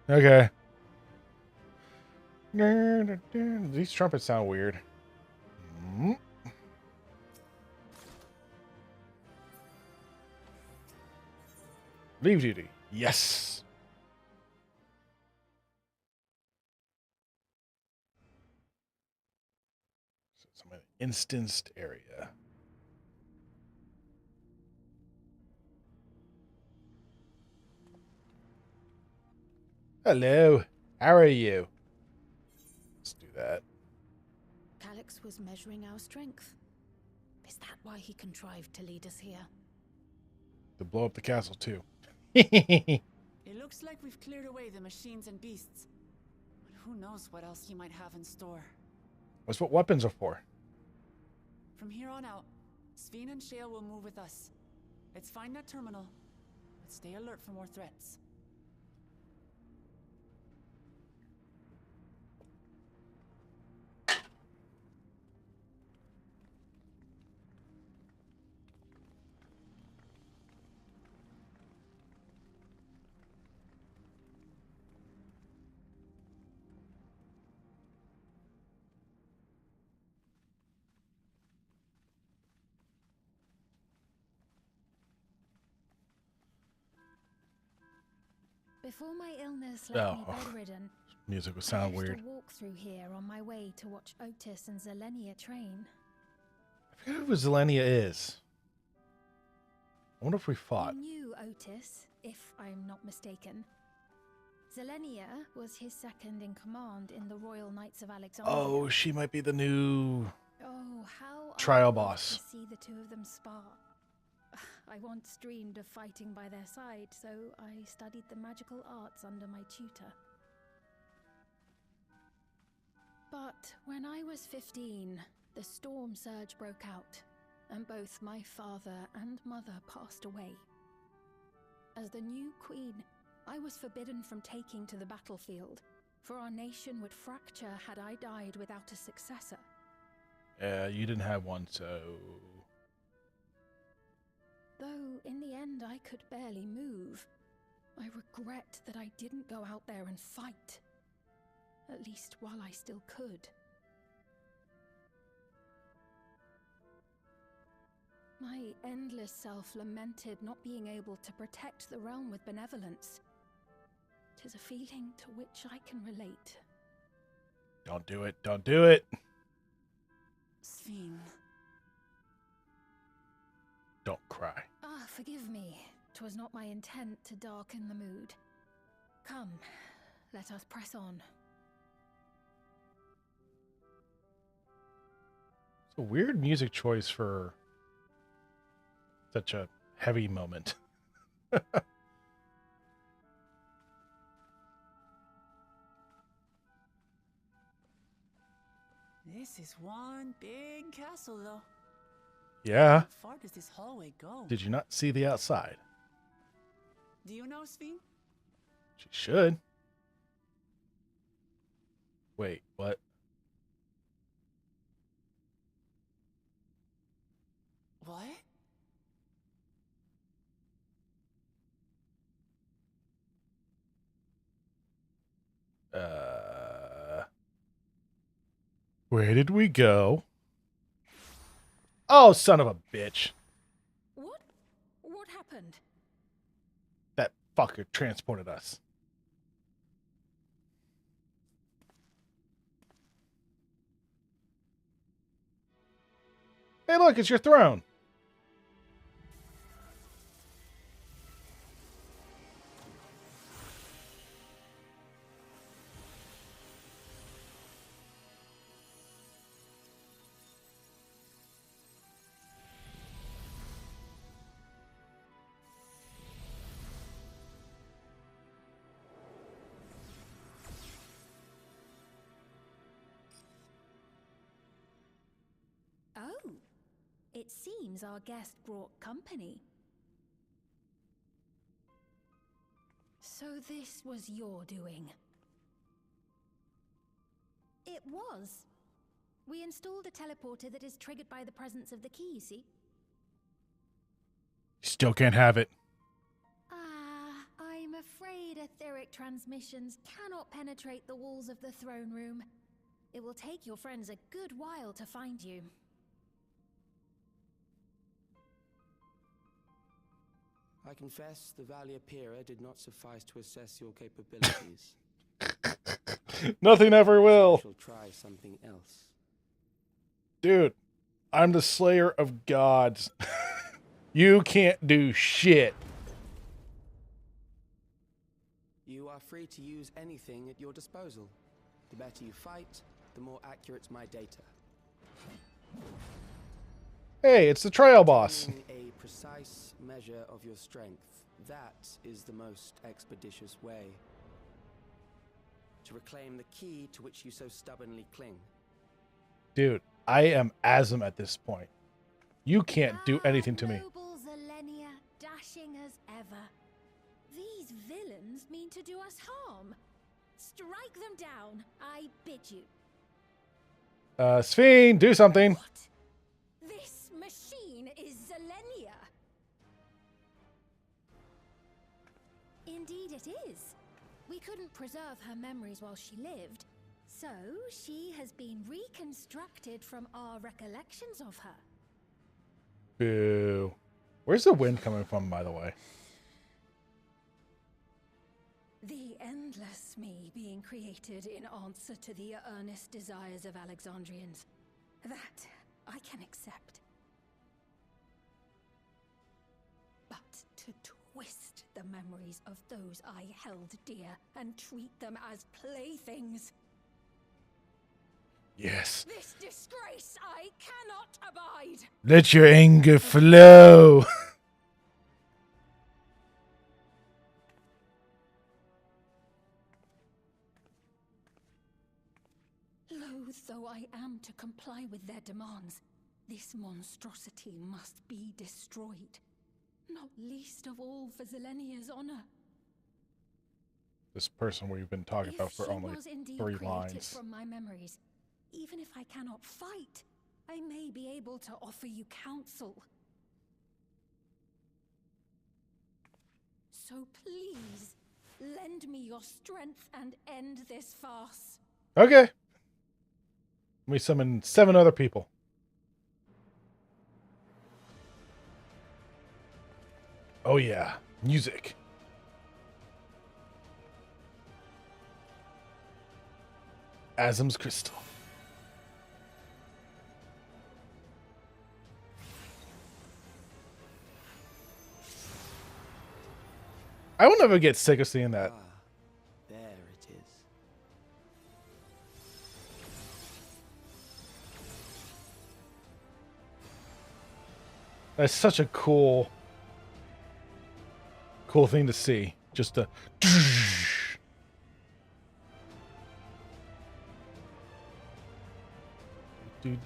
Okay. These trumpets sound weird. Leave duty. Yes! So some instanced area. Hello. How are you? Let's do that. Calix was measuring our strength. Is that why he contrived to lead us here? To blow up the castle, too. It looks like we've cleared away the machines and beasts. But who knows what else he might have in store. That's what weapons are for. From here on out, Sveen and Shale will move with us. Let's find that terminal, but stay alert for more threats. Before my illness left me bedridden, Music would sound I weird. used to walk through here on my way to watch Otis and Zelenia train. I forget who Zelenia is. I wonder if we fought. You knew Otis, if I'm not mistaken. Zelenia was his second in command in the Royal Knights of Alexandria. Oh, she might be the new Oh, how trial I loved boss. to see the two of them spar. I once dreamed of fighting by their side, so I studied the magical arts under my tutor. But when I was 15, the storm surge broke out, and both my father and mother passed away. As the new queen, I was forbidden from taking to the battlefield, for our nation would fracture had I died without a successor. You didn't have one, so... Though, in the end, I could barely move. I regret that I didn't go out there and fight. At least while I still could. My endless self lamented not being able to protect the realm with benevolence. 'Tis a feeling to which I can relate. Don't do it. Don't do it. Sven. Don't cry. Ah, forgive me. 'Twas not my intent to darken the mood. Come, let us press on. It's a weird music choice for such a heavy moment. This is one big castle, though. Yeah. How far does this hallway go? Did you not see the outside? Do you know, Sven? She should. Wait, what? What? Where did we go? Oh, son of a bitch. What? What happened? That fucker transported us. Hey, look, it's your throne. Oh, it seems our guest brought company. So this was your doing? It was. We installed a teleporter that is triggered by the presence of the key, you see? Still can't have it. Ah, I'm afraid etheric transmissions cannot penetrate the walls of the throne room. It will take your friends a good while to find you. I confess the Valiapira did not suffice to assess your capabilities. Nothing ever will. I shall try something else. Dude, I'm the slayer of gods. You can't do shit. You are free to use anything at your disposal. The better you fight, the more accurate my data. Hey, it's the trial boss. Taking a precise measure of your strength, that is the most expeditious way to reclaim the key to which you so stubbornly cling. Dude, I am Asm at this point. You can't do anything to me. Noble Zilenia, dashing as ever. These villains mean to do us harm. Strike them down, I bid you. Sven, do something. What? This machine is Zilenia. Indeed it is. We couldn't preserve her memories while she lived, so she has been reconstructed from our recollections of her. Boo. Where's the wind coming from, by the way? The endless me being created in answer to the earnest desires of Alexandrians. That I can accept. But to twist the memories of those I held dear and treat them as playthings. Yes. This disgrace I cannot abide. Let your anger flow. Loath though I am to comply with their demands, this monstrosity must be destroyed. not least of all for Zelenia's honor. This person we've been talking about for only was indeed 3 created lines. from my memories, even if I cannot fight, I may be able to offer you counsel. So please, lend me your strength and end this farce. Okay. Let me summon 7 other people. Oh yeah, music. Azim's crystal. I will never get sick of seeing that. Ah, there it is. That's such a cool thing to see. Just a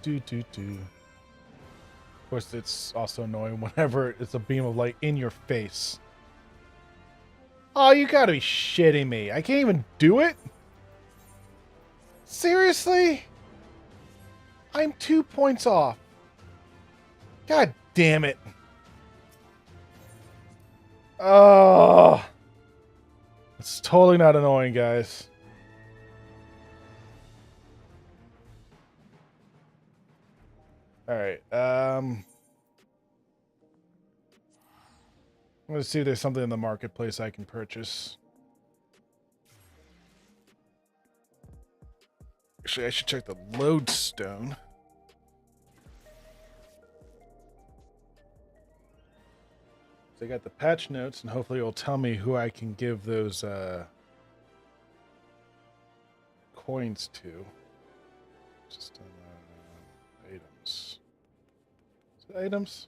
do. Of course, it's also annoying whenever it's a beam of light in your face. Oh, you gotta be shitting me. I can't even do it? Seriously? I'm 2 points off. God damn it. Oh. It's totally not annoying, guys. Alright, I'm gonna see if there's something in the marketplace I can purchase. Actually, I should check the lodestone. So I got the patch notes, and hopefully it'll tell me who I can give those coins to. Just items. Is it items?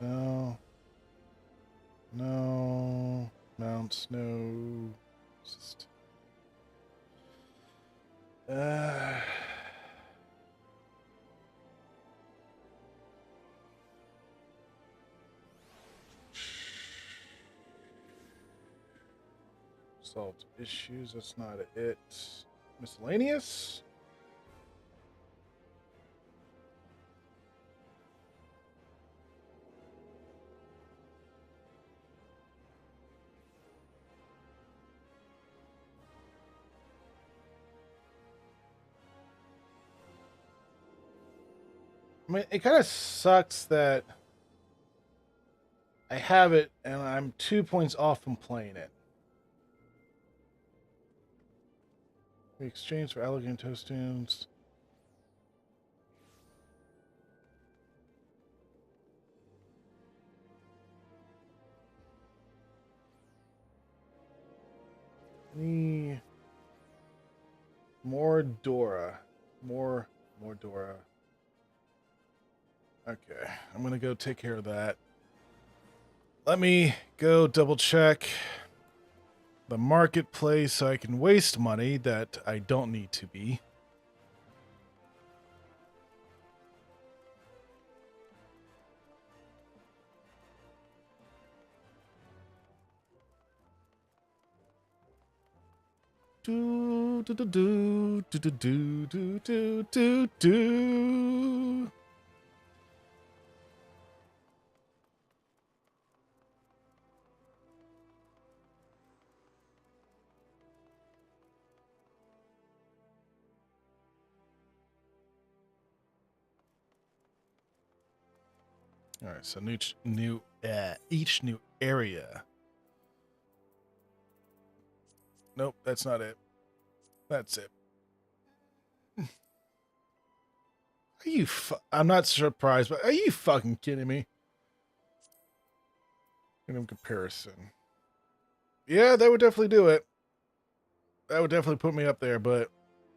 No. No. Mounts, no. Just... Solved issues, that's not it. Miscellaneous? I mean, it kind of sucks that I have it and I'm 2 points off from playing it. We exchange for elegant toast tunes. Any more Dora. More Dora. Okay, I'm gonna go take care of that. Let me go double check the marketplace so I can waste money that I don't need to be. Do do do do do do do do do do. All right, so each new area. Nope, that's not it. That's it. Are you? I'm not surprised, but are you fucking kidding me? In comparison, yeah, that would definitely do it. That would definitely put me up there, but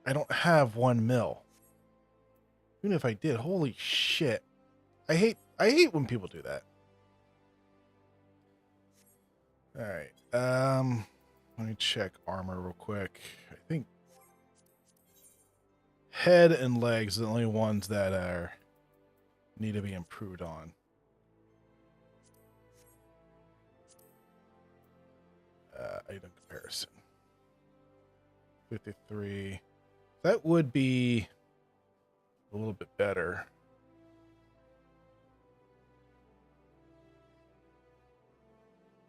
I don't have 1 mil. Even if I did, holy shit! I hate when people do that. All right, let me check armor real quick. I think head and legs are the only ones that are need to be improved on. Item comparison. 53. That would be a little bit better.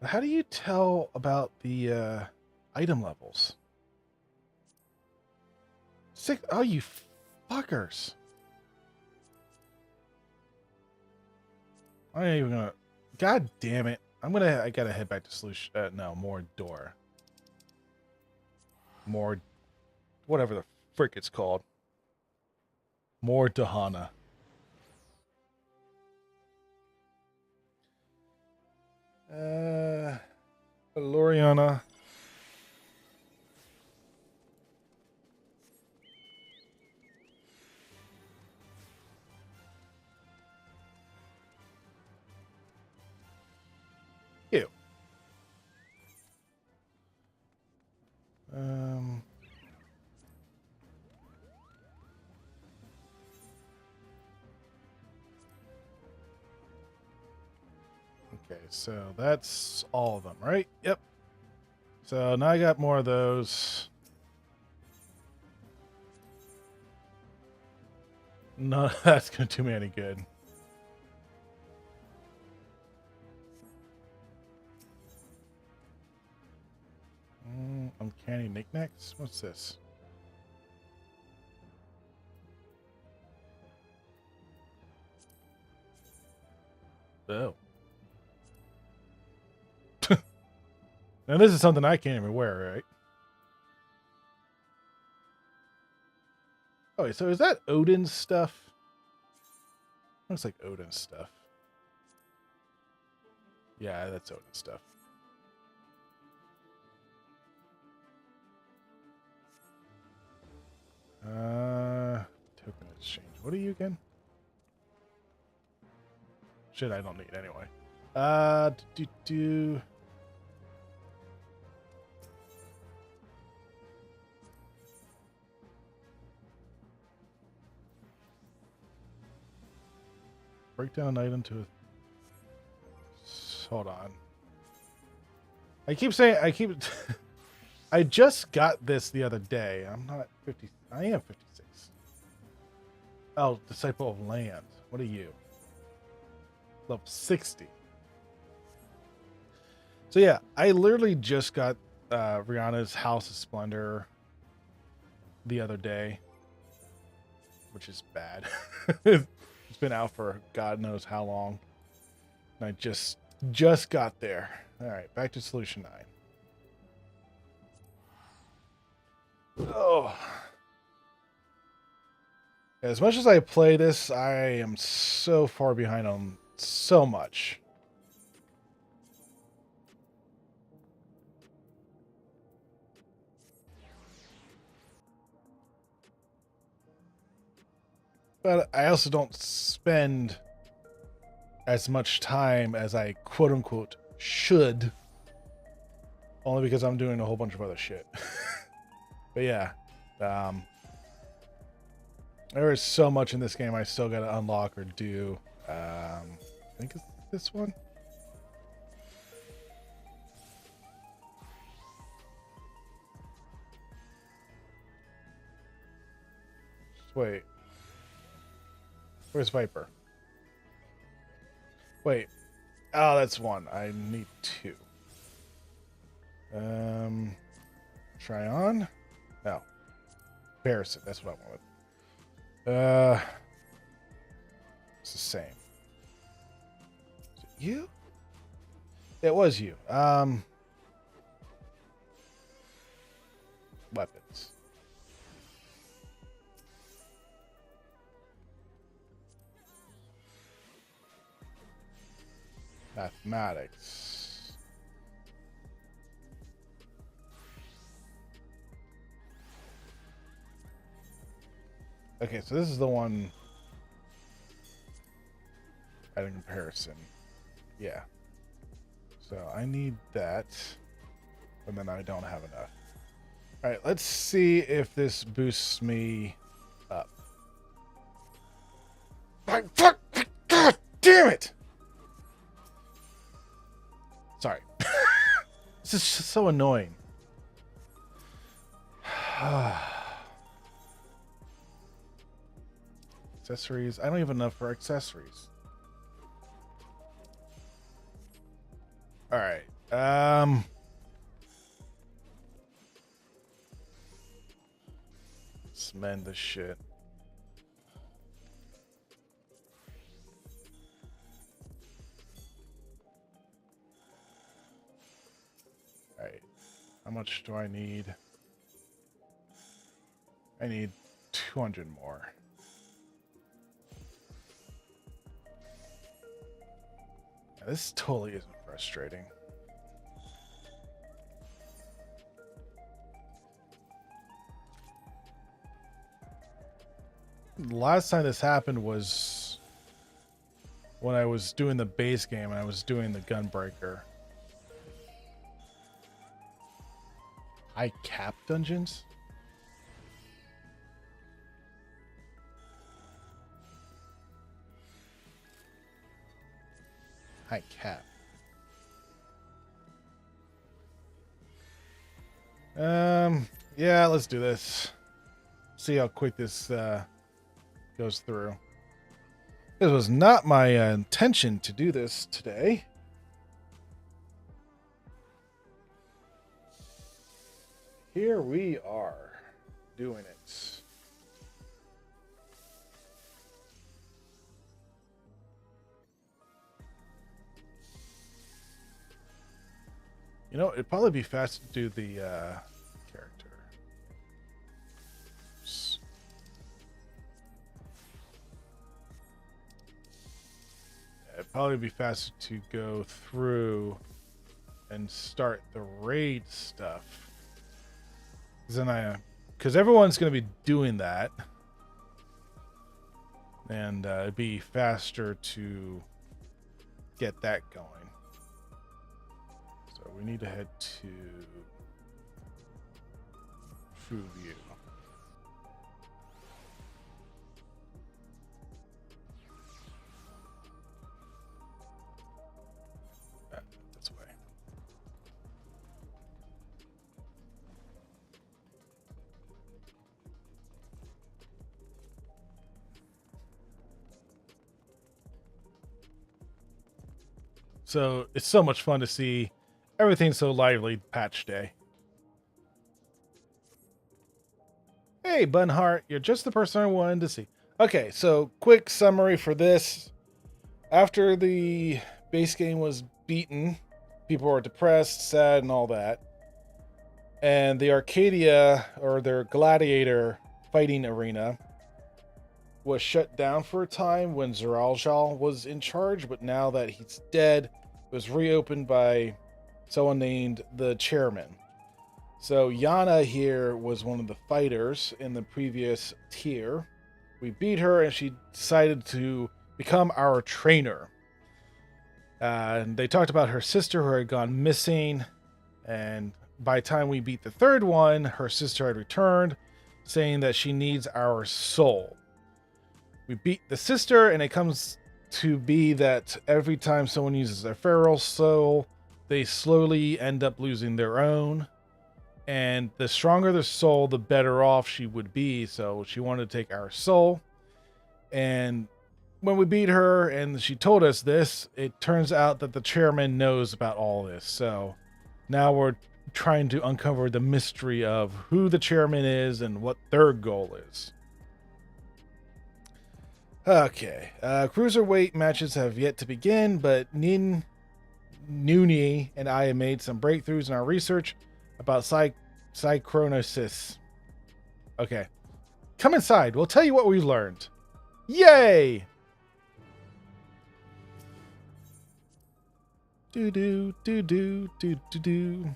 How do you tell about the item levels? Oh, you fuckers. I ain't even gonna. God damn it. I gotta head back to solution. No, more door. More. Whatever the frick it's called. More Dahana. Loriana. Ew. Okay, so that's all of them, right? Yep. So now I got more of those. No, that's gonna do me any good. Uncanny knickknacks? What's this? Oh. Now this is something I can't even wear, right? Oh, wait, so is that Odin's stuff? Looks like Odin's stuff. Yeah, that's Odin's stuff. Token exchange. What are you again? Shit, I don't need anyway. Break down an item to a... Hold on. I keep saying... I just got this the other day. I'm not 50... I am 56. Oh, Disciple of Land. What are you? Level 60. So yeah, I literally just got Rihanna's House of Splendor the other day. Which is bad. It's been out for God knows how long. And I just got there. Alright, back to Solution 9. Oh. As much as I play this, I am so far behind on so much. But I also don't spend as much time as I quote unquote should. Only because I'm doing a whole bunch of other shit. But yeah. There is so much in this game I still gotta unlock or do. I think it's this one. Just wait. Where's Viper? Wait. Oh, that's one. I need two. Try on? No. Comparison. That's what I wanted. It's the same. Is it you? It was you. Weapons. Mathematics. Okay, so this is the one at a comparison. Yeah. So I need that, and then I don't have enough. All right, let's see if this boosts me up. Fuck! Damn it! Sorry. This is just so annoying. Accessories. I don't even have enough for accessories. All right. Let's mend this shit. All right. How much do I need? I need 200 more. Yeah, this totally isn't frustrating. The last time this happened was when I was doing the base game and I was doing the Gunbreaker. High cap dungeons? High cap. Yeah, let's do this. See how quick this goes through. This was not my intention to do this today. Here we are doing it. You know, it'd probably be fast to do the character. It'd probably be faster to go through and start the raid stuff. Because everyone's going to be doing that. And it'd be faster to get that going. So we need to head to True View. This way. So it's so much fun to see everything so lively patch day. Hey, Bunhart, you're just the person I wanted to see. Okay, so quick summary for this. After the base game was beaten, people were depressed, sad, and all that. And the Arcadia, or their gladiator fighting arena, was shut down for a time when Zaraljal was in charge, but now that he's dead, it was reopened by someone named the chairman. So Yana here was one of the fighters in the previous tier. We beat her and she decided to become our trainer. And they talked about her sister who had gone missing. And by the time we beat the third one, her sister had returned, saying that she needs our soul. We beat the sister, and it comes to be that every time someone uses their feral soul, they slowly end up losing their own. And the stronger the soul, the better off she would be. So she wanted to take our soul. And when we beat her and she told us this, it turns out that the chairman knows about all this. So now we're trying to uncover the mystery of who the chairman is and what their goal is. Okay, cruiserweight matches have yet to begin, but Nooni and I have made some breakthroughs in our research about psychronosis. Okay, come inside. We'll tell you what we've learned. Yay! Do do do do do do do.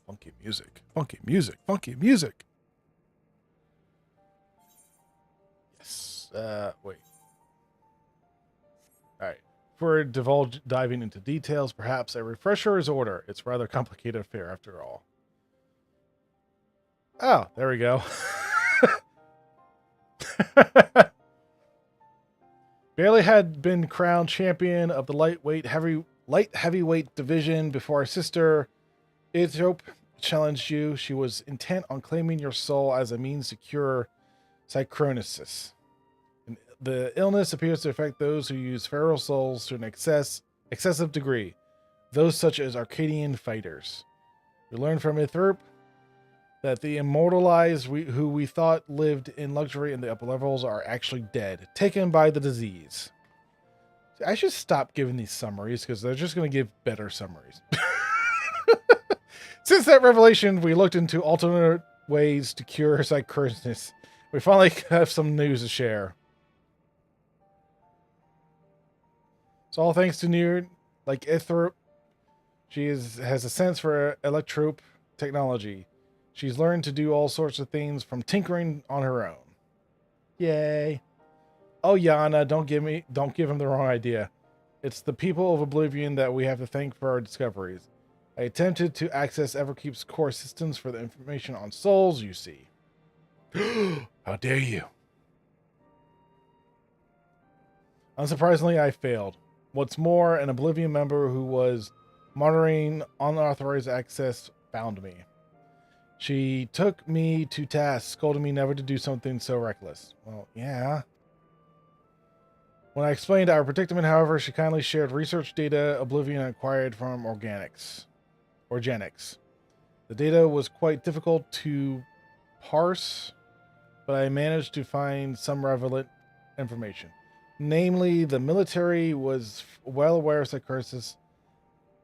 Funky music, funky music, funky music. Yes. Wait. All right. For diving into details, perhaps a refresher is order. It's a rather complicated affair after all. Oh, there we go. Bailey had been crowned champion of the light heavyweight division before her sister Ithrope challenged you. She was intent on claiming your soul as a means to cure psychronesis. The illness appears to affect those who use feral souls to an excessive degree, those such as Arcadian fighters. We learned from Ithrope that the immortalized who we thought lived in luxury in the upper levels are actually dead, taken by the disease. I should stop giving these summaries because they're just going to give better summaries. Since that revelation, we looked into alternate ways to cure psychosis. We finally have some news to share. It's all thanks to Near, like Ithrope. She has a sense for electrope technology. She's learned to do all sorts of things from tinkering on her own. Yay. Oh, Yana, don't give him the wrong idea. It's the people of Oblivion that we have to thank for our discoveries. I attempted to access Everkeep's core systems for the information on souls, you see. How dare you? Unsurprisingly, I failed. What's more, an Oblivion member who was monitoring unauthorized access found me. She took me to task, scolding me never to do something so reckless. Well, yeah. When I explained our predicament, however, she kindly shared research data Oblivion acquired from Organics. The data was quite difficult to parse, but I managed to find some relevant information. Namely, the military was well aware of psychosis,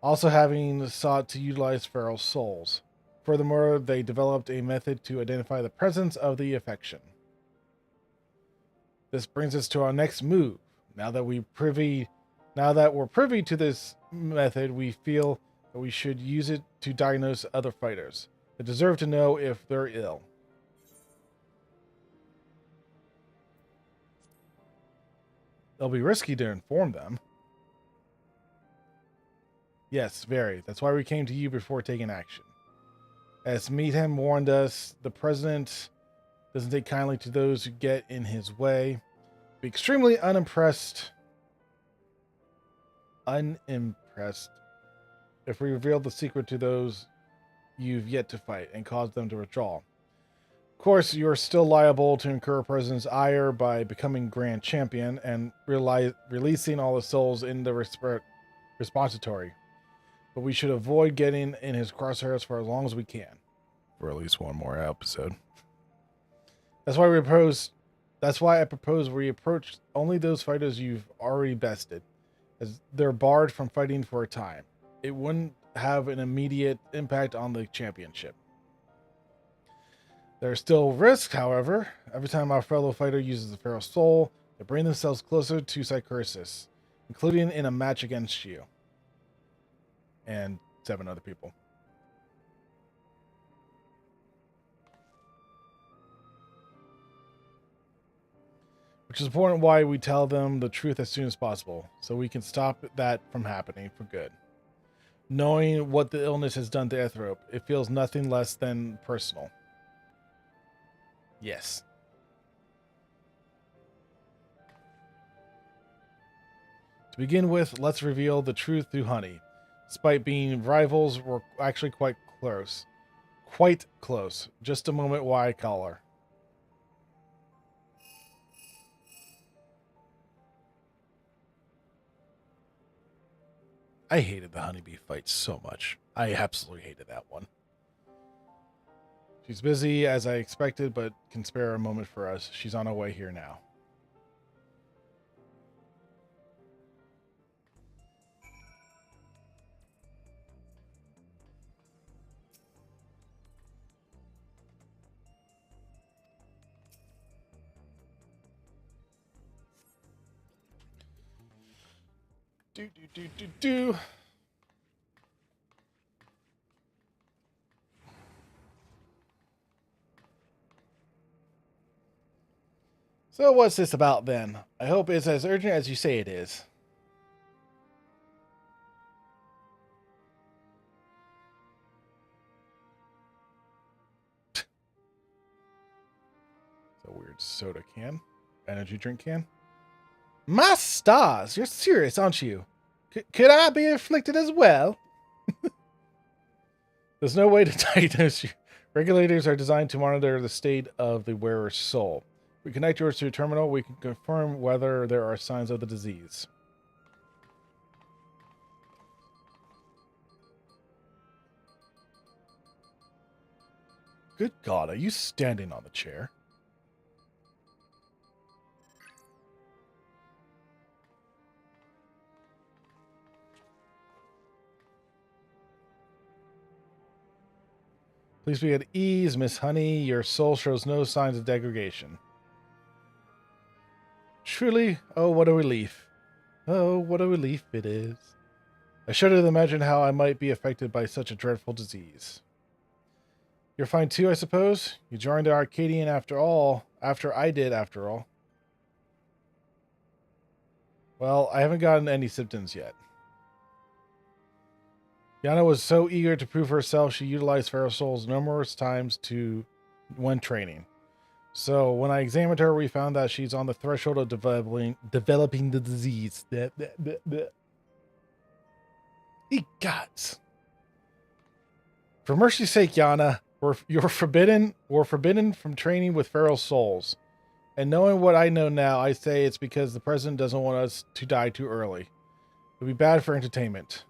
also having sought to utilize feral souls. Furthermore, they developed a method to identify the presence of the affection. This brings us to our next move. Now that we're privy to this method, we feel that we should use it to diagnose other fighters. They deserve to know if they're ill. It'll be risky to inform them. Yes, very. That's why we came to you before taking action. As Meatham warned us, the president doesn't take kindly to those who get in his way. Be extremely unimpressed if we reveal the secret to those you've yet to fight and cause them to withdraw. Of course, you're still liable to incur President's ire by becoming Grand Champion and releasing all the souls in the repository. But we should avoid getting in his crosshairs for as long as we can. For at least one more episode. That's why I propose we approach only those fighters you've already bested, as they're barred from fighting for a time. It wouldn't have an immediate impact on the championship. There are still risks, however. Every time our fellow fighter uses a feral soul, they bring themselves closer to psychosis, including in a match against you. And 7 other people. Which is important why we tell them the truth as soon as possible, so we can stop that from happening for good. Knowing what the illness has done to Ithrope, it feels nothing less than personal. Yes. To begin with, let's reveal the truth to Honey. Despite being rivals, we're actually quite close. Quite close. Just a moment while I call her. I hated the honeybee fight so much. I absolutely hated that one. She's busy, as I expected, but can spare a moment for us. She's on her way here now. Do. So what's this about then? I hope it's as urgent as you say it is. large soda can. Energy drink can. My stars! You're serious, aren't you? Could I be afflicted as well? There's no way to diagnose you. Regulators are designed to monitor the state of the wearer's soul. If we connect yours to a terminal, we can confirm whether there are signs of the disease. Good God, are you standing on the chair? Please be at ease, Miss Honey. Your soul shows no signs of degradation. Truly, oh, what a relief. Oh, what a relief it is. I shudder to imagine how I might be affected by such a dreadful disease. You're fine too, I suppose? You joined the Arcadian after all. After I did, after all. Well, I haven't gotten any symptoms yet. Yana was so eager to prove herself, she utilized Feral Souls numerous times when training. So when I examined her, we found that she's on the threshold of developing the disease. Egots. For mercy's sake, Yana, we're forbidden from training with Feral Souls. And knowing what I know now, I say it's because the president doesn't want us to die too early. It'll be bad for entertainment.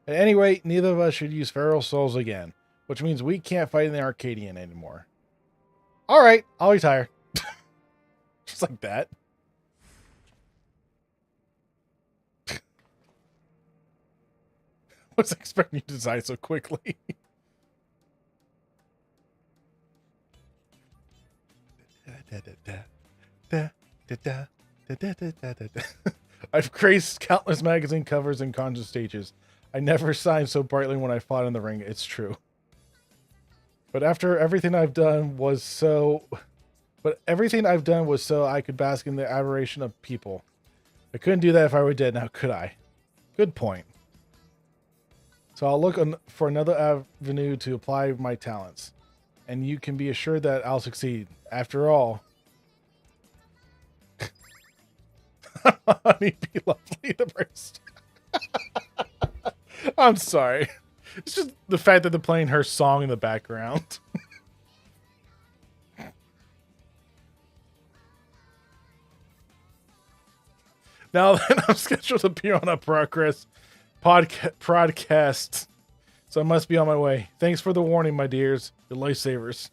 At any rate, neither of us should use Feral Souls again, which means we can't fight in the Arcadian anymore. All right, I'll retire. Just like that. I was expecting you to die so quickly. I've graced countless magazine covers and contest stages. I never shined so brightly when I fought in the ring. It's true. But everything I've done was so I could bask in the adoration of people. I couldn't do that if I were dead now, could I? Good point. So I'll look for another avenue to apply my talents. And you can be assured that I'll succeed. After all, honey, be lovely the first. I'm sorry. It's just the fact that they're playing her song in the background. Now then, I'm scheduled to appear on a podcast, so I must be on my way. Thanks for the warning, my dears. You're lifesavers.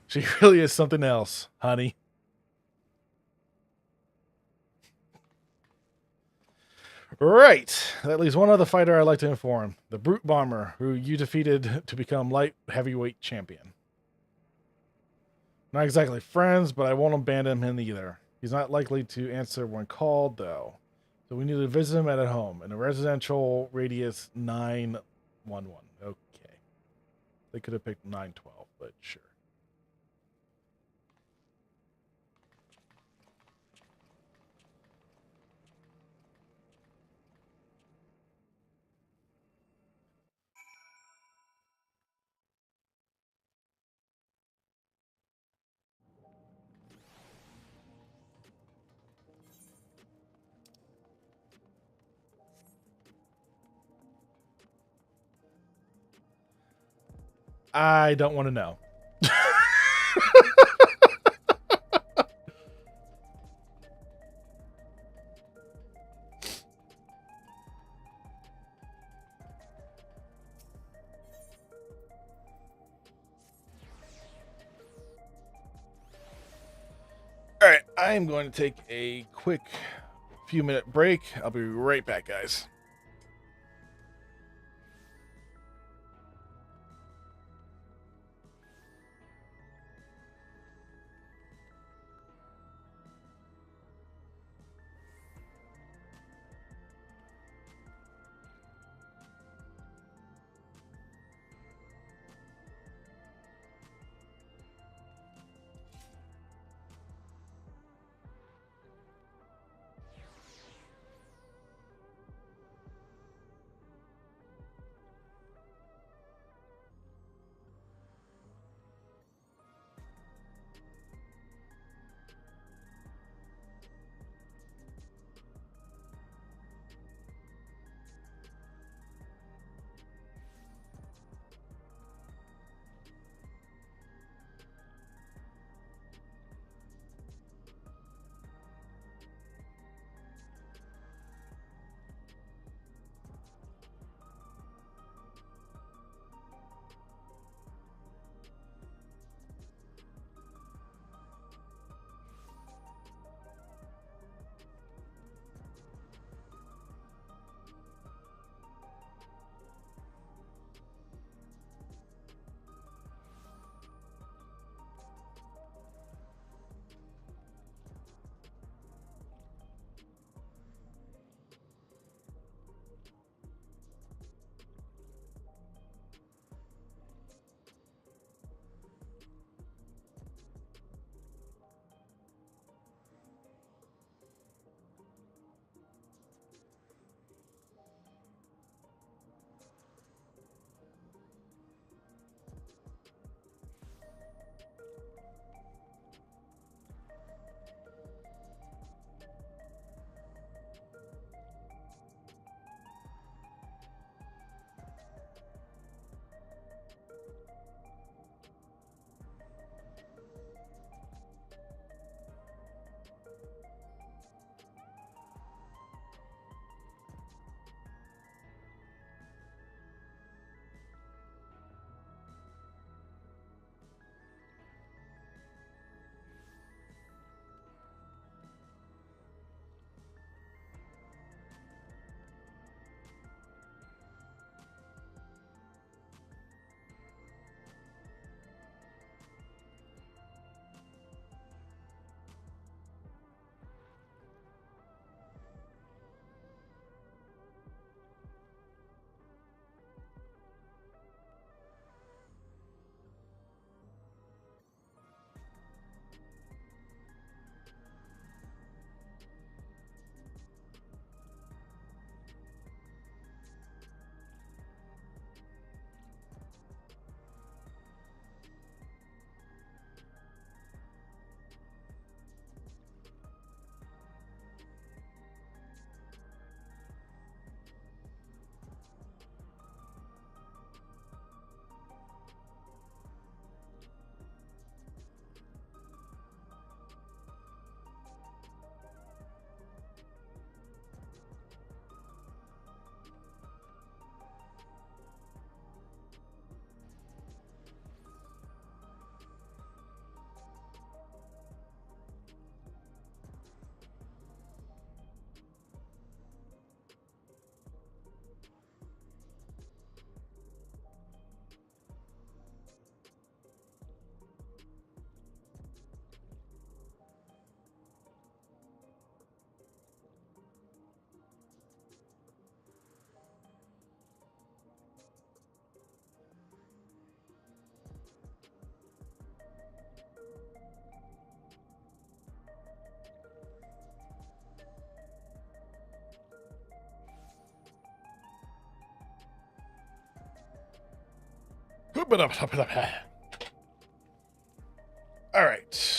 She really is something else, honey. Right. That leaves one other fighter I'd like to inform. The Brute Bomber, who you defeated to become light heavyweight champion. Not exactly friends, but I won't abandon him either. He's not likely to answer when called, though. So we need to visit him at home in a residential radius 911. Okay. They could have picked 912, but sure. I don't want to know. All right, I am going to take a quick few-minute break. I'll be right back, guys. All right.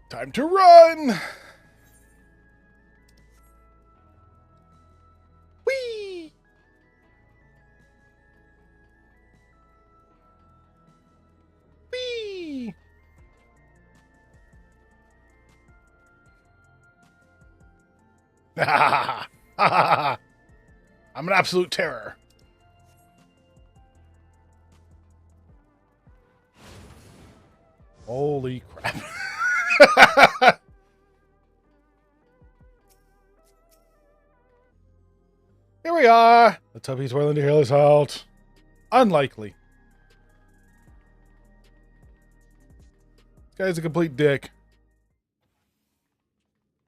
Time to run. Whee! Whee! I'm an absolute terror. Holy crap. Here we are. The tuppy's willing to heal us out. Unlikely. This guy's a complete dick.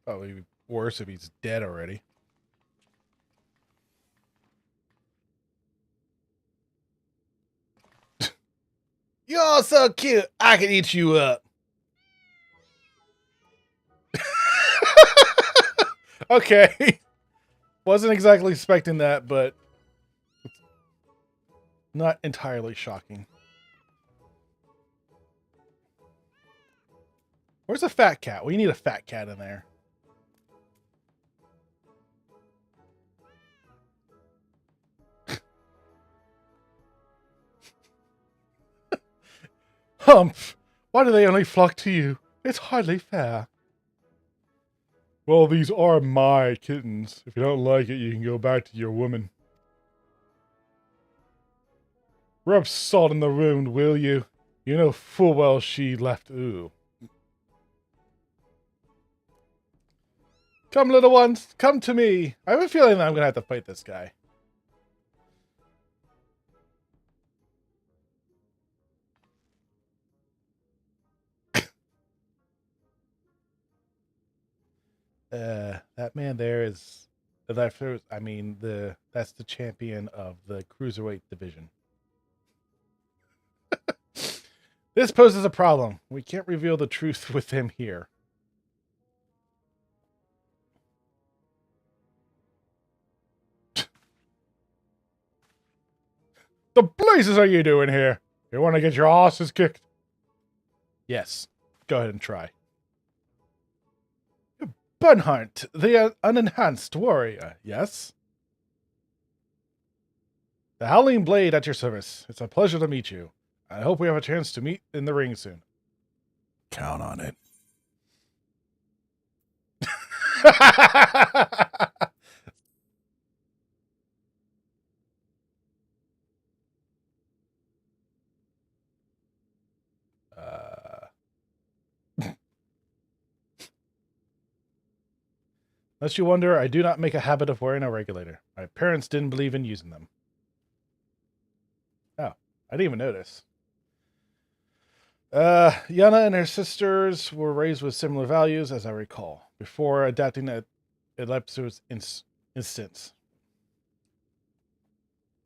Probably worse if he's dead already. You're so cute. I can eat you up. Okay. Wasn't exactly expecting that, but not entirely shocking. Where's the fat cat? We need a fat cat in there. Humph! Why do they only flock to you? It's hardly fair. Well, these are my kittens. If you don't like it, you can go back to your woman. Rub salt in the wound, will you? You know full well she left. Ooh. Come, little ones. Come to me. I have a feeling that I'm going to have to fight this guy. That man there is that's the champion of the cruiserweight division. This poses a problem. We can't reveal the truth with him here. The blazes are you doing here? You want to get your asses kicked? Yes. Go ahead and try. Bunhunt, the unenhanced warrior, yes? The Howling Blade at your service. It's a pleasure to meet you. I hope we have a chance to meet in the ring soon. Count on it. Unless you wonder, I do not make a habit of wearing a regulator. My parents didn't believe in using them. Oh, I didn't even notice. Yana and her sisters were raised with similar values, as I recall, before adapting to Elepsu's instance.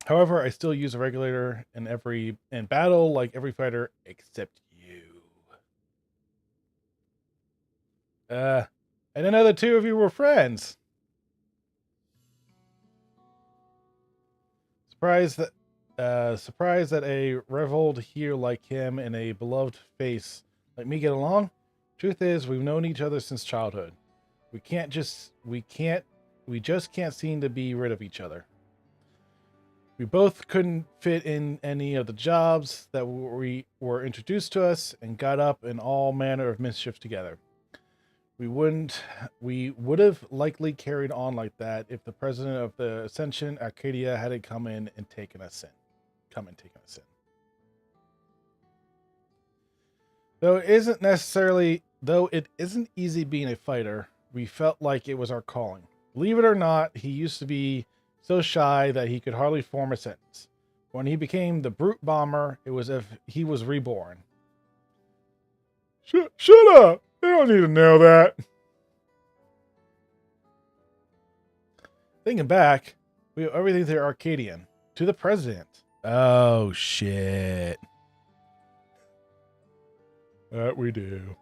However, I still use a regulator in battle, like every fighter except you. I didn't know the two of you were friends. Surprised that a reveled here like him and a beloved face like me get along. Truth is, we've known each other since childhood. We just can't seem to be rid of each other. We both couldn't fit in any of the jobs that were introduced to us and got up in all manner of mischief together. We would have likely carried on like that if the president of the Ascension, Arcadia, hadn't come and taken us in. Though it isn't easy being a fighter, we felt like it was our calling. Believe it or not, he used to be so shy that he could hardly form a sentence. When he became the brute bomber, it was as if he was reborn. Shut up! They don't need to know that. Thinking back, we owe everything to Arcadian. To the president. Oh, shit. That we do.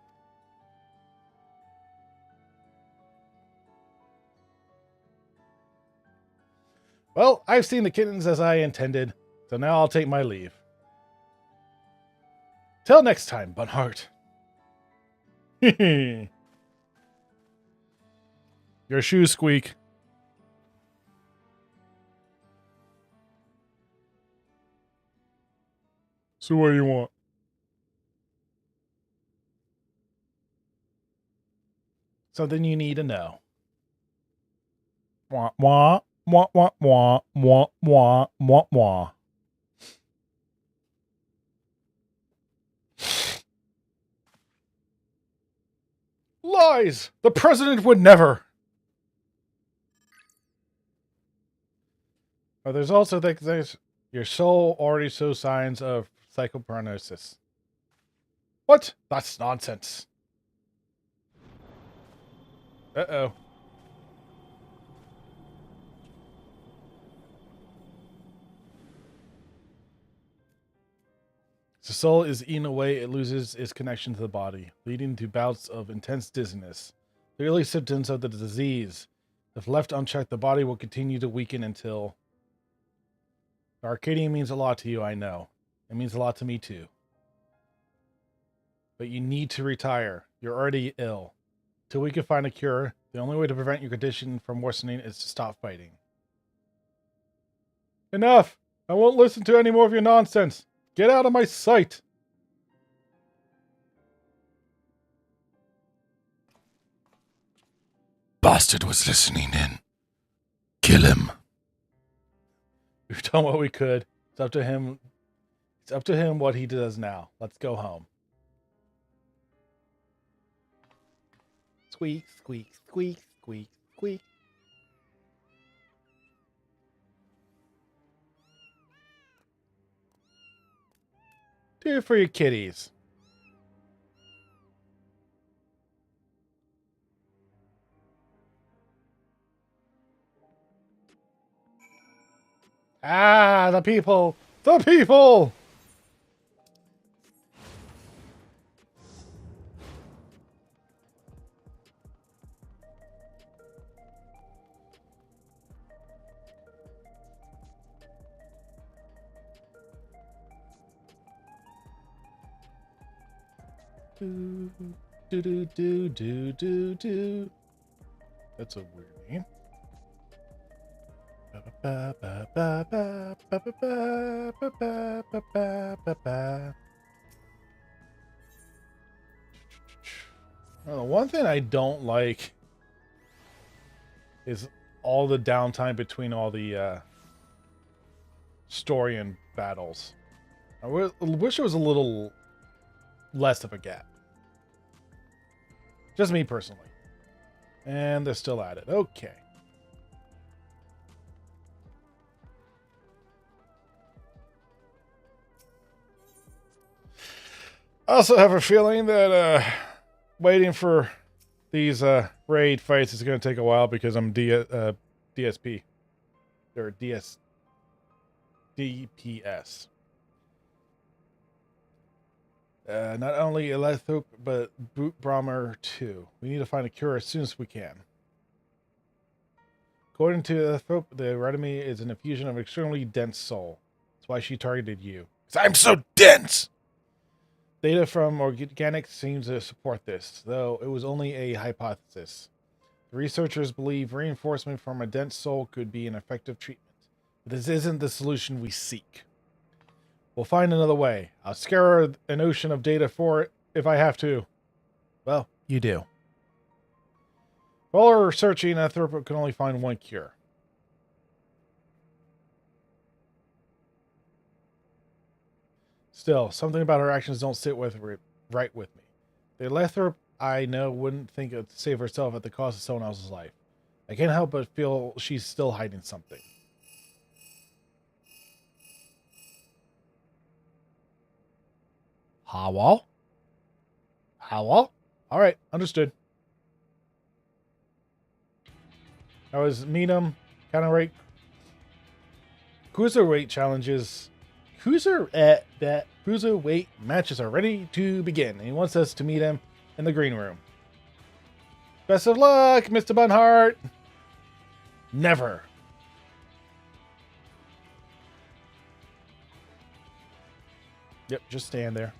Well, I've seen the kittens as I intended, so now I'll take my leave. Till next time, Bunhart. Your shoes squeak. So what do you want? Something you need to know. Wah, wah, wah, wah, wah, wah, wah, wah, wah. Lies! The president would never! But there's also there's your soul already shows signs of psychoparanosis. What? That's nonsense. Uh-oh. As the soul is eaten away, it loses its connection to the body, leading to bouts of intense dizziness. The early symptoms of the disease. If left unchecked, the body will continue to weaken until... The Arcadian means a lot to you, I know. It means a lot to me, too. But you need to retire. You're already ill. Till we can find a cure, the only way to prevent your condition from worsening is to stop fighting. Enough! I won't listen to any more of your nonsense! Get out of my sight! Bastard was listening in. Kill him. We've done what we could. It's up to him. It's up to him what he does now. Let's go home. Squeak, squeak, squeak, squeak, squeak. Do it for your kitties. Ah, the people! The people! Do, do, do, do, do, do, do. That's a weird name. Well, the one thing I don't like is all the downtime between all the story and battles. I wish it was a little less of a gap. Just me personally. And they're still at it. Okay. I also have a feeling that waiting for these raid fights is going to take a while because I'm DSP. Or DPS. Not only Elethrop, but Boot Brahmer too. We need to find a cure as soon as we can. According to Elethrop, the remedy is an infusion of extremely dense soul. That's why she targeted you. 'Cause I'm so dense! Data from organics seems to support this, though it was only a hypothesis. The researchers believe reinforcement from a dense soul could be an effective treatment. But this isn't the solution we seek. We'll find another way. I'll scour an ocean of data for it if I have to. Well, you do. While we're searching, Elethrop can only find one cure. Still, something about her actions don't sit right with me. The Elethrop I know wouldn't think to save herself at the cost of someone else's life. I can't help but feel she's still hiding something. Howell? Howell? Alright, understood. That was Meetum, counterweight. Cruiserweight challenges. Cruiserweight matches are ready to begin. And he wants us to meet him in the green room. Best of luck, Mr. Bunhart. Never. Yep, just stand there.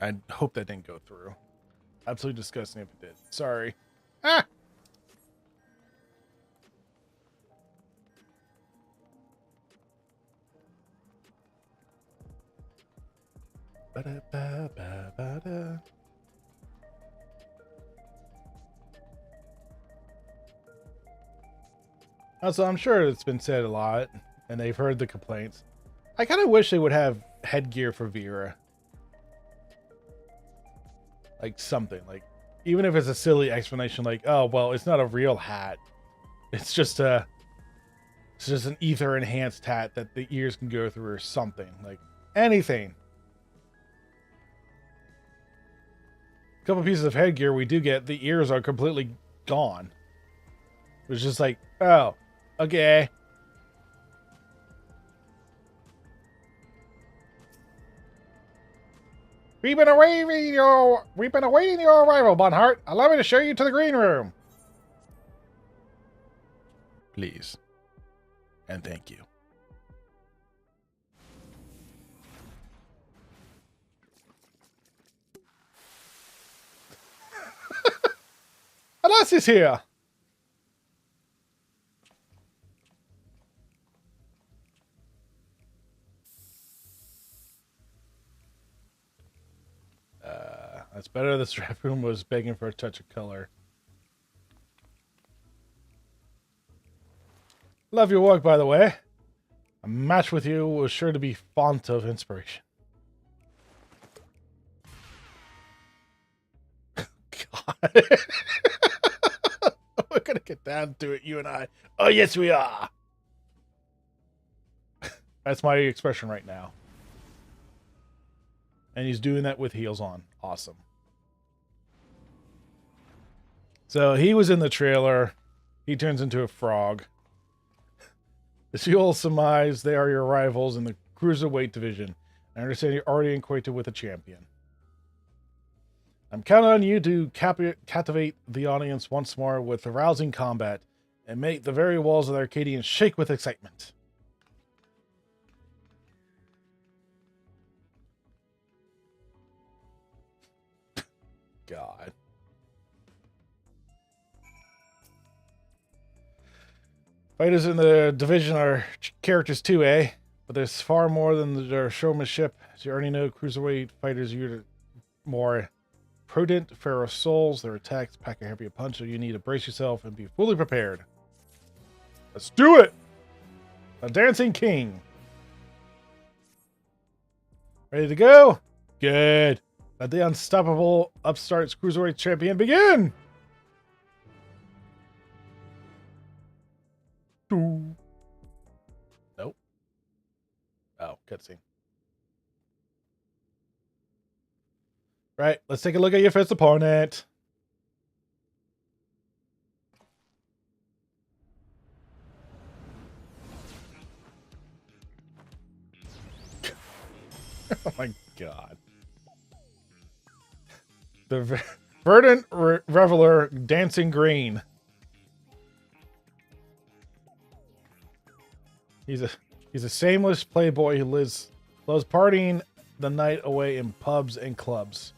I hope that didn't go through. Absolutely disgusting if it did. Sorry. Ah! Ba-da-ba-ba-ba-da. Also, I'm sure it's been said a lot, and they've heard the complaints. I kind of wish they would have headgear for Vera. Like something, like even if it's a silly explanation, like, oh well, it's not a real hat. It's just an ether enhanced hat that the ears can go through or something. Like anything. A couple pieces of headgear we do get, the ears are completely gone. It's just like, oh, okay. We've been awaiting your arrival, Bonhart. Allow me to show you to the green room. Please. And thank you. Alas is here. That's better. This room was begging for a touch of color. Love your work, by the way. A match with you was sure to be font of inspiration. God. We're gonna get down to it, you and I. Oh, yes, we are. That's my expression right now. And he's doing that with heels on. Awesome. So he was in the trailer. He turns into a frog. As you all surmise, they are your rivals in the cruiserweight division. I understand you're already acquainted with a champion. I'm counting on you to captivate the audience once more with rousing combat and make the very walls of the Arcadian shake with excitement. God. Fighters in the division are characters too, eh? But there's far more than their showmanship. As you already know, cruiserweight fighters are more prudent, fairer souls. Their attacks pack a heavier punch, so you need to brace yourself and be fully prepared. Let's do it! A Dancing King. Ready to go? Good. Let the unstoppable upstarts cruiserweight champion begin! Nope. Oh, cutscene. Right, let's take a look at your first opponent. Oh my god. The Verdant Reveler Dancing Green. He's a shameless playboy who loves partying the night away in pubs and clubs.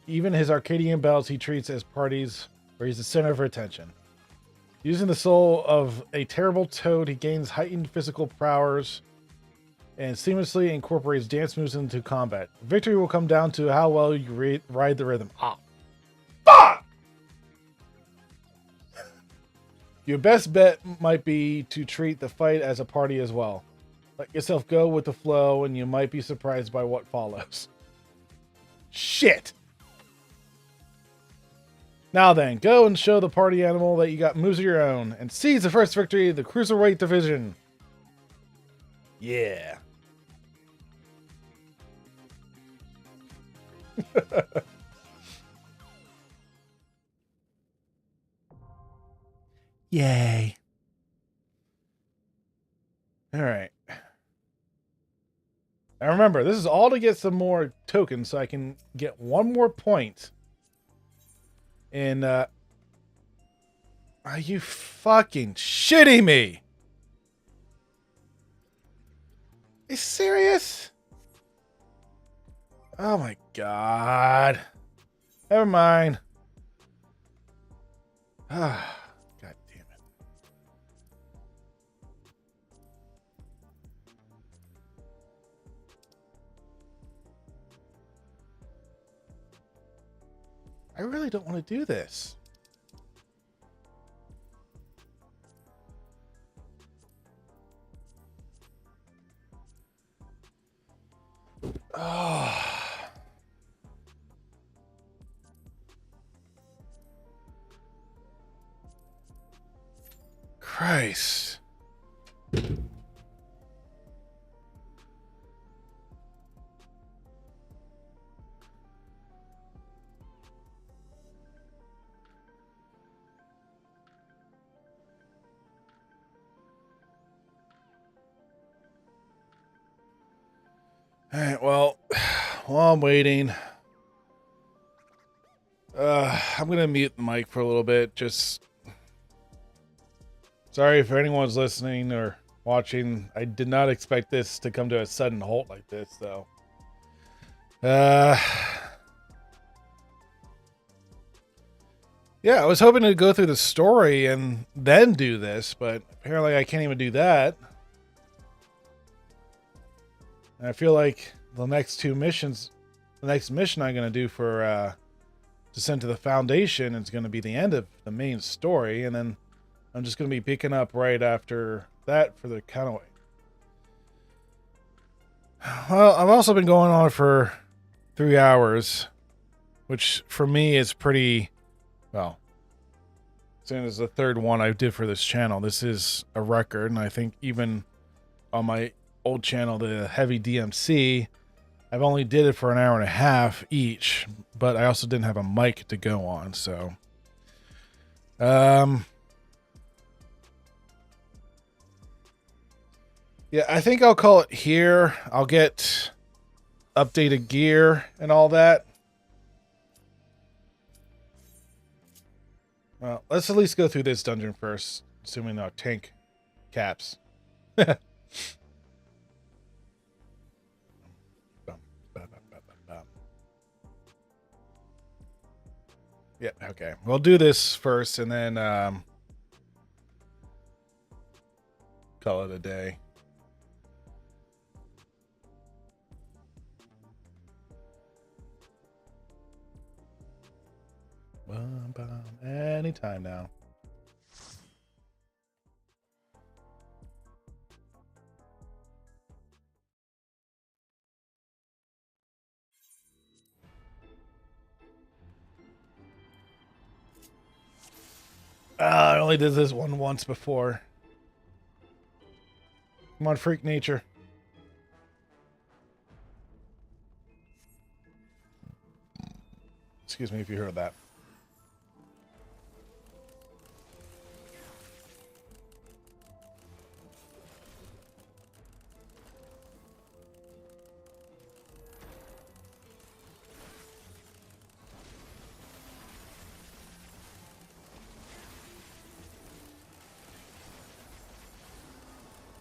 Even his Arcadian battles he treats as parties where he's the center of attention. Using the soul of a terrible toad, he gains heightened physical prowess and seamlessly incorporates dance moves into combat. Victory will come down to how well you ride the rhythm. Ah, fuck! Your best bet might be to treat the fight as a party as well. Let yourself go with the flow, and you might be surprised by what follows. Shit! Now then, go and show the party animal that you got moves of your own, and seize the first victory of the Cruiserweight division. Yeah. Yay. All right. Now remember, this is all to get some more tokens so I can get one more point. And, are you fucking shitting me? Are you serious? Oh my god. Never mind. Ah, god damn it. I really don't want to do this. Oh. Christ. All right, well, while I'm waiting, I'm going to mute the mic for a little bit. Just sorry if anyone's listening or watching. I did not expect this to come to a sudden halt like this, though. Yeah, I was hoping to go through the story and then do this, but apparently I can't even do that. And I feel like the next two missions, the next mission I'm going to do for Descent to the Foundation is going to be the end of the main story, and then I'm just going to be picking up right after that for the cutaway. Well, I've also been going on for 3 hours, which for me is pretty, well, seeing as the third one I did for this channel, this is a record, and I think even on my old channel, the Heavy DMC, I've only did it for an hour and a half each, but I also didn't have a mic to go on, so yeah, I think I'll call it here. I'll get updated gear and all that. Well, let's at least go through this dungeon first, assuming our tank caps. Yeah, okay. We'll do this first and then call it a day. Anytime now. I only did this one once before. Come on, freak nature. Excuse me if you heard that.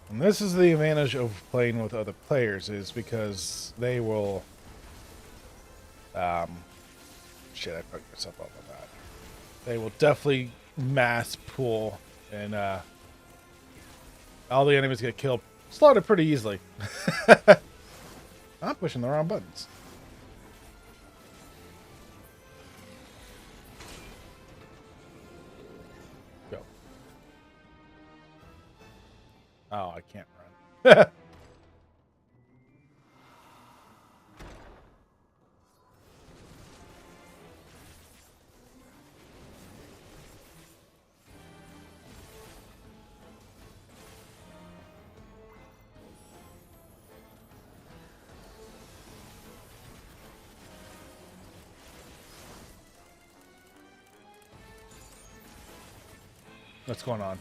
And this is the advantage of playing with other players, is because they will shit, I fucked myself up on that. They will definitely mass pull and all the enemies get killed, slaughtered pretty easily. I'm pushing the wrong buttons. Go. Oh, I can't run. What's going on?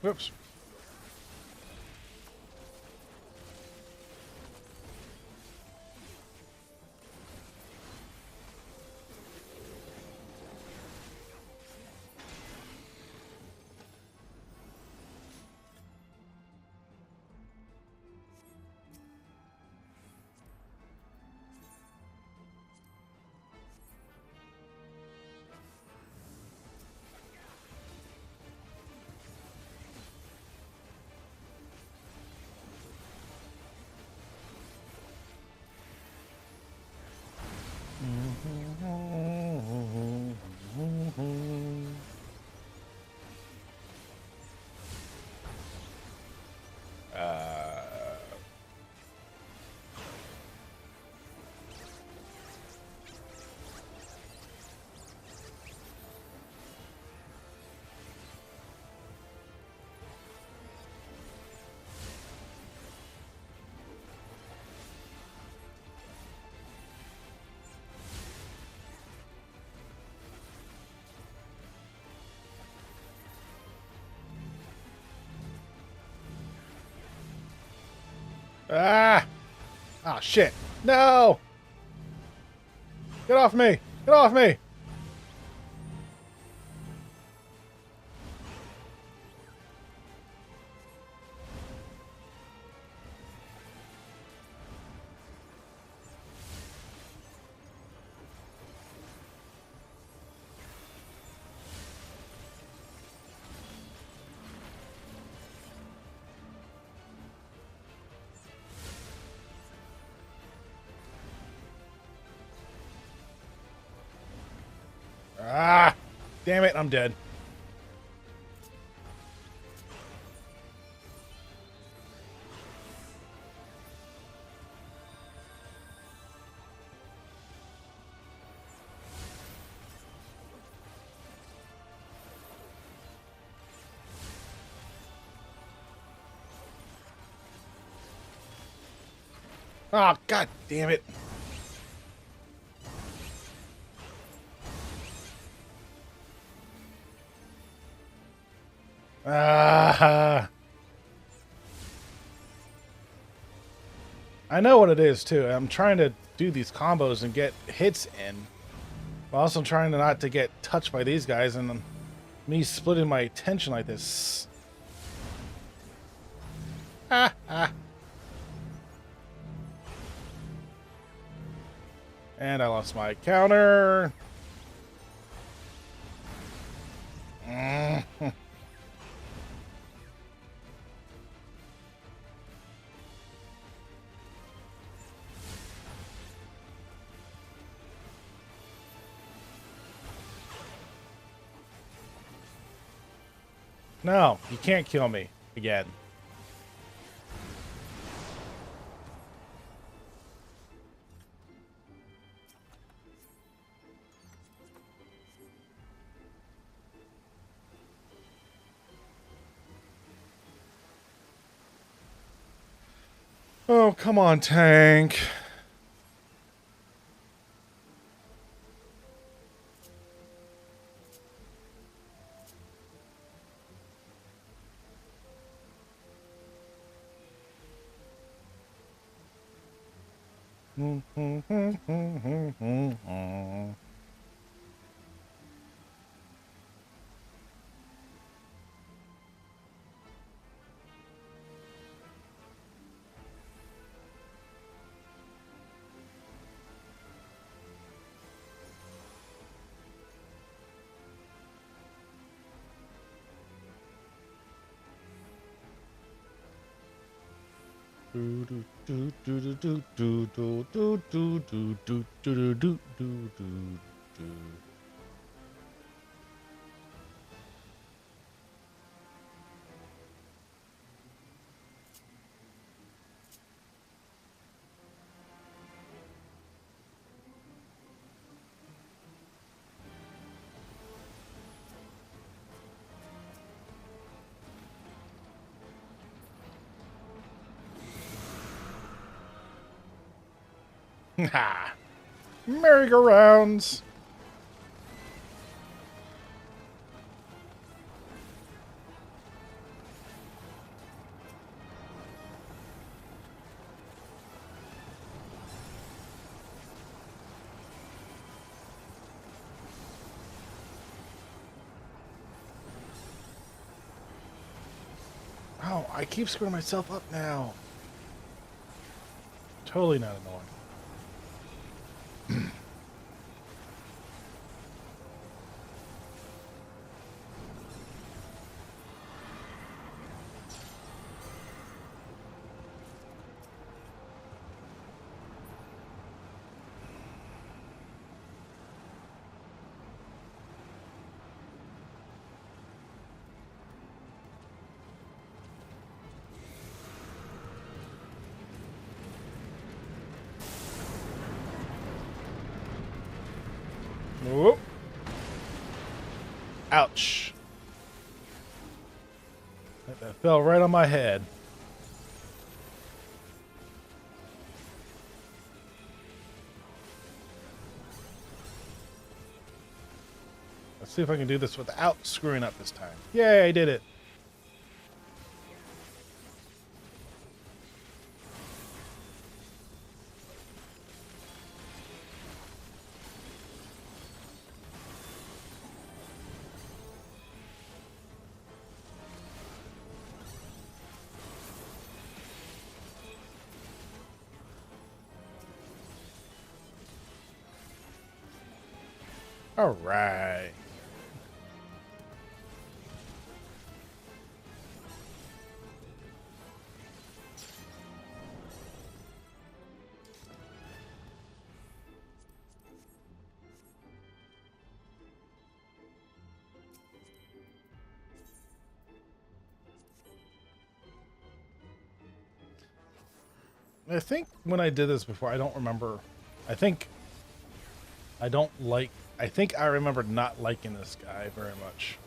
Whoops. Ah! Ah, shit. No! Get off me! Get off me! Ah! Damn it, I'm dead. Oh, god damn it. Ah! I know what it is, too. I'm trying to do these combos and get hits in. I'm also trying to not to get touched by these guys and me splitting my attention like this. Ah, ah. And I lost my counter. No, you can't kill me again. Oh, come on, tank. Ha! Merry-go-rounds. Oh, I keep screwing myself up now. Totally not annoying. Whoop. Ouch. That fell right on my head. Let's see if I can do this without screwing up this time. Yay, I did it. All right. I think when I did this before, I don't remember. I think I don't like. I think I remember not liking this guy very much.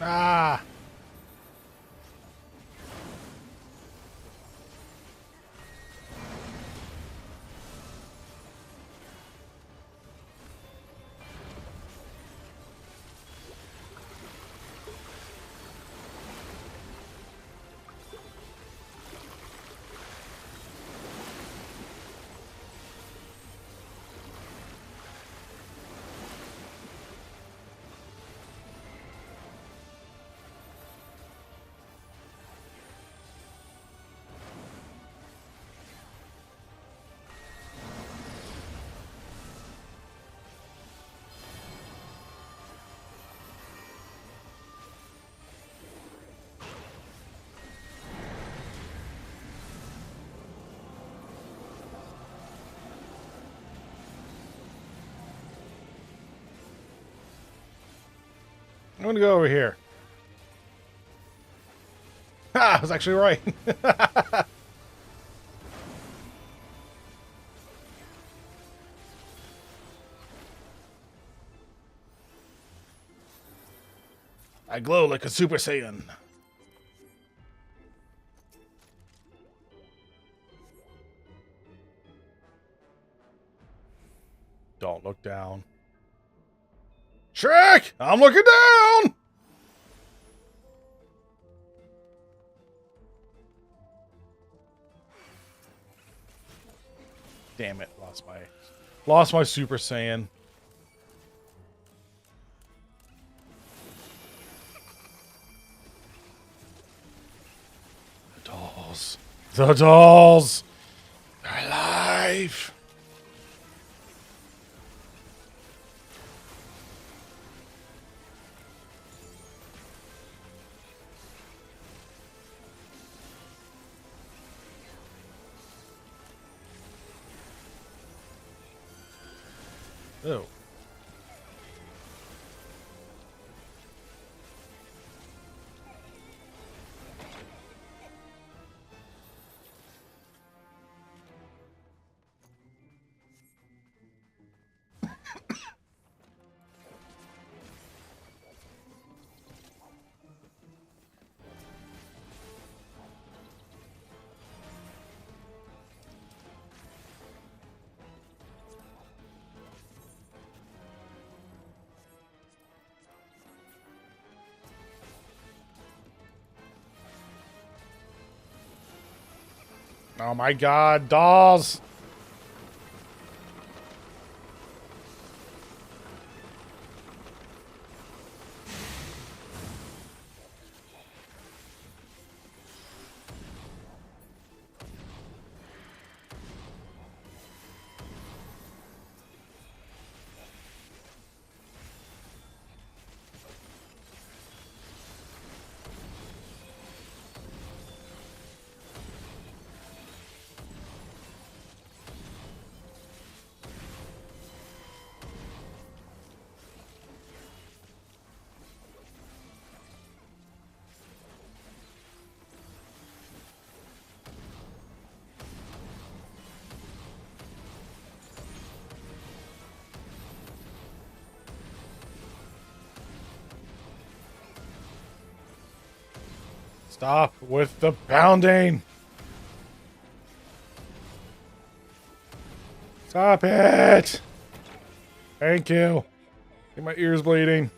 Ah. I'm gonna go over here. Ha! I was actually right. I glow like a Super Saiyan. Don't look down. Shrek! I'm looking down! Damn it, lost my Super Saiyan. The dolls. The dolls! They're alive! Oh. Oh my god, dolls! Stop with the pounding! Stop it! Thank you. Get my ears bleeding.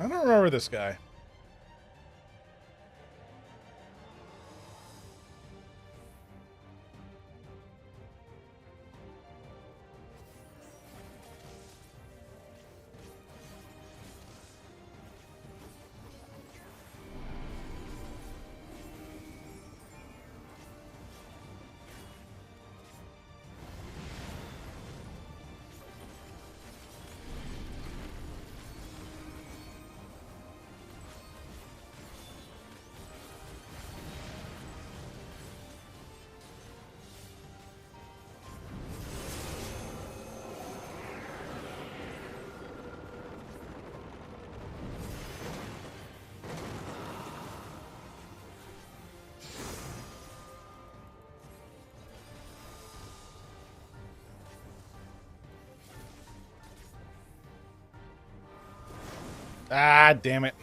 I don't remember this guy. Ah, damn it.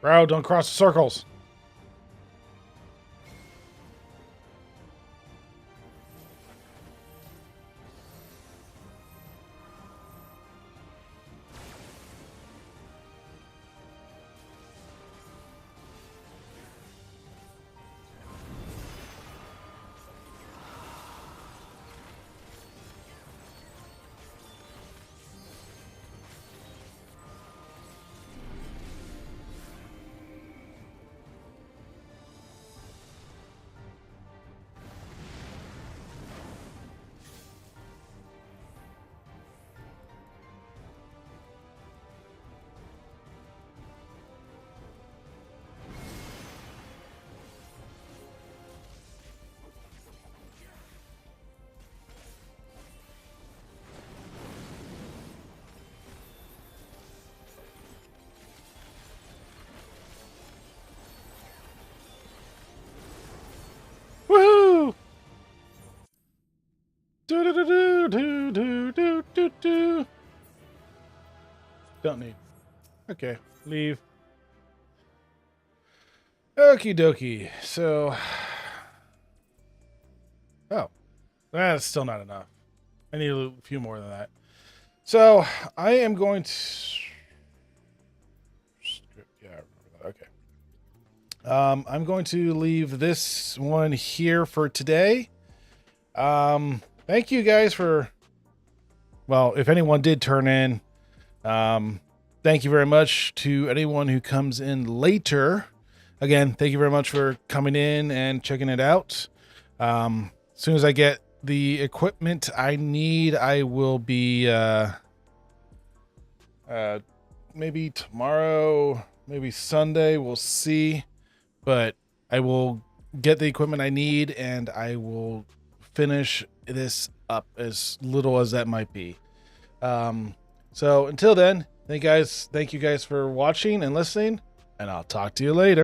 Bro, don't cross the circles. Do. Don't need. Okay, leave. Okie dokie. So, oh, that's still not enough. I need a few more than that. So I am going to. Yeah, I remember that. Okay. I'm going to leave this one here for today. Thank you guys for. Well, if anyone did turn in, thank you very much to anyone who comes in later. Again, thank you very much for coming in and checking it out. As soon as I get the equipment I need, I will be maybe tomorrow, maybe Sunday, we'll see. But I will get the equipment I need and I will finish this up as little as that might be. So until then, thank you guys for watching and listening, and I'll talk to you later.